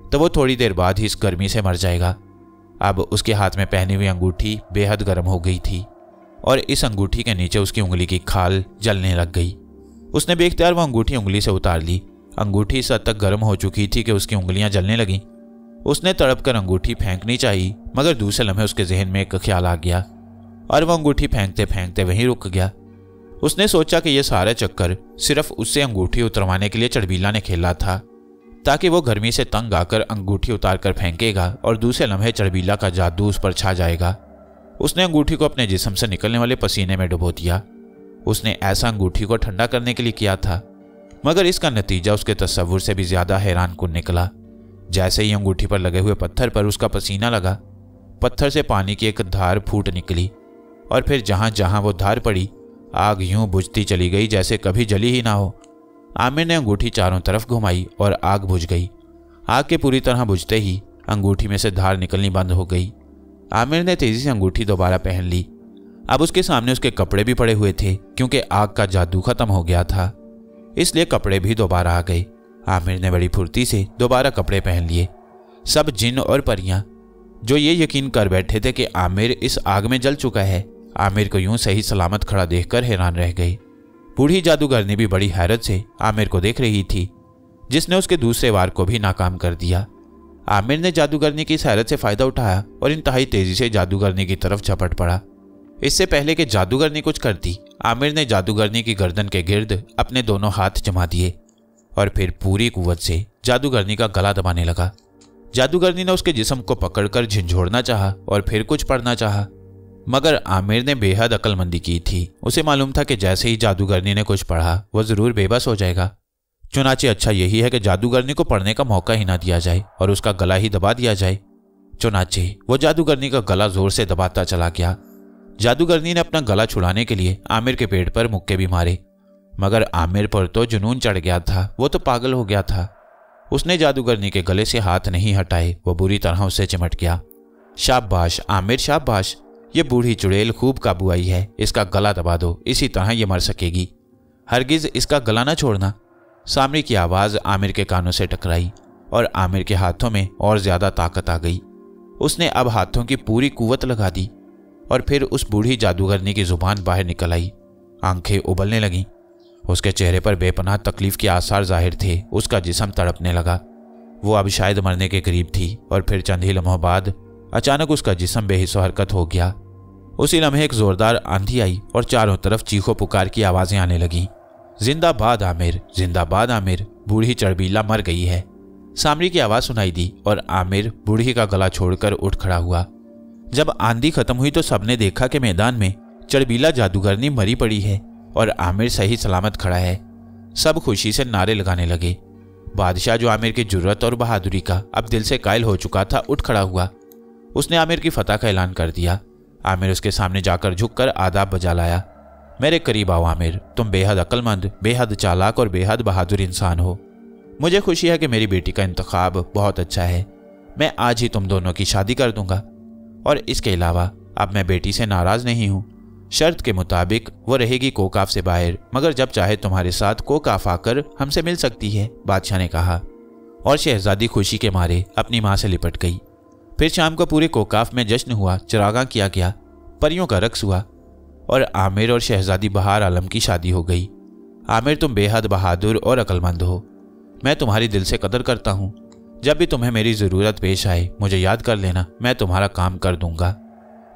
तो वो थोड़ी देर बाद ही इस गर्मी से मर जाएगा। अब उसके हाथ में पहनी हुई अंगूठी बेहद गर्म हो गई थी और इस अंगूठी के नीचे उसकी उंगली की खाल जलने लग गई। उसने बेख्तियार वो अंगूठी उंगली से उतार ली। अंगूठी इस हद तक गर्म हो चुकी थी कि उसकी उंगलियां जलने लगीं। उसने तड़प कर अंगूठी फेंकनी चाहिए, मगर दूसरे लम्हे उसके जहन में एक ख्याल आ गया और वह अंगूठी फेंकते फेंकते वहीं रुक गया। उसने सोचा कि यह सारा चक्कर सिर्फ उससे अंगूठी उतरवाने के लिए चड़बीला ने खेला था, ताकि वो गर्मी से तंग आकर अंगूठी उतार कर फेंकेगा और दूसरे लम्हे चड़बीला का जादू उस पर छा जाएगा। उसने अंगूठी को अपने जिस्म से निकलने वाले पसीने में डुबो दिया। उसने ऐसा अंगूठी को ठंडा करने के लिए किया था, मगर इसका नतीजा उसके तस्वुर से भी ज्यादा हैरान कुन निकला। जैसे ही अंगूठी पर लगे हुए पत्थर पर उसका पसीना लगा, पत्थर से पानी की एक धार फूट निकली और फिर जहां जहां वो धार पड़ी आग यूं बुझती चली गई जैसे कभी जली ही ना हो। आमिर ने अंगूठी चारों तरफ घुमाई और आग बुझ गई। आग के पूरी तरह बुझते ही अंगूठी में से धार निकलनी बंद हो गई। आमिर ने तेजी से अंगूठी दोबारा पहन ली। अब उसके सामने उसके कपड़े भी पड़े हुए थे, क्योंकि आग का जादू खत्म हो गया था, इसलिए कपड़े भी दोबारा आ गए। आमिर ने बड़ी फुर्ती से दोबारा कपड़े पहन लिए। सब जिन और परियां जो ये यकीन कर बैठे थे कि आमिर इस आग में जल चुका है, आमिर को यूं सही सलामत खड़ा देखकर हैरान रह गई। बूढ़ी जादूगरनी भी बड़ी हैरत से आमिर को देख रही थी, जिसने उसके दूसरे वार को भी नाकाम कर दिया। आमिर ने जादूगरनी की इस हैरत से फायदा उठाया और इंतहाई तेजी से जादूगरनी की तरफ झपट पड़ा। इससे पहले कि जादूगरनी कुछ करती, आमिर ने जादूगरनी की गर्दन के गिर्द अपने दोनों हाथ जमा दिए और फिर पूरी कुव्वत से जादूगरनी का गला दबाने लगा। जादूगरनी ने उसके जिस्म को पकड़कर झंझोड़ना चाहा और फिर कुछ पढ़ना चाहा, मगर आमिर ने बेहद अक्लमंदी की थी। उसे मालूम था कि जैसे ही जादूगरनी ने कुछ पढ़ा वो जरूर बेबस हो जाएगा। चुनाचे अच्छा यही है कि जादूगरनी को पढ़ने का मौका ही ना दिया जाए और उसका गला ही दबा दिया जाए। चुनाचे वो जादूगरनी का गला जोर से दबाता चला गया। जादूगरनी ने अपना गला छुड़ाने के लिए आमिर के पेट पर मुक्के भी मारे, मगर आमिर पर तो जुनून चढ़ गया था, वो तो पागल हो गया था। उसने जादूगरनी के गले से हाथ नहीं हटाए, वो बुरी तरह उससे चिमट गया। शाबाश आमिर शाबाश, ये बूढ़ी चुड़ैल खूब काबू आई है, इसका गला दबा दो, इसी तरह ये मर सकेगी, हरगिज इसका गला ना छोड़ना। सामरी की आवाज़ आमिर के कानों से टकराई और आमिर के हाथों में और ज्यादा ताकत आ गई। उसने अब हाथों की पूरी कुव्वत लगा दी और फिर उस बूढ़ी जादूगरनी की जुबान बाहर निकल आई। आंखें उबलने लगीं। उसके चेहरे पर बेपनाह तकलीफ के आसार जाहिर थे। उसका जिस्म तड़पने लगा। वो अब शायद मरने के करीब थी और फिर चंद ही लम्हों बाद अचानक उसका जिस्म बेहिस्सो हरकत हो गया। उसी लम्हे एक जोरदार आंधी आई और चारों तरफ चीखों पुकार की आवाजें आने लगीं। जिंदाबाद आमिर, जिंदाबाद आमिर, बूढ़ी चड़बीला मर गई है। सामरी की आवाज़ सुनाई दी और आमिर बूढ़ी का गला छोड़कर उठ खड़ा हुआ। जब आंधी खत्म हुई तो सबने देखा कि मैदान में चड़बीला जादूगरनी मरी पड़ी है और आमिर सही सलामत खड़ा है। सब खुशी से नारे लगाने लगे। बादशाह, जो आमिर की जुर्रत और बहादुरी का अब दिल से कायल हो चुका था, उठ खड़ा हुआ। उसने आमिर की फतह का ऐलान कर दिया। आमिर उसके सामने जाकर झुककर आदाब बजा लाया। मेरे करीब आओ आमिर, तुम बेहद अक्लमंद, बेहद चालाक और बेहद बहादुर इंसान हो। मुझे खुशी है कि मेरी बेटी का इंतखाब बहुत अच्छा है। मैं आज ही तुम दोनों की शादी कर दूंगा और इसके अलावा अब मैं बेटी से नाराज नहीं हूँ। शर्त के मुताबिक वो रहेगी कोकाफ से बाहर, मगर जब चाहे तुम्हारे साथ कोकाफ आकर हमसे मिल सकती है, बादशाह ने कहा। और शहजादी खुशी के मारे अपनी माँ से लिपट गई। फिर शाम को पूरे कोकाफ में जश्न हुआ, चिरागां किया गया, परियों का रक्स हुआ और आमिर और शहजादी बहार आलम की शादी हो गई। आमिर, तुम बेहद बहादुर और अक्लमंद हो। मैं तुम्हारी दिल से कदर करता हूँ। जब भी तुम्हें मेरी ज़रूरत पेश आए मुझे याद कर लेना, मैं तुम्हारा काम कर दूंगा,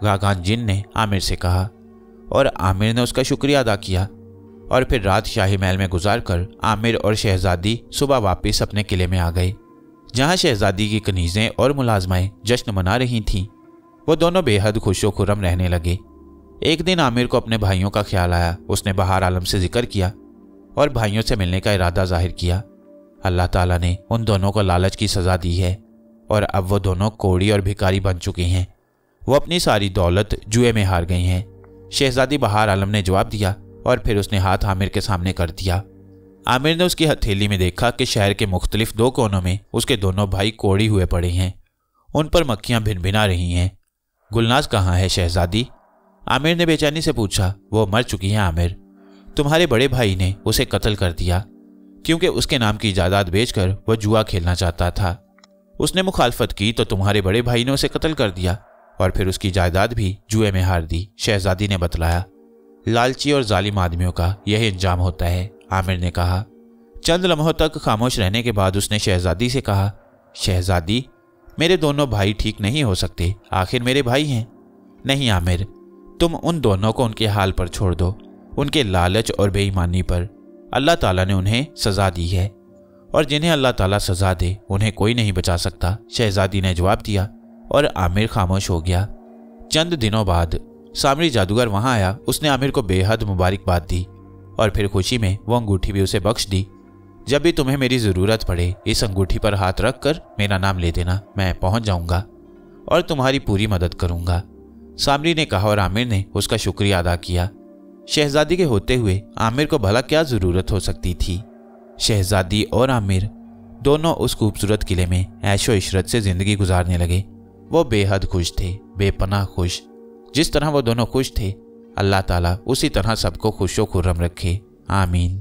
गागान जिन ने आमिर से कहा। और आमिर ने उसका शुक्रिया अदा किया और फिर रात शाही महल में गुजार कर आमिर और शहजादी सुबह वापस अपने किले में आ गए, जहाँ शहजादी की कनीज़ें और मुलाजमाएं जश्न मना रही थीं। वो दोनों बेहद खुशो खुर्रम रहने लगे। एक दिन आमिर को अपने भाइयों का ख्याल आया। उसने बहार आलम से जिक्र किया और भाइयों से मिलने का इरादा जाहिर किया। अल्लाह ताला ने उन दोनों को लालच की सज़ा दी है और अब वो दोनों कोड़ी और भिखारी बन चुके हैं। वो अपनी सारी दौलत जुए में हार गई हैं। शहजादी बहार आलम ने जवाब दिया और फिर उसने हाथ आमिर के सामने कर दिया। आमिर ने उसकी हथेली में देखा कि शहर के मुख्तलिफ दो कोनों में उसके दोनों भाई कोड़ी हुए पड़े हैं। उन पर मक्खियां भिनभिना रही हैं। गुलनाज कहाँ है शहजादी? आमिर ने बेचैनी से पूछा। वो मर चुकी है आमिर। तुम्हारे बड़े भाई ने उसे कत्ल कर दिया क्योंकि उसके नाम की जायदाद बेचकर वह जुआ खेलना चाहता था। उसने मुखालफत की तो तुम्हारे बड़े भाई ने उसे कत्ल कर दिया और फिर उसकी जायदाद भी जुए में हार दी, शहजादी ने बतलाया। लालची और जालिम आदमियों का यही अंजाम होता है, आमिर ने कहा। चंद लम्हों तक खामोश रहने के बाद उसने शहजादी से कहा, शहजादी, मेरे दोनों भाई ठीक नहीं हो सकते, आखिर मेरे भाई हैं। नहीं आमिर, तुम उन दोनों को उनके हाल पर छोड़ दो, उनके लालच और बेईमानी पर। अल्लाह ताला ने उन्हें सज़ा दी है और जिन्हें अल्लाह ताला सज़ा दे उन्हें कोई नहीं बचा सकता, शहजादी ने जवाब दिया और आमिर खामोश हो गया। चंद दिनों बाद सामरी जादूगर वहां आया। उसने आमिर को बेहद मुबारकबाद दी और फिर खुशी में वो अंगूठी भी उसे बख्श दी। जब भी तुम्हें मेरी ज़रूरत पड़े इस अंगूठी पर हाथ रख कर मेरा नाम ले देना, मैं पहुंच जाऊंगा और तुम्हारी पूरी मदद करूंगा, सामरी ने कहा और आमिर ने उसका शुक्रिया अदा किया। शहजादी के होते हुए आमिर को भला क्या ज़रूरत हो सकती थी। शहजादी और आमिर दोनों उस खूबसूरत किले में ऐशो इशरत से ज़िंदगी गुजारने लगे। वो बेहद खुश थे, बेपनाह खुश। जिस तरह वो दोनों खुश थे, अल्लाह ताला उसी तरह सबको खुशो खुर्रम रखे। आमीन।